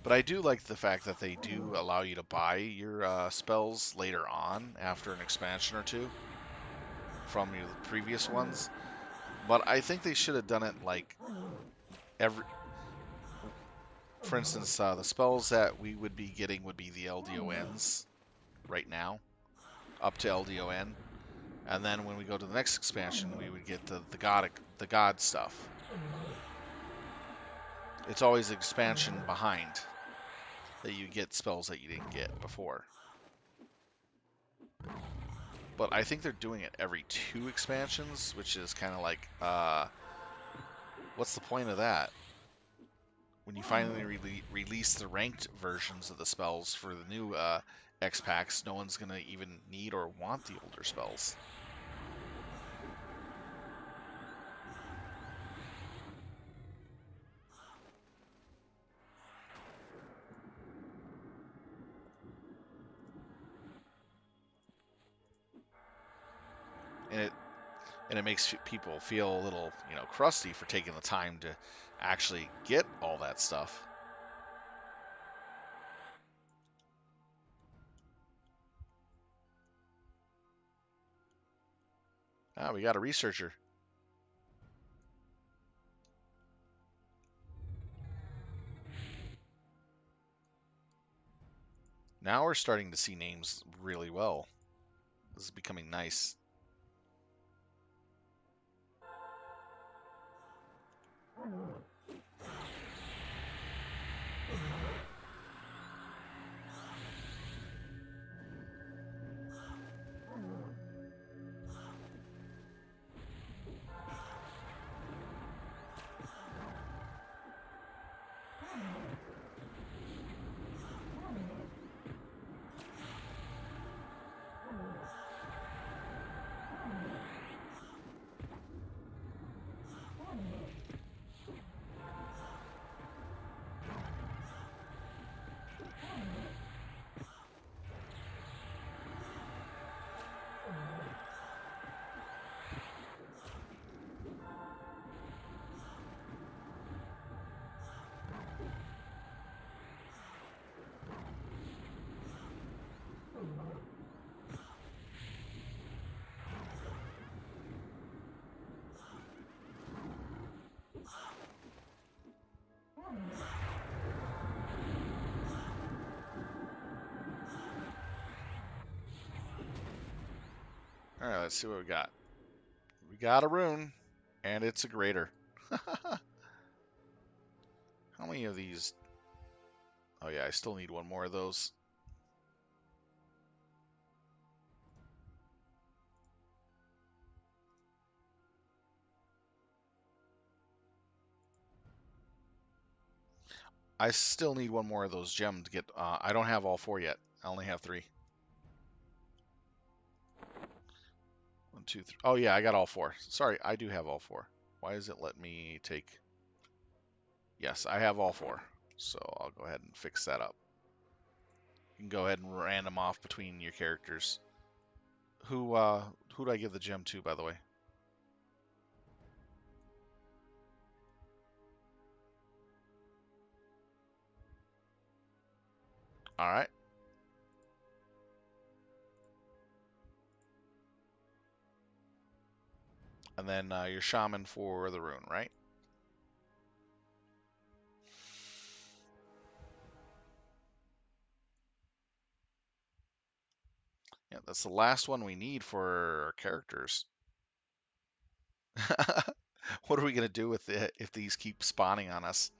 But I do like the fact that they do allow you to buy your spells later on after an expansion or two from your previous ones. But I think they should have done it like for instance, the spells that we would be getting would be the LDONs right now, up to LDON. And then when we go to the next expansion, we would get the god stuff. It's always an expansion behind that you get spells that you didn't get before. But I think they're doing it every 2 expansions, which is kind of like, what's the point of that? When you finally release the ranked versions of the spells for the new X packs, no one's gonna even need or want the older spells. And it makes people feel a little, crusty for taking the time to actually get all that stuff. Ah, we got a researcher. Now we're starting to see names really well. This is becoming nice. All right, let's see what we got. We got a rune, and it's a greater. How many of these? Oh yeah, I still need one more of those. I still need one more of those gems to get. I don't have all 4 yet. I only have 3. 1, 2, 3. Oh yeah, I got all 4. Sorry, I do have all 4. Why is it letting me take? Yes, I have all 4. So I'll go ahead and fix that up. You can go ahead and random off between your characters. Who do I give the gem to, by the way? All right. And then your shaman for the rune, right? Yeah, that's the last one we need for our characters. What are we going to do with it if these keep spawning on us?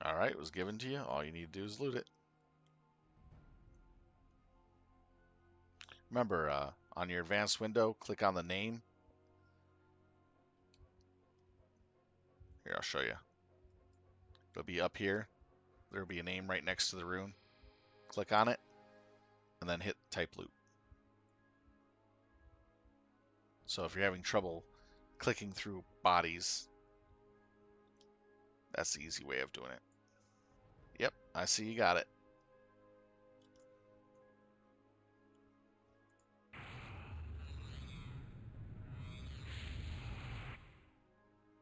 All right, it was given to you. All you need to do is loot it. Remember, on your advanced window, click on the name. Here, I'll show you. It'll be up here. There'll be a name right next to the rune. Click on it, and then hit type loot. So if you're having trouble clicking through bodies, that's the easy way of doing it. Yep, I see you got it.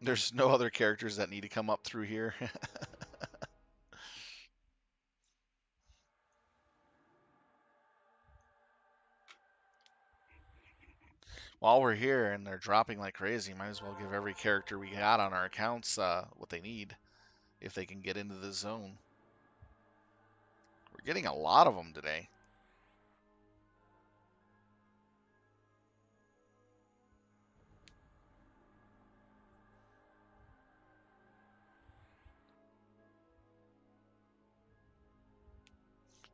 There's no other characters that need to come up through here. While we're here and they're dropping like crazy, might as well give every character we got on our accounts what they need if they can get into the zone. We're getting a lot of them today.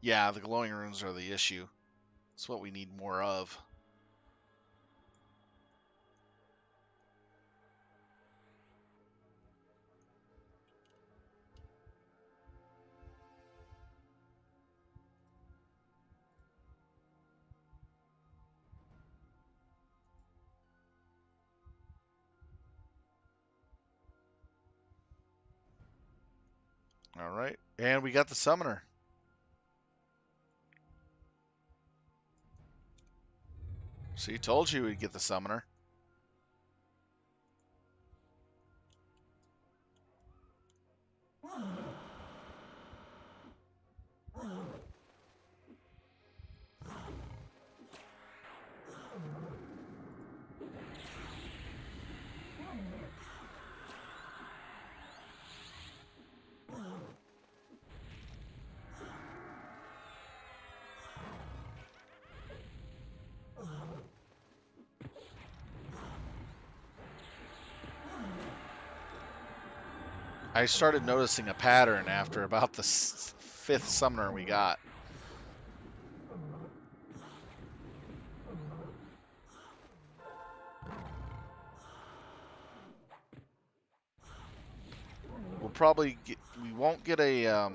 Yeah, the glowing runes are the issue. It's what we need more of. All right, and we got the summoner. See, told you we'd get the summoner. I started noticing a pattern after about the 5th summoner we got. We won't get a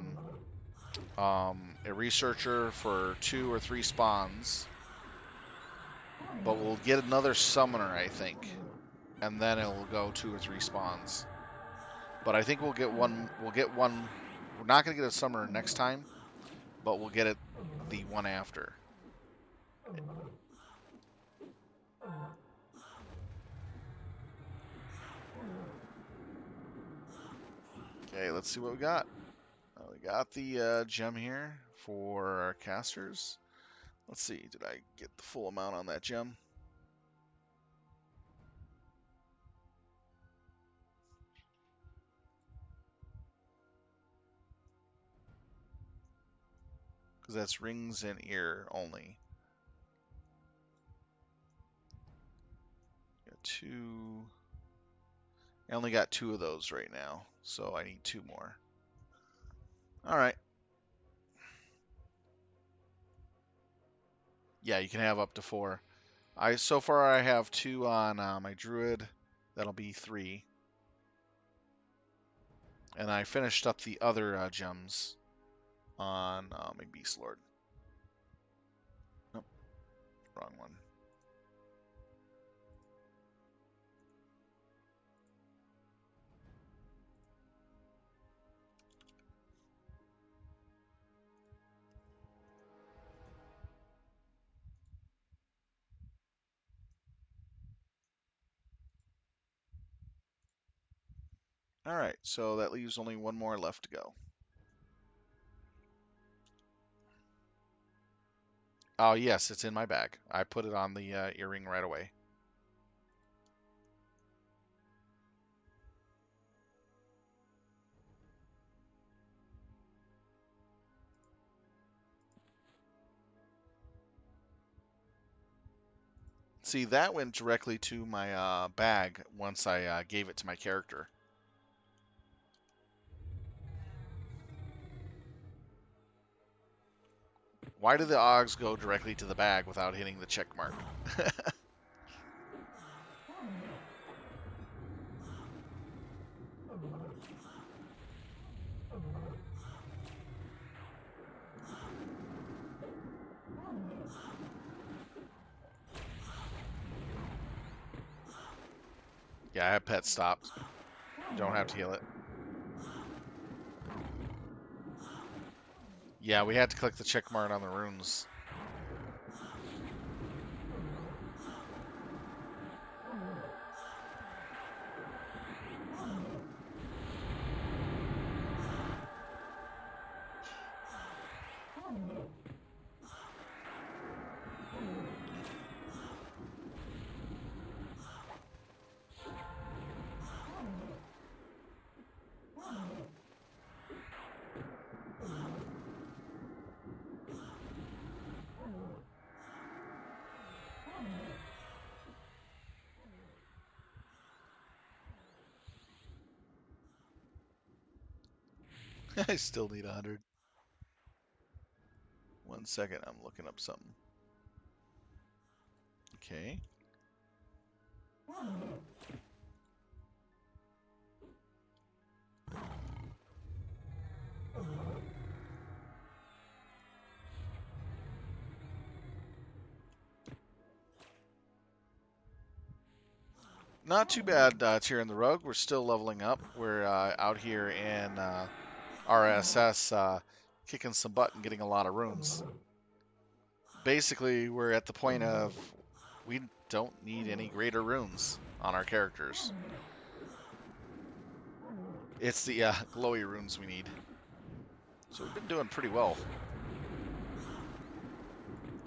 researcher for 2 or 3 spawns, but we'll get another summoner, I think, and then it'll go 2 or 3 spawns. But I think we'll get one. We'll get one. We're not gonna get a summoner next time, but we'll get it the one after. Okay, let's see what we got. We got the gem here for our casters. Let's see, did I get the full amount on that gem? Because that's rings and ear only. Got 2. I only got 2 of those right now, so I need 2 more. Alright. Yeah, you can have up to 4. So far I have 2 on my druid. That'll be 3. And I finished up the other gems on my Beastlord. Nope, wrong one. Alright, so that leaves only 1 more left to go. Oh, yes, it's in my bag. I put it on the earring right away. See, that went directly to my bag once I gave it to my character. Why do the OGs go directly to the bag without hitting the check mark? Yeah, I have pet stopped. You don't have to heal it. Yeah, we had to click the check mark on the runes. I still need 100. 1 second, I'm looking up something. Okay. Not too bad cheering the rogue. We're still leveling up. We're out here in RSS kicking some butt and getting a lot of runes. Basically, we're at the point of we don't need any greater runes on our characters. It's the glowy runes we need. So we've been doing pretty well.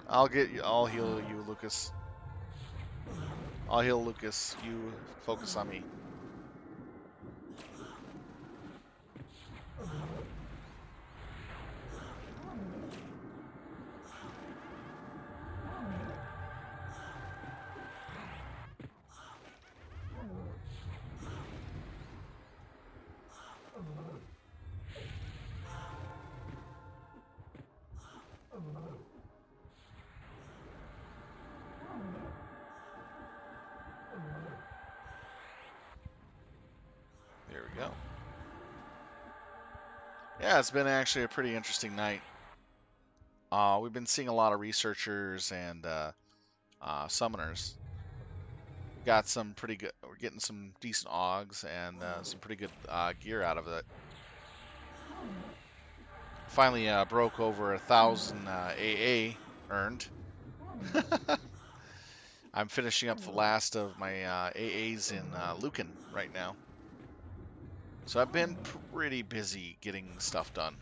I'll heal you, Lucas. I'll heal Lucas. You focus on me. There we go. Yeah, it's been actually a pretty interesting night. We've been seeing a lot of researchers and summoners. We got some pretty good. We're getting some decent OGs and some pretty good gear out of it. Finally broke over 1,000 AA earned. I'm finishing up the last of my AAs in Lucan right now. So I've been pretty busy getting stuff done.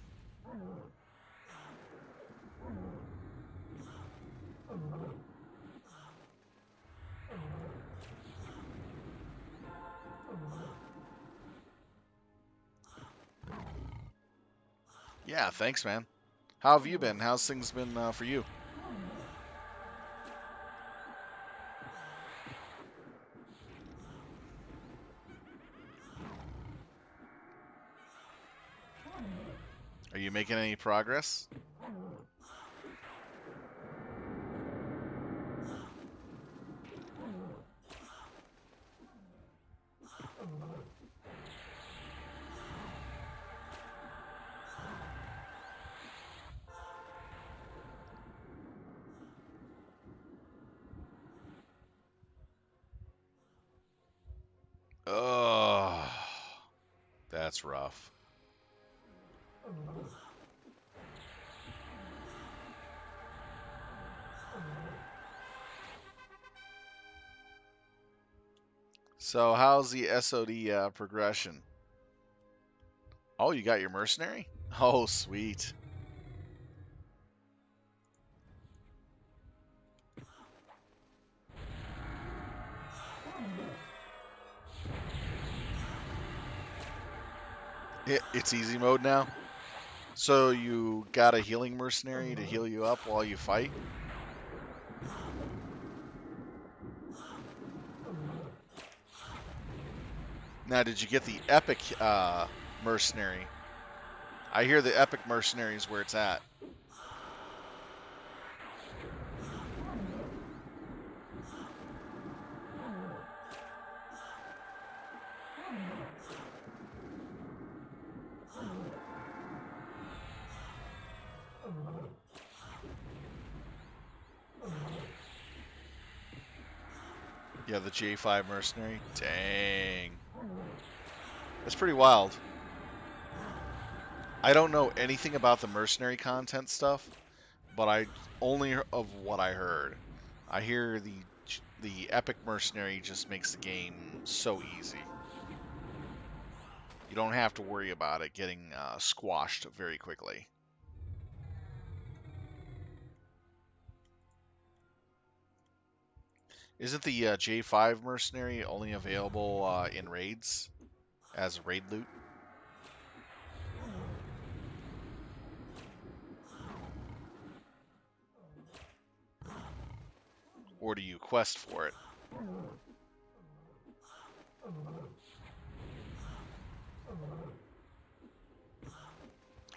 Yeah, thanks, man. How have you been? How's things been for you? Are you making any progress? Oh, that's rough. So how's the SOD progression? Oh, you got your mercenary? Oh, sweet. It's easy mode now? So you got a healing mercenary to heal you up while you fight? Now, did you get the epic mercenary? I hear the epic mercenary is where it's at. Yeah, the J5 mercenary. Dang. That's pretty wild. I don't know anything about the mercenary content stuff, but I only of what I heard. I hear the epic mercenary just makes the game so easy. You don't have to worry about it getting squashed very quickly. Isn't the J5 mercenary only available in raids as raid loot? Or do you quest for it?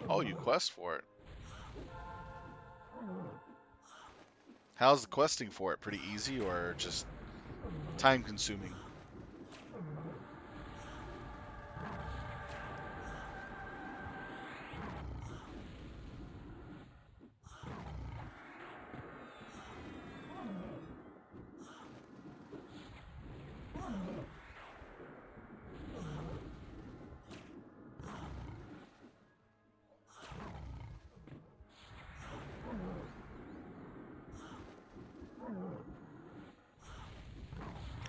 Oh, you quest for it. How's the questing for it? Pretty easy or just time consuming?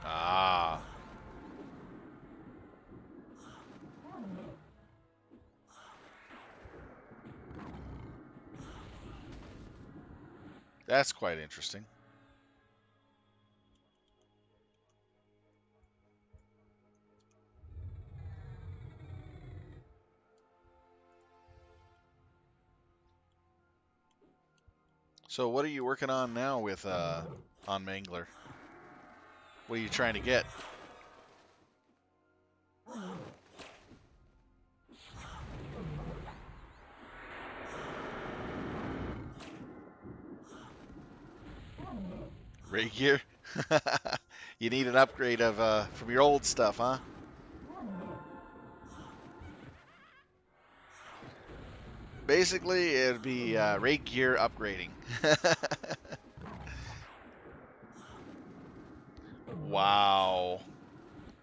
Ah, that's quite interesting. So what are you working on now with on Mangler? What are you trying to get? Ray gear? You need an upgrade of from your old stuff, huh? Basically, it'd be raid gear upgrading. Wow,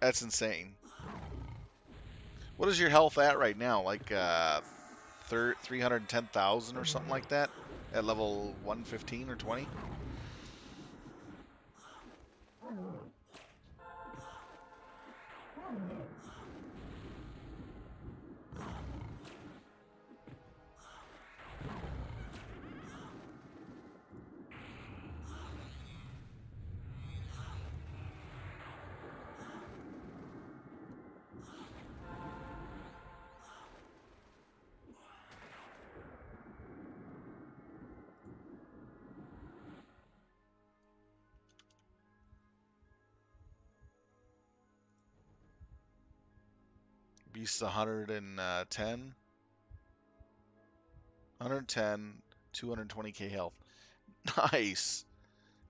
that's insane. What is your health at right now? Like 310,000 or something like that at level 115 or 20? Beast's 110. 110, 220k health. Nice.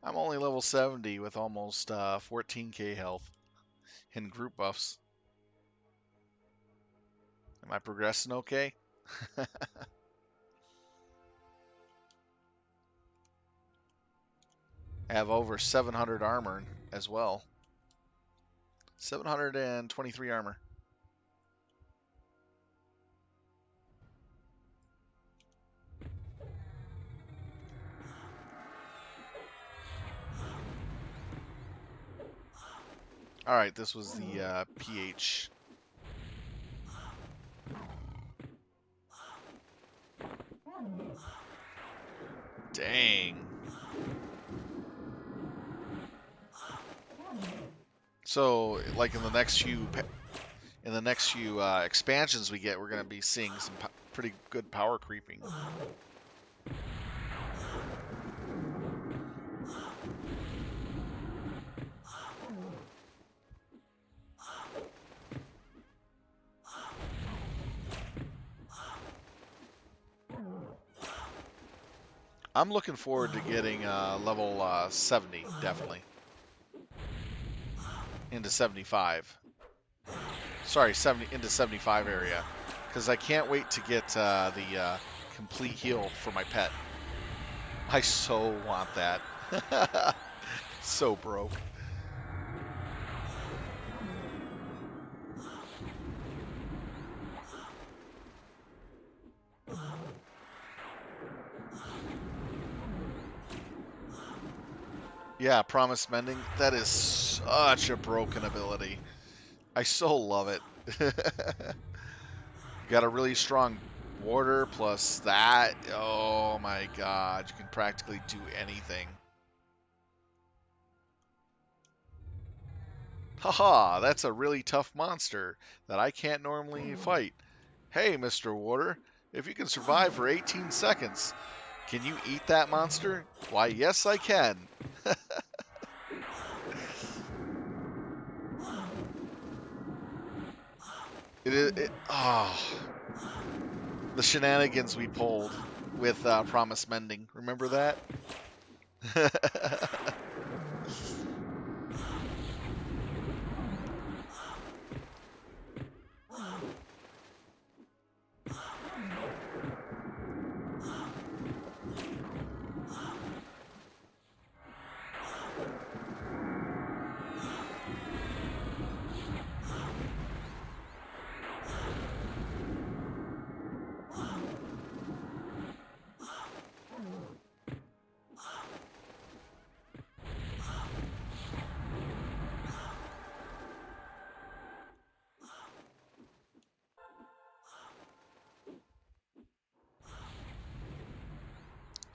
I'm only level 70 with almost 14k health in group buffs. Am I progressing okay? I have over 700 armor as well. 723 armor. Alright, this was the PH. Dang. So, like in the next few expansions we get, we're going to be seeing some pretty good power creeping. I'm looking forward to getting level 70, definitely. Into 75. Sorry, 70 into 75 area. Because I can't wait to get the complete heal for my pet. I so want that. So broke. Yeah, Promise Mending. That is such a broken ability. I so love it. Got a really strong warder plus that. Oh my god, you can practically do anything. Haha, that's a really tough monster that I can't normally fight. Hey, Mr. Warder, if you can survive for 18 seconds, can you eat that monster? Why, yes, I can. The shenanigans we pulled with Promise Mending. Remember that?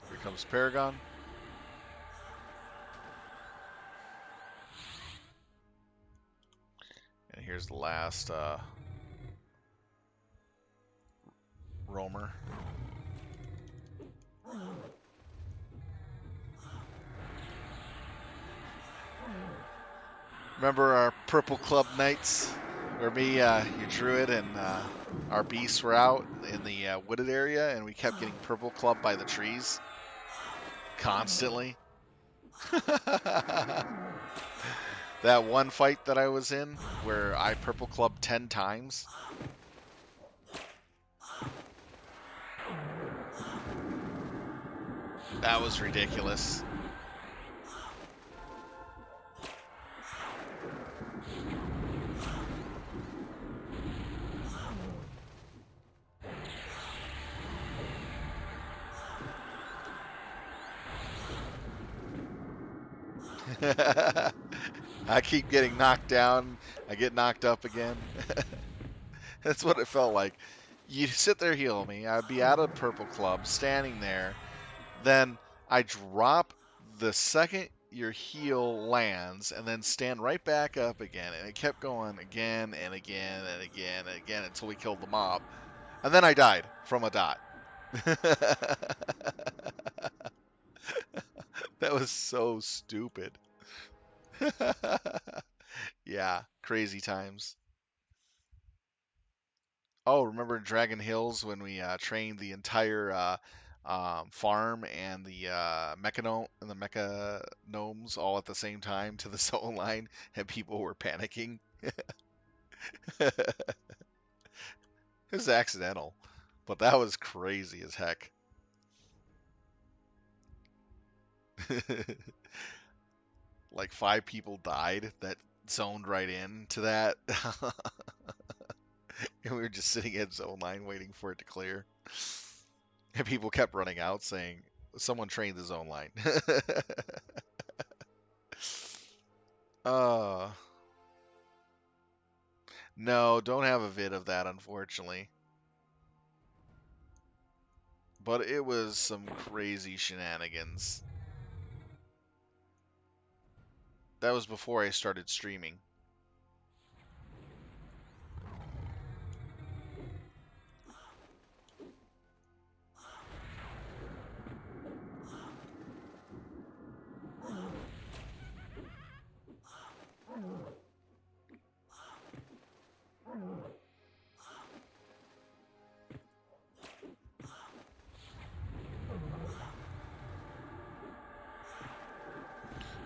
Here comes Paragon. And here's the last roamer. Remember our Purple Club nights? Where me, your druid, and our beasts were out in the wooded area, and we kept getting Purple Club by the trees constantly. That one fight that I was in where I Purple Club 10 times. That was ridiculous. I keep getting knocked down. I get knocked up again. That's what it felt like. You sit there, heal me. I'd be out of Purple Club, standing there. Then I drop the second your heal lands, and then stand right back up again. And it kept going again and again and again and again until we killed the mob. And then I died from a dot. That was so stupid. Yeah, crazy times. Oh, remember Dragon Hills when we trained the entire farm and the mecha gnomes all at the same time to the zone line, and people were panicking. It was accidental, but that was crazy as heck. Like 5 people died that zoned right into that, and we were just sitting at zone line waiting for it to clear. And people kept running out saying, "Someone trained the zone line." uh, no, don't have a vid of that, unfortunately. But it was some crazy shenanigans. That was before I started streaming.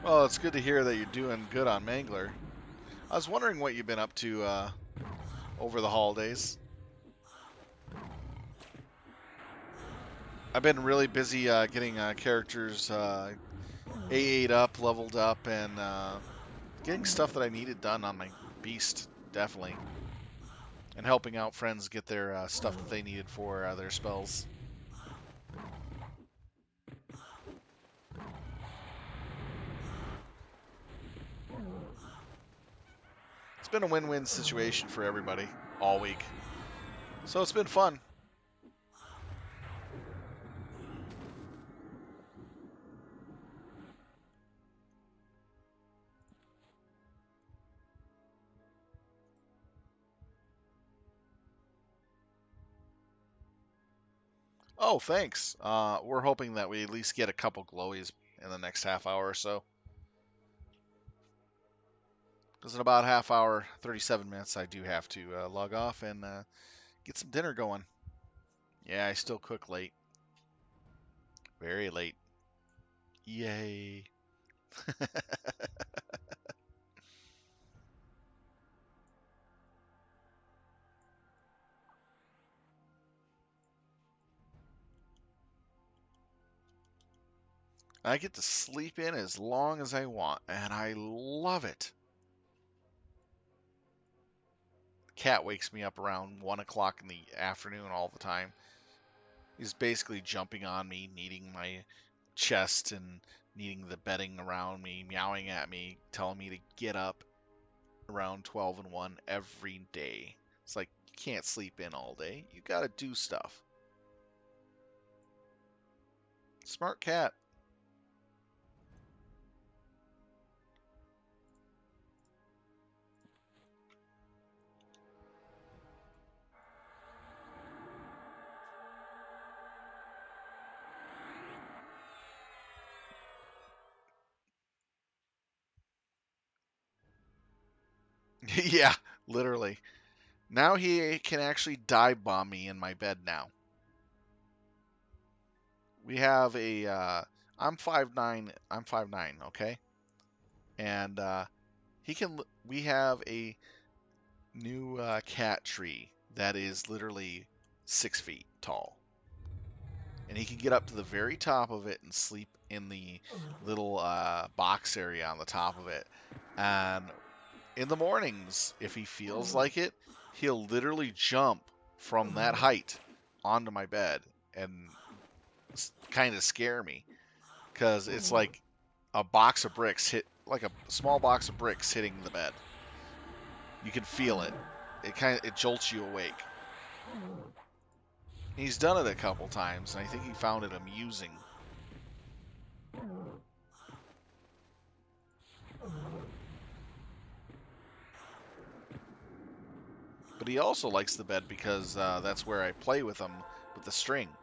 Well, it's good to hear that you're doing good on Mangler. I was wondering what you've been up to over the holidays. I've been really busy getting characters A8 up, leveled up, and getting stuff that I needed done on my beast, definitely. And helping out friends get their stuff that they needed for their spells. It's been a win-win situation for everybody all week. So it's been fun. Oh, thanks. We're hoping that we at least get a couple glowies in the next half hour or so. Because in about half hour, 37 minutes, I do have to log off and get some dinner going. Yeah, I still cook late. Very late. Yay. I get to sleep in as long as I want, and I love it. Cat wakes me up around 1 o'clock in the afternoon all the time. He's basically jumping on me, needing my chest and needing the bedding around me, meowing at me, telling me to get up around 12 and 1 every day. It's like, you can't sleep in all day. You gotta do stuff. Smart cat. Yeah, literally. Now he can actually dive bomb me in my bed now. We have a I'm 5'9", I'm 5'9", okay? And we have a new cat tree that is literally 6 feet tall. And he can get up to the very top of it and sleep in the little box area on the top of it. And in the mornings, if he feels like it, he'll literally jump from that height onto my bed and kind of scare me because it's like a box of bricks like a small box of bricks hitting the bed. You can feel it. It jolts you awake. He's done it a couple times, and I think he found it amusing. But he also likes the bed because that's where I play with him with the string,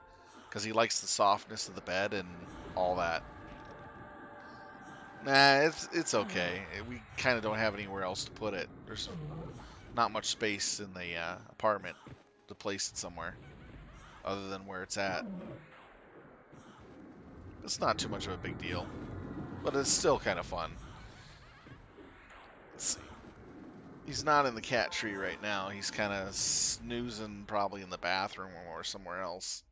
because he likes the softness of the bed and all that. Nah, it's okay. We kind of don't have anywhere else to put it. There's not much space in the apartment to place it somewhere other than where it's at. It's not too much of a big deal, but it's still kind of fun. Let's see. He's not in the cat tree right now. He's kind of snoozing probably in the bathroom or somewhere else.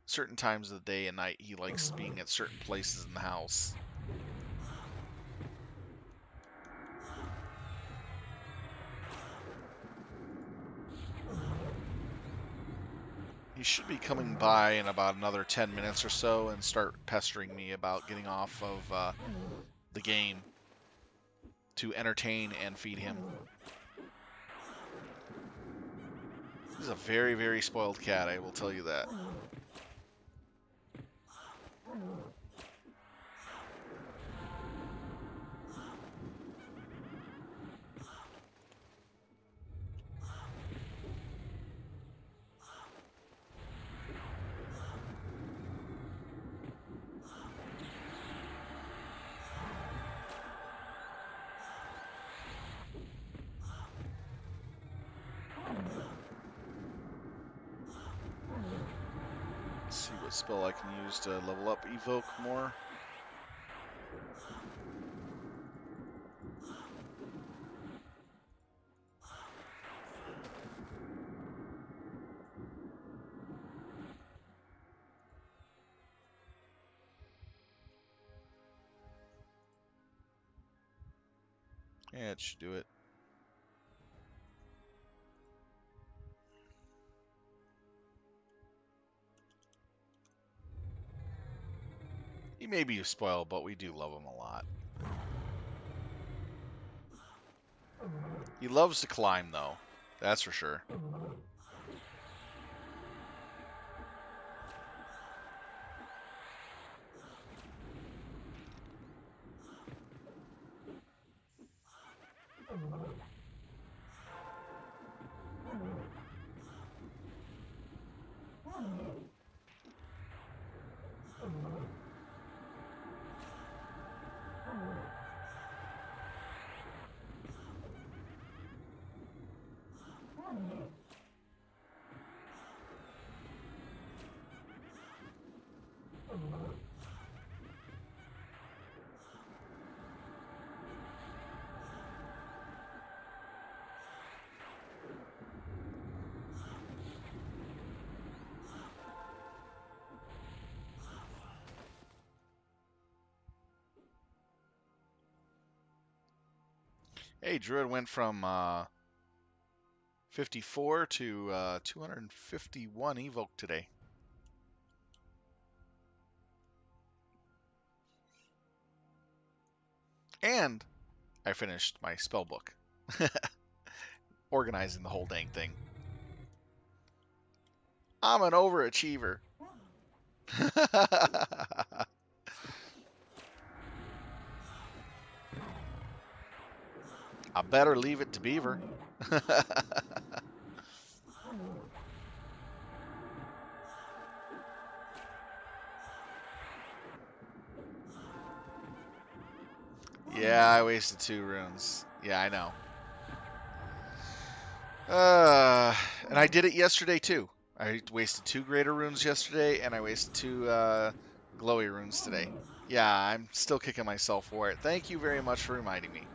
Certain times of the day and night, he likes being at certain places in the house. He should be coming by in about another 10 minutes or so and start pestering me about getting off of the game to entertain and feed him. He's a very, very spoiled cat, I will tell you that. Let's see what spell I can use to level up Evoke more. Yeah, it should do it. He may be spoiled, but we do love him a lot. He loves to climb, though. That's for sure. Hey, Druid went from 54 to 251 Evoke today. And I finished my spell book. Organizing the whole dang thing. I'm an overachiever. I better leave it to Beaver. Yeah, I wasted 2 runes. Yeah, I know. And I did it yesterday too. I wasted 2 greater runes yesterday, and I wasted 2 glowy runes today. Yeah, I'm still kicking myself for it. Thank you very much for reminding me.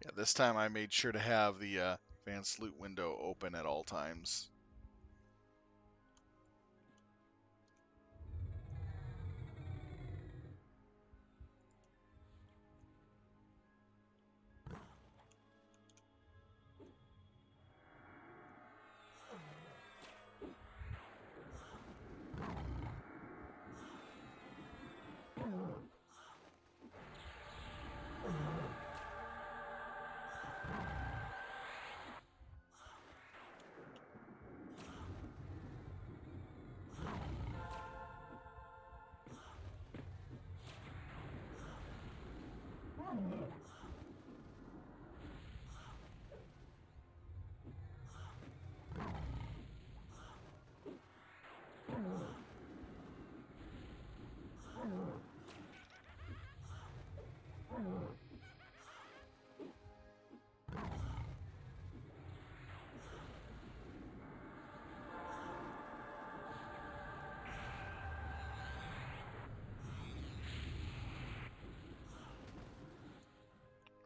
Yeah, this time I made sure to have the advanced loot window open at all times.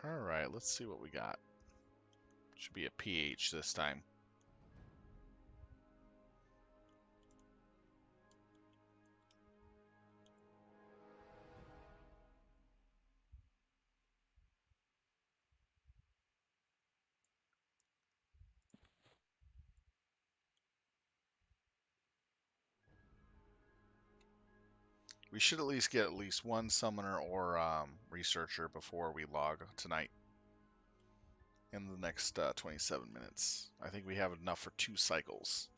Alright, let's see what we got. Should be a PH this time. We should at least get at least one summoner or researcher before we log tonight in the next 27 minutes. I think we have enough for 2 cycles.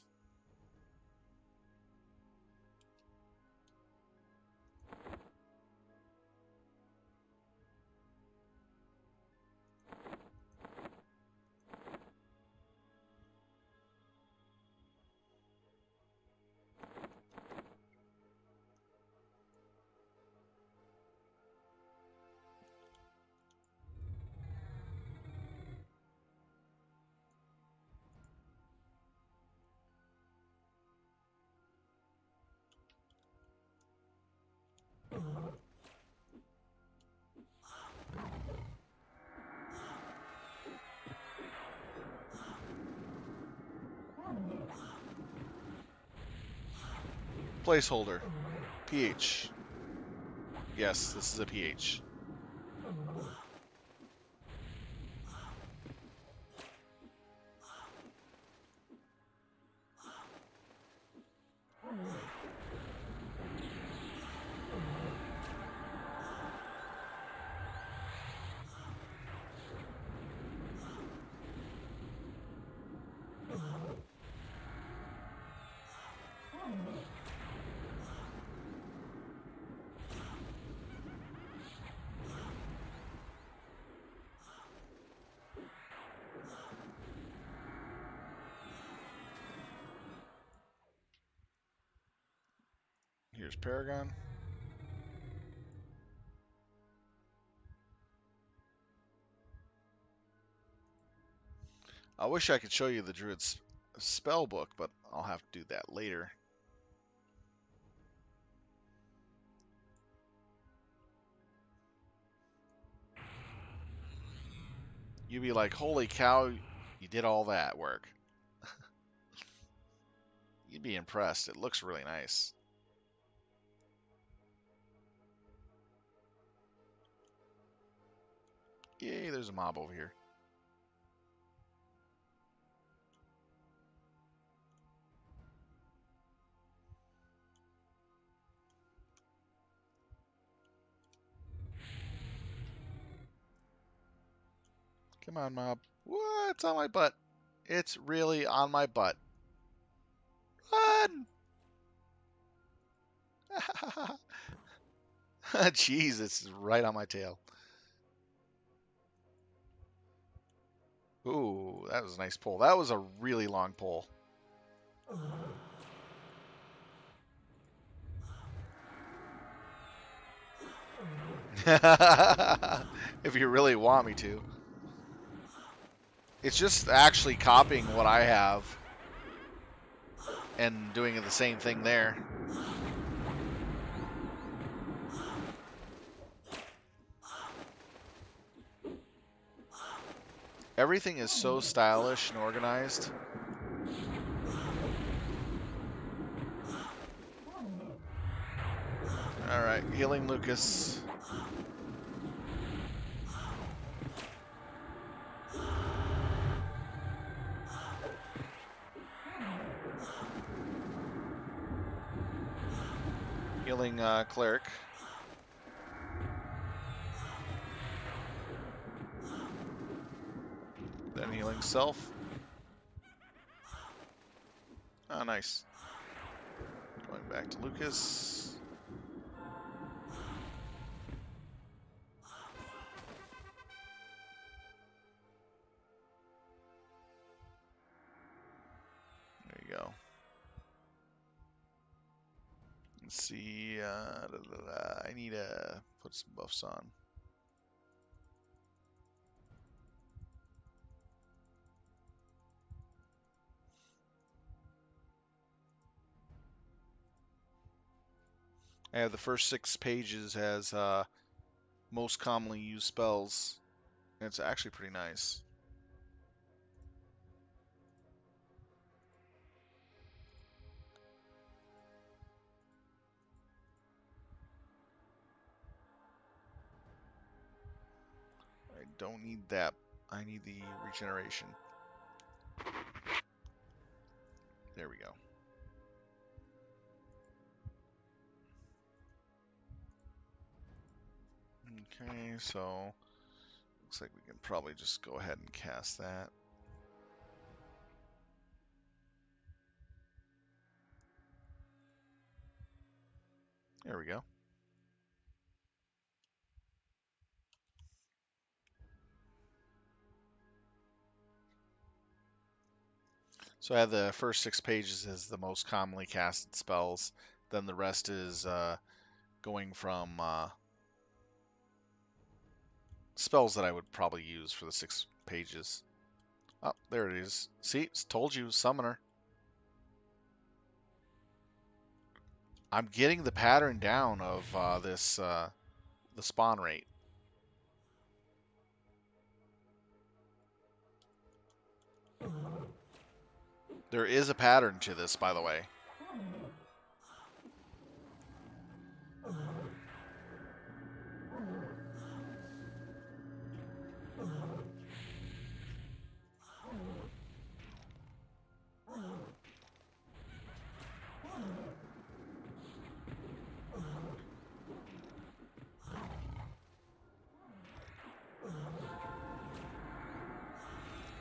Placeholder. PH. Yes, this is a PH. Here's Paragon. I wish I could show you the Druid's spell book, but I'll have to do that later. You'd be like, holy cow, you did all that work. You'd be impressed. It looks really nice. Yay, there's a mob over here. Come on, mob. What? It's on my butt. It's really on my butt. Run! Jeez, it's right on my tail. Ooh, that was a nice pull. That was a really long pull. If you really want me to. It's just actually copying what I have and doing the same thing there. Everything is so stylish and organized. All right, healing Lucas. Healing Cleric. Then healing self. Oh, nice. Going back to Lucas. There you go. Let's see. I need to put some buffs on. I have the first 6 pages as most commonly used spells. And it's actually pretty nice. I don't need that. I need the regeneration. There we go. Okay, so looks like we can probably just go ahead and cast that. There we go. So I have the first 6 pages as the most commonly casted spells. Then the rest is going from spells that I would probably use for the 6 pages. Oh, there it is. See, told you, Summoner. I'm getting the pattern down of the spawn rate. There is a pattern to this, by the way.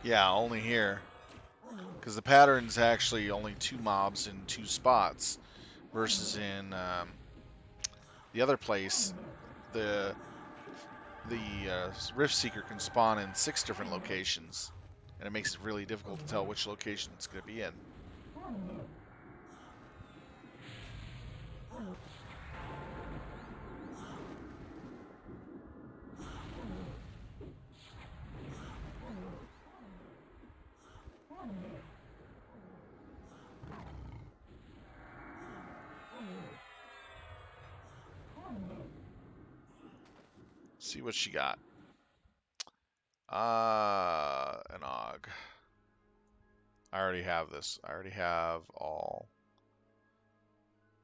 Yeah, only here. Because the pattern's actually only 2 mobs in 2 spots, versus in the other place, the Rift Seeker can spawn in 6 different locations, and it makes it really difficult to tell which location it's going to be in. See what she got. An Og. I already have this. I already have all.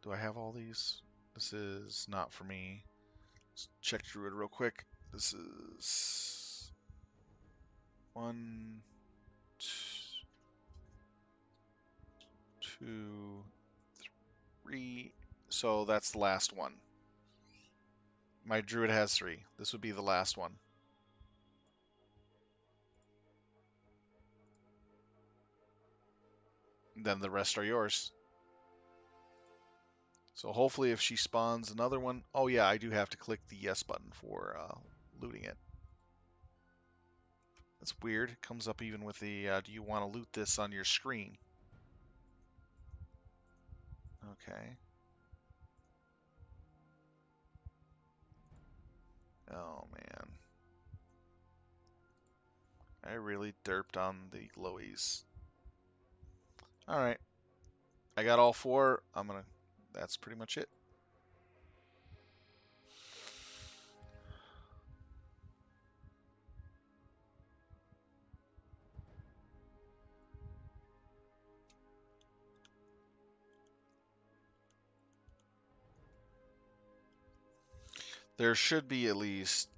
Do I have all these? This is not for me. Let's check Druid real quick. This is 1, 2, 3. So that's the last one. My Druid has 3. This would be the last one. Then the rest are yours. So hopefully if she spawns another one... Oh yeah, I do have to click the yes button for looting it. That's weird. It comes up even with the do you want to loot this on your screen. Okay. Oh man. I really derped on the glowies. Alright. I got all 4. That's pretty much it. There should be at least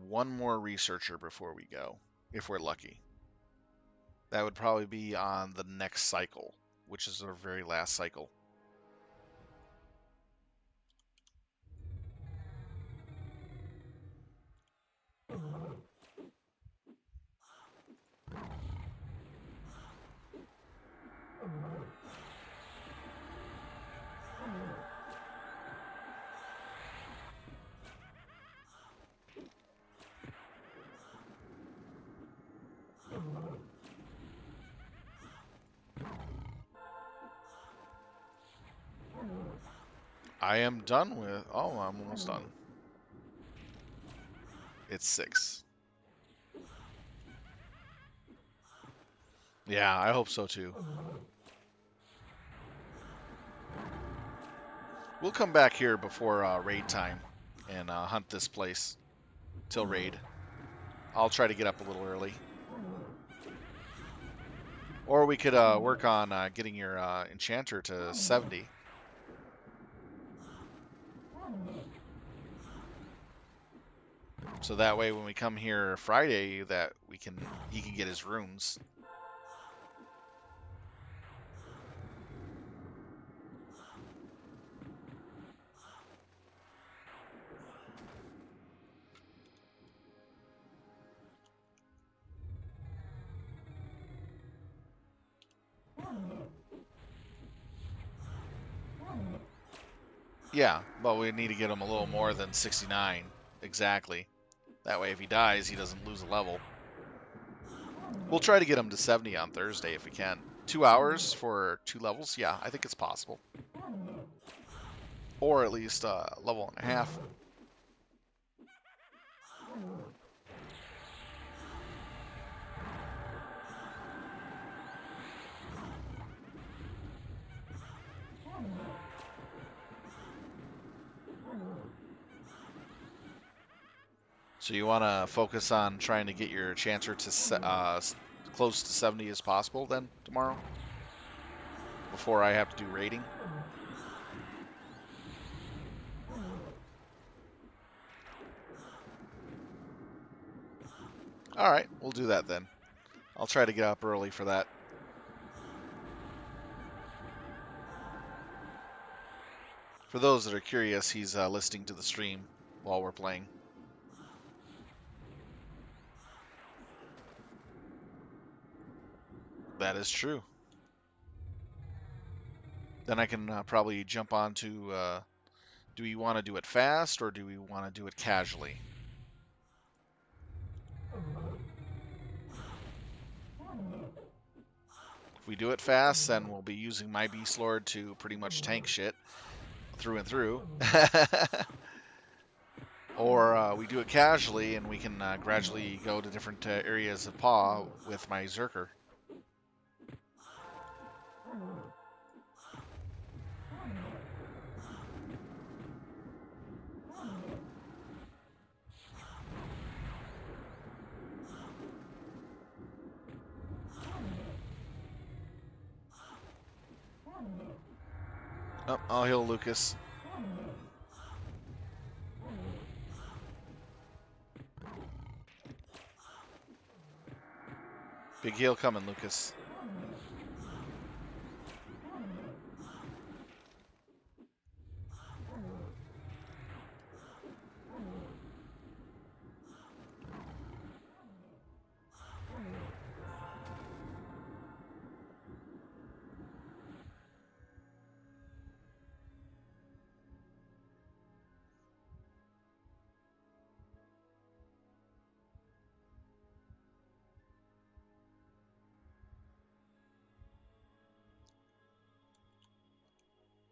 one more researcher before we go, if we're lucky. That would probably be on the next cycle, which is our very last cycle. I am done with... Oh, I'm almost done. It's 6. Yeah, I hope so too. We'll come back here before raid time and hunt this place till raid. I'll try to get up a little early. Or we could work on getting your enchanter to 70. So that way when we come here Friday that he can get his runes. Yeah, but we need to get him a little more than 69. Exactly. That way if he dies, he doesn't lose a level. We'll try to get him to 70 on Thursday if we can. 2 hours for 2 levels? Yeah, I think it's possible. Or at least a level and a half. So you want to focus on trying to get your chancer to close to 70 as possible then tomorrow? Before I have to do raiding? Alright, we'll do that then. I'll try to get up early for that. For those that are curious, he's listening to the stream while we're playing. That is true. Then I can probably jump on to, do we want to do it fast or do we want to do it casually? If we do it fast, then we'll be using my Beastlord to pretty much tank shit through and through. Or we do it casually and we can gradually go to different areas of paw with my Zerker. Oh, I'll heal Lucas. Big heal coming, Lucas.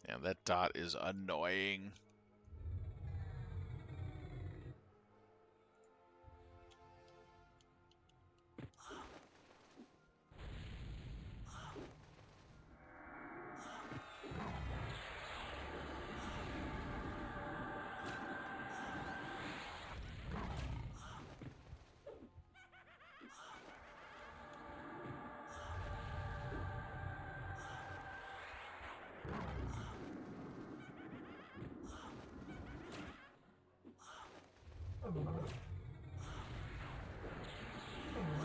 Yeah, that dot is annoying.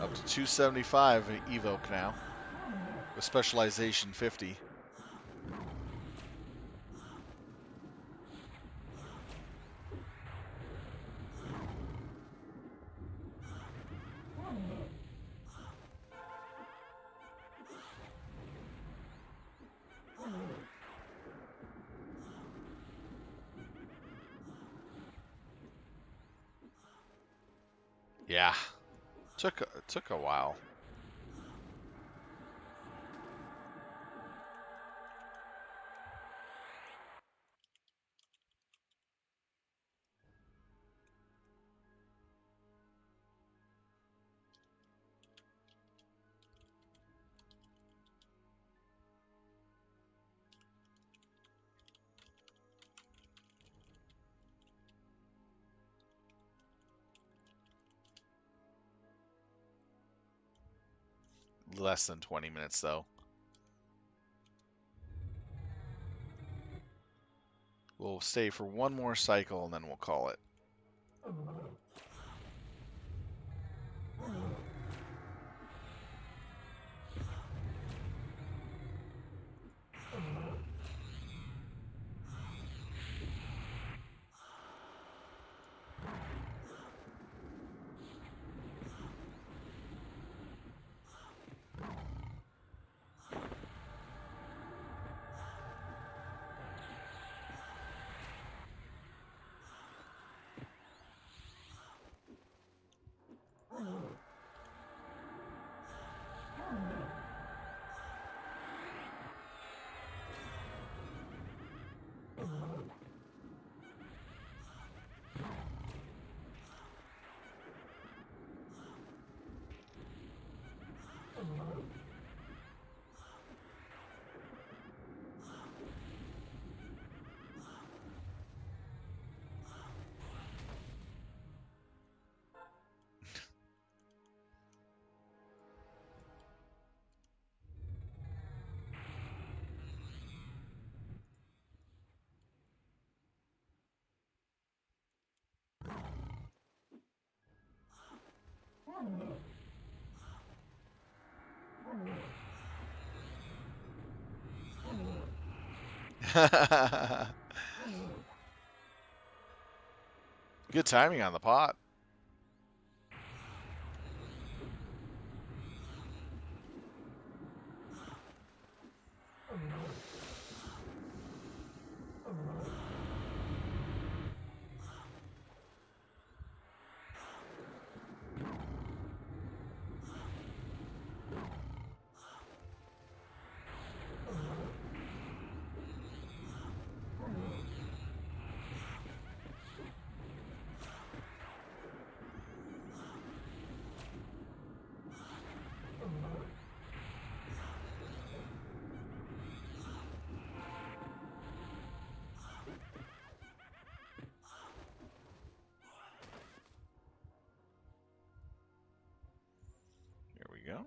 Up to 275 evoke now with specialization 50. Yeah, took a while. Less than 20 minutes though. We'll stay for one more cycle and then we'll call it. Good timing on the pot. Here we go.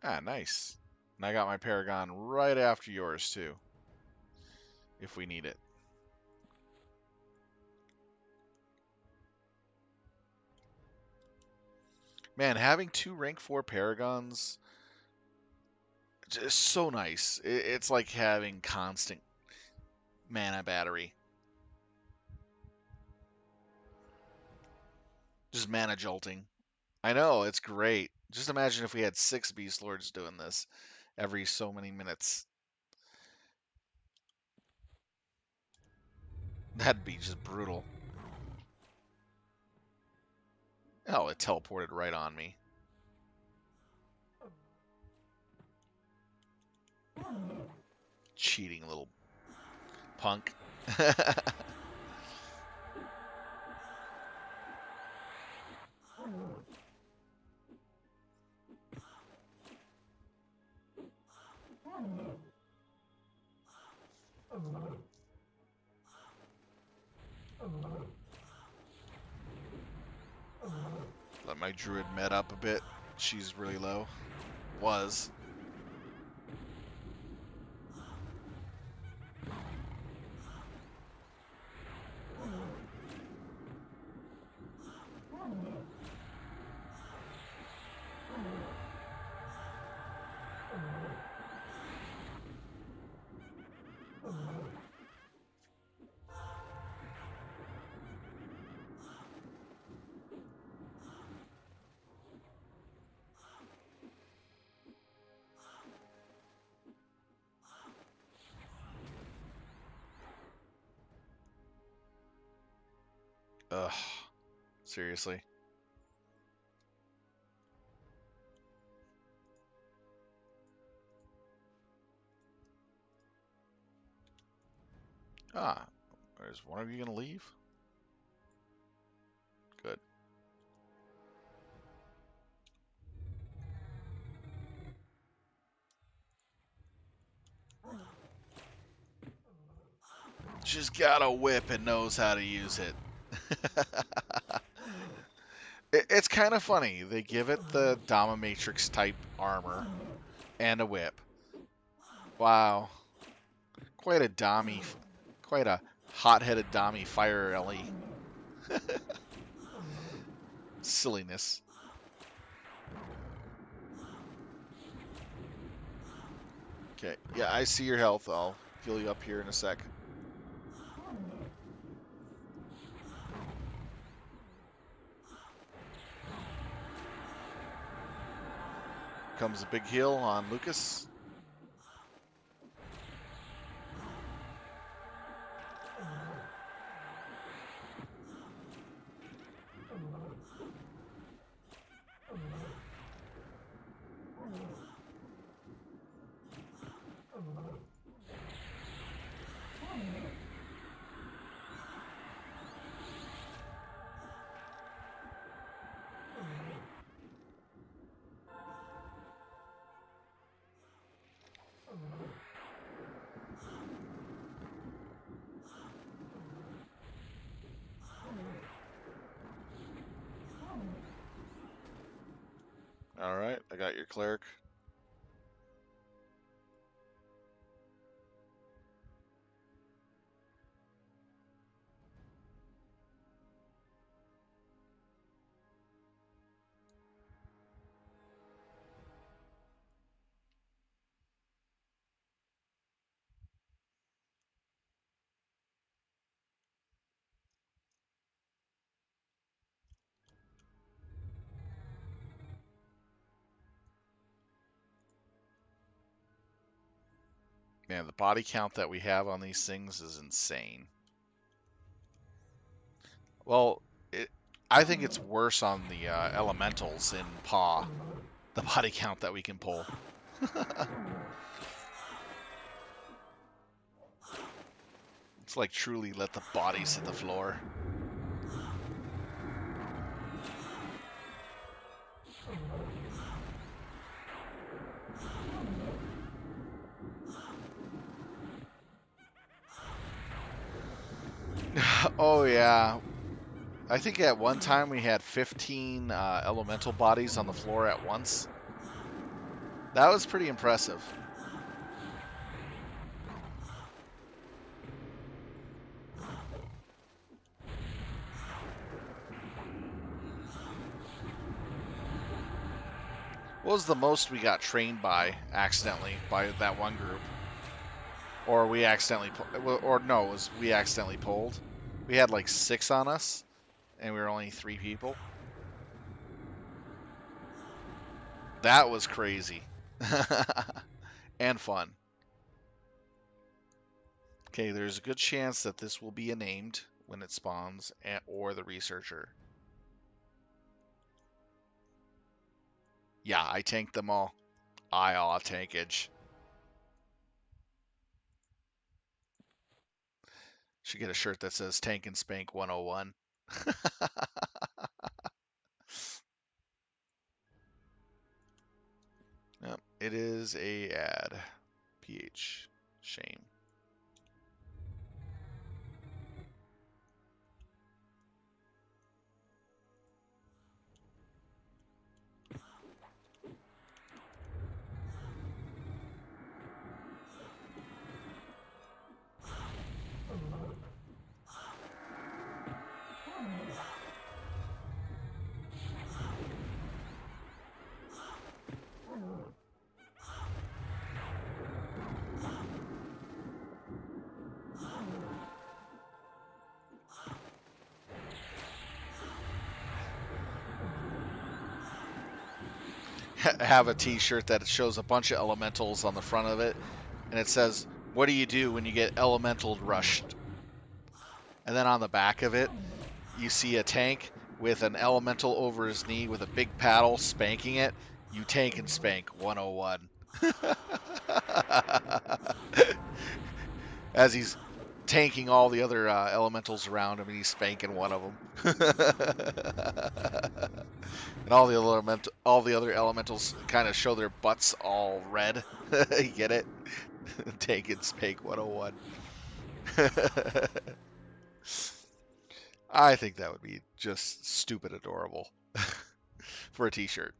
Ah, nice. And I got my Paragon right after yours, too. If we need it. Man, having two rank 4 Paragons is so nice. It's like having constant mana battery. Just mana jolting. I know, it's great. Just imagine if we had 6 Beastlords doing this every so many minutes. That'd be just brutal. Oh, it teleported right on me. Cheating little punk. Let my druid med up a bit. She's really low. Was. Ugh. Seriously. Ah, is one of you gonna leave? Good. She's got a whip and knows how to use it. It's kind of funny. They give it the Dominatrix type armor and a whip. Wow. Quite a Dommy. Quite a hot-headed Dommy fire Ellie. Silliness. Okay. Yeah, I see your health. I'll heal you up here in a sec. Comes a big heal on Lucas. Alright, I got your cleric. Man, the body count that we have on these things is insane. Well, I think it's worse on the elementals in Paw, the body count that we can pull. It's like truly let the bodies hit the floor. Oh yeah, I think at one time we had 15 elemental bodies on the floor at once. That was pretty impressive. What was the most we got trained by accidentally by that one group? Or we accidentally, or no, it was we accidentally pulled. We had like 6 on us, and we were only 3 people. That was crazy. And fun. Okay, there's a good chance that this will be a named when it spawns, or the researcher. Yeah, I tanked them all. I all tankage. Should get a shirt that says Tank and Spank 101. Yep, it is a ad. PH. Shame. Have a t-shirt that shows a bunch of elementals on the front of it, and it says, "What do you do when you get elemental rushed?" And then on the back of it, you see a tank with an elemental over his knee with a big paddle spanking it, you tank and spank 101. As he's tanking all the other elementals around him, and he's spanking one of them. And all the other elementals kind of show their butts all red. You get it? Tank and spank 101. I think that would be just stupid adorable for a t-shirt.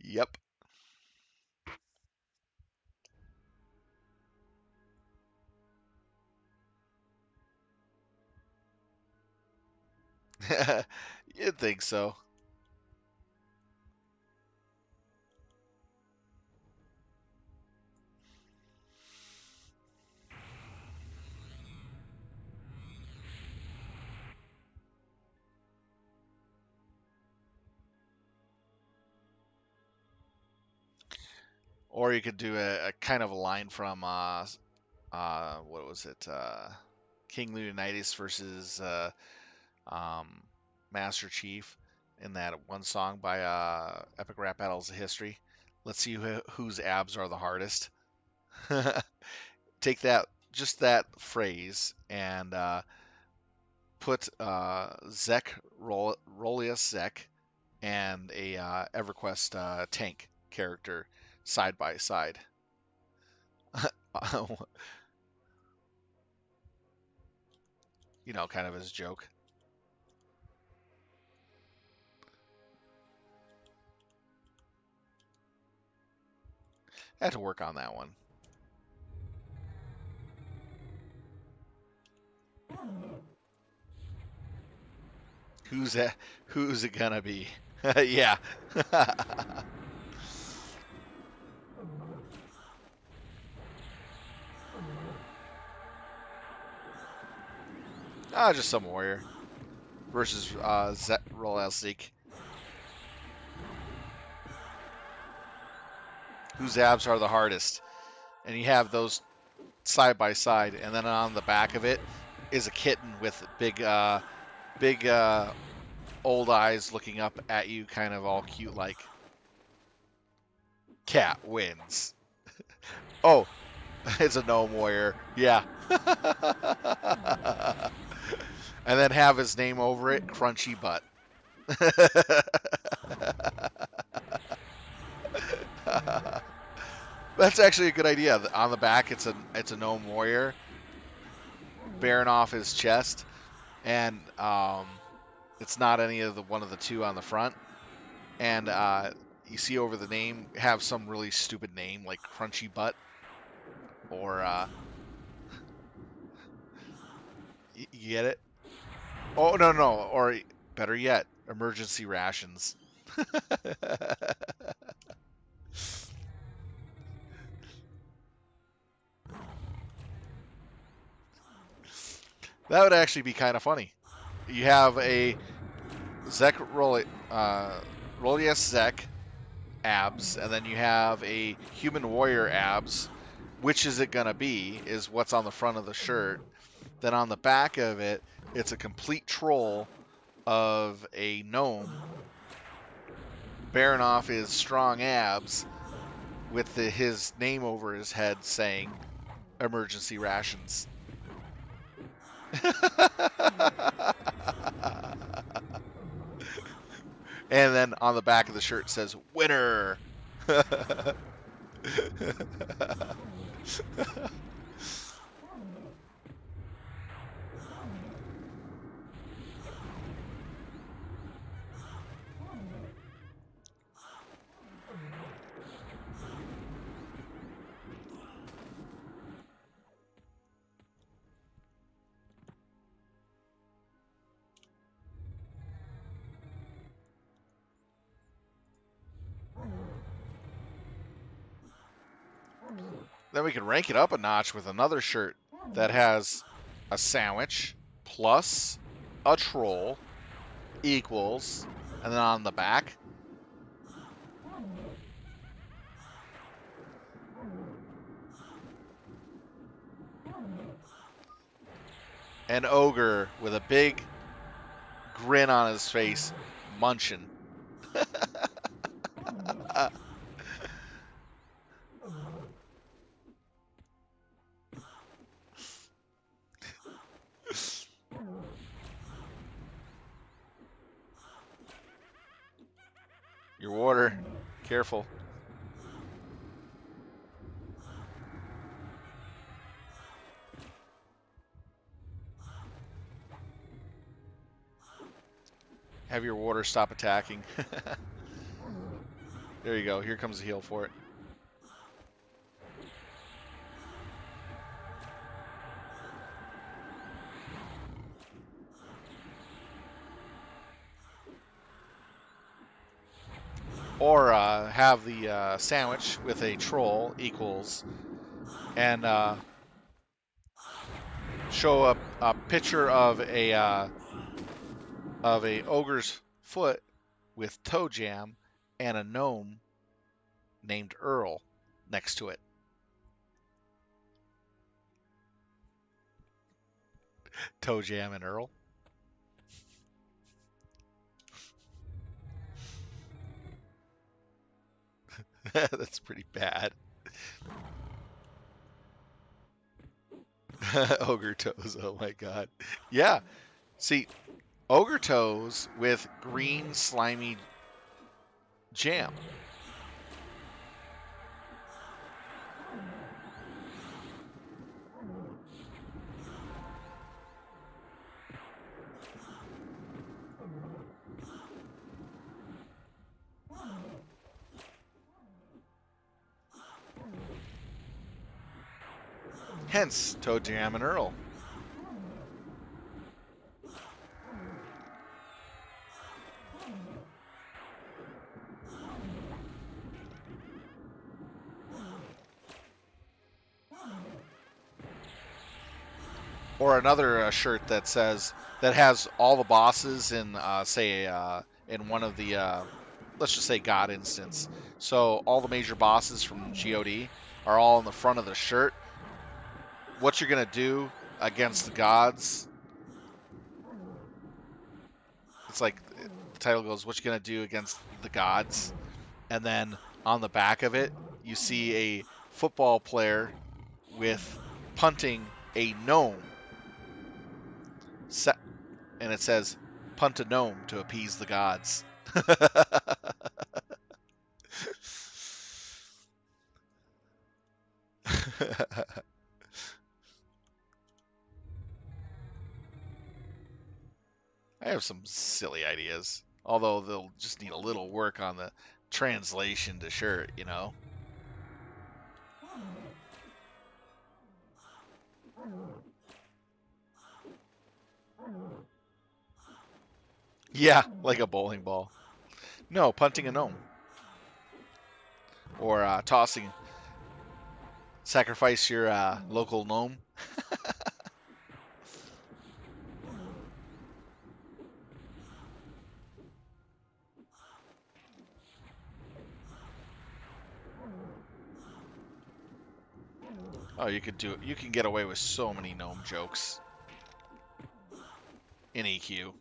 Yep. You'd think so. Or you could do a kind of a line from what was it? King Leonidas versus um, Master Chief in that one song by Epic Rap Battles of History. Let's see whose abs are the hardest. Take that, just that phrase, and put Zek, Rolius Zek, and a Everquest tank character side by side. You know, kind of as a joke. I had to work on that one. Who's that? Who's it gonna be? Yeah. Just some warrior versus Rolelsik. Whose abs are the hardest? And you have those side by side, and then on the back of it is a kitten with big old eyes looking up at you, kind of all cute like. Cat wins. Oh, it's a gnome warrior. Yeah. And then have his name over it, Crunchy Butt. That's actually a good idea. On the back, it's a gnome warrior bearing off his chest, and it's not any of the one of the two on the front. And you see over the name have some really stupid name like Crunchy Butt, or you get it? Oh no, or better yet, emergency rations. That would actually be kind of funny. You have a Zek Rolius Zek abs, and then you have a human warrior abs. Which is it gonna be? Is what's on the front of the shirt. Then on the back of it, it's a complete troll of a gnome bearing off his strong abs with his name over his head saying emergency rations. And then on the back of the shirt says winner. Then we can rank it up a notch with another shirt that has a sandwich plus a troll equals, and then on the back, an ogre with a big grin on his face, munching. Your water, careful. Have your water stop attacking. There you go. Here comes the heal for it. Or have the sandwich with a troll equals, and show a picture of a ogre's foot with toe jam and a gnome named Earl next to it. Toe jam and Earl. That's pretty bad. Ogre toes. Oh my god. Yeah. See, ogre toes with green slimy jam. Hence, toe jam and Earl. Or another shirt that says that has all the bosses in say in one of the let's just say God instance. So all the major bosses from God are all in the front of the shirt. What you're gonna do against the gods? It's like the title goes, "What you're gonna do against the gods?" And then on the back of it, you see a football player with punting a gnome. And it says, "Punt a gnome to appease the gods." I have some silly ideas, although they'll just need a little work on the translation to shirt, you know? Yeah, like a bowling ball. No, punting a gnome. Or tossing. Sacrifice your local gnome. Oh, you could do it. You can get away with so many gnome jokes in EQ.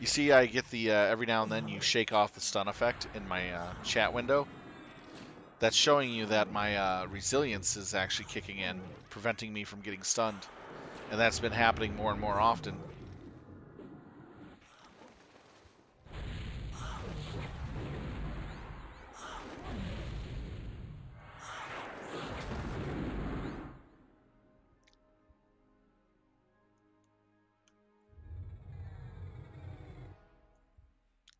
You see, I get the every now and then you shake off the stun effect in my chat window. That's showing you that my resilience is actually kicking in, preventing me from getting stunned. And that's been happening more and more often.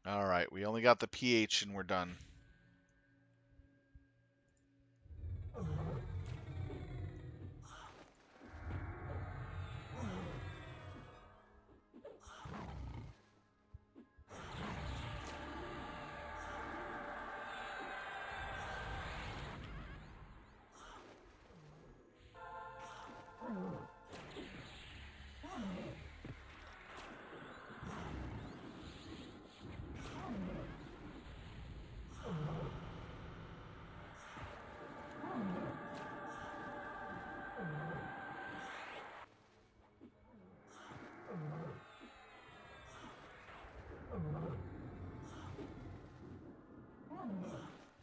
Alright, we only got the pH and we're done.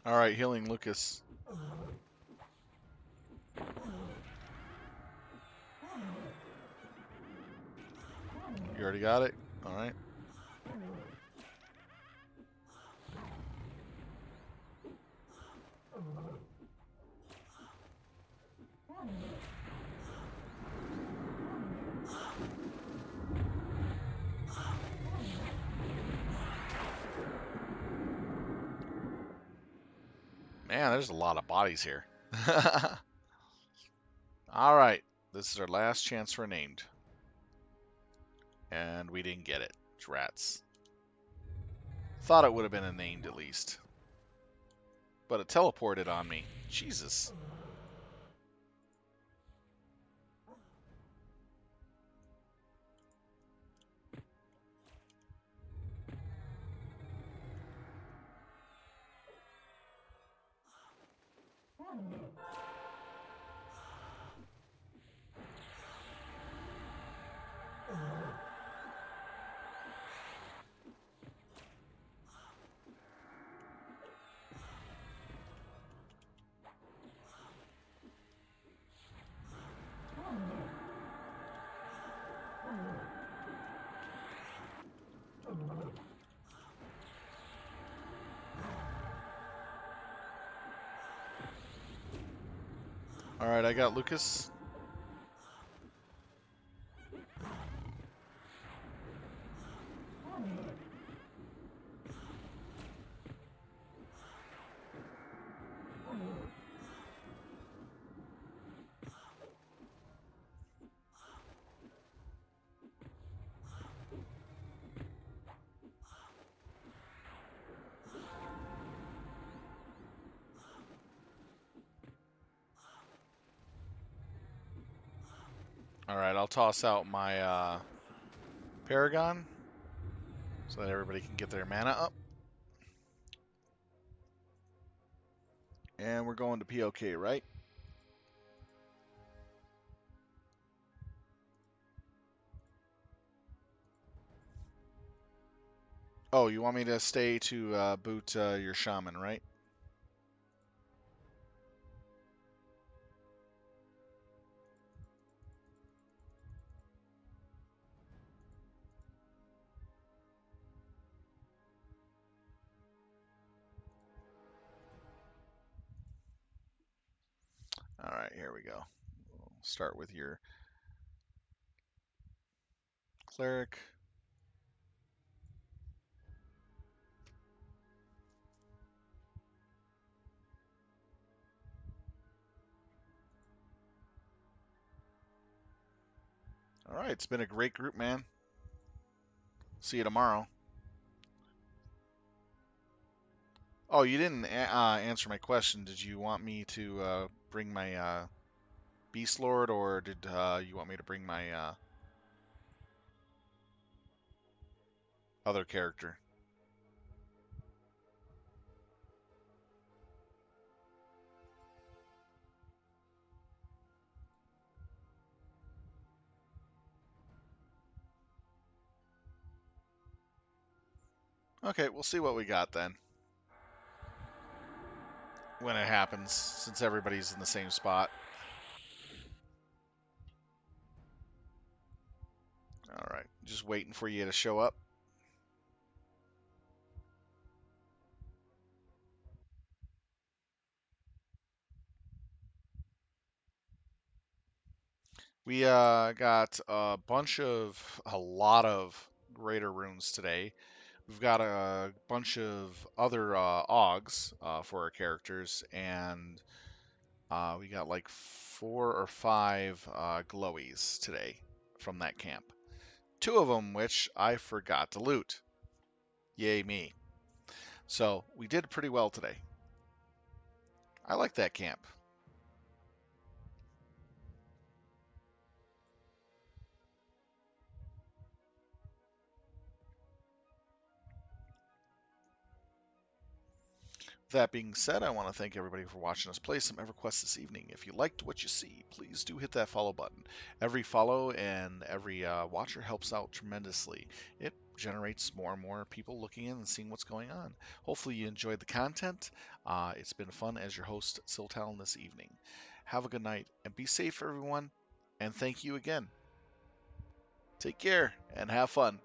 All right, healing Lucas. You already got it? All right. Man, there's a lot of bodies here. All right. This is our last chance for a named. And we didn't get it. Rats. Thought it would have been a named at least. But it teleported on me. Jesus. All right, I got Lucas. All right, I'll toss out my Paragon so that everybody can get their mana up. And we're going to POK, right? Oh, you want me to stay to boot your shaman, right? All right, here we go. We'll start with your cleric. All right, it's been a great group, man. See you tomorrow. Oh, you didn't answer my question. Did you want me to bring my Beastlord, or did you want me to bring my other character? Okay, we'll see what we got then. When it happens, since everybody's in the same spot. All right, just waiting for you to show up. We got a lot of greater runes today. We've got a bunch of other OGs for our characters, and we got like 4 or 5 glowies today from that camp. 2 of them which I forgot to loot. Yay me. So we did pretty well today. I like that camp. That being said, I want to thank everybody for watching us play some EverQuest this evening. If you liked what you see, please do hit that follow button. Every follow and every watcher helps out tremendously. It generates more and more people looking in and seeing what's going on. Hopefully you enjoyed the content. It's been fun as your host, Siltalon, this evening. Have a good night and be safe, everyone. And thank you again. Take care and have fun.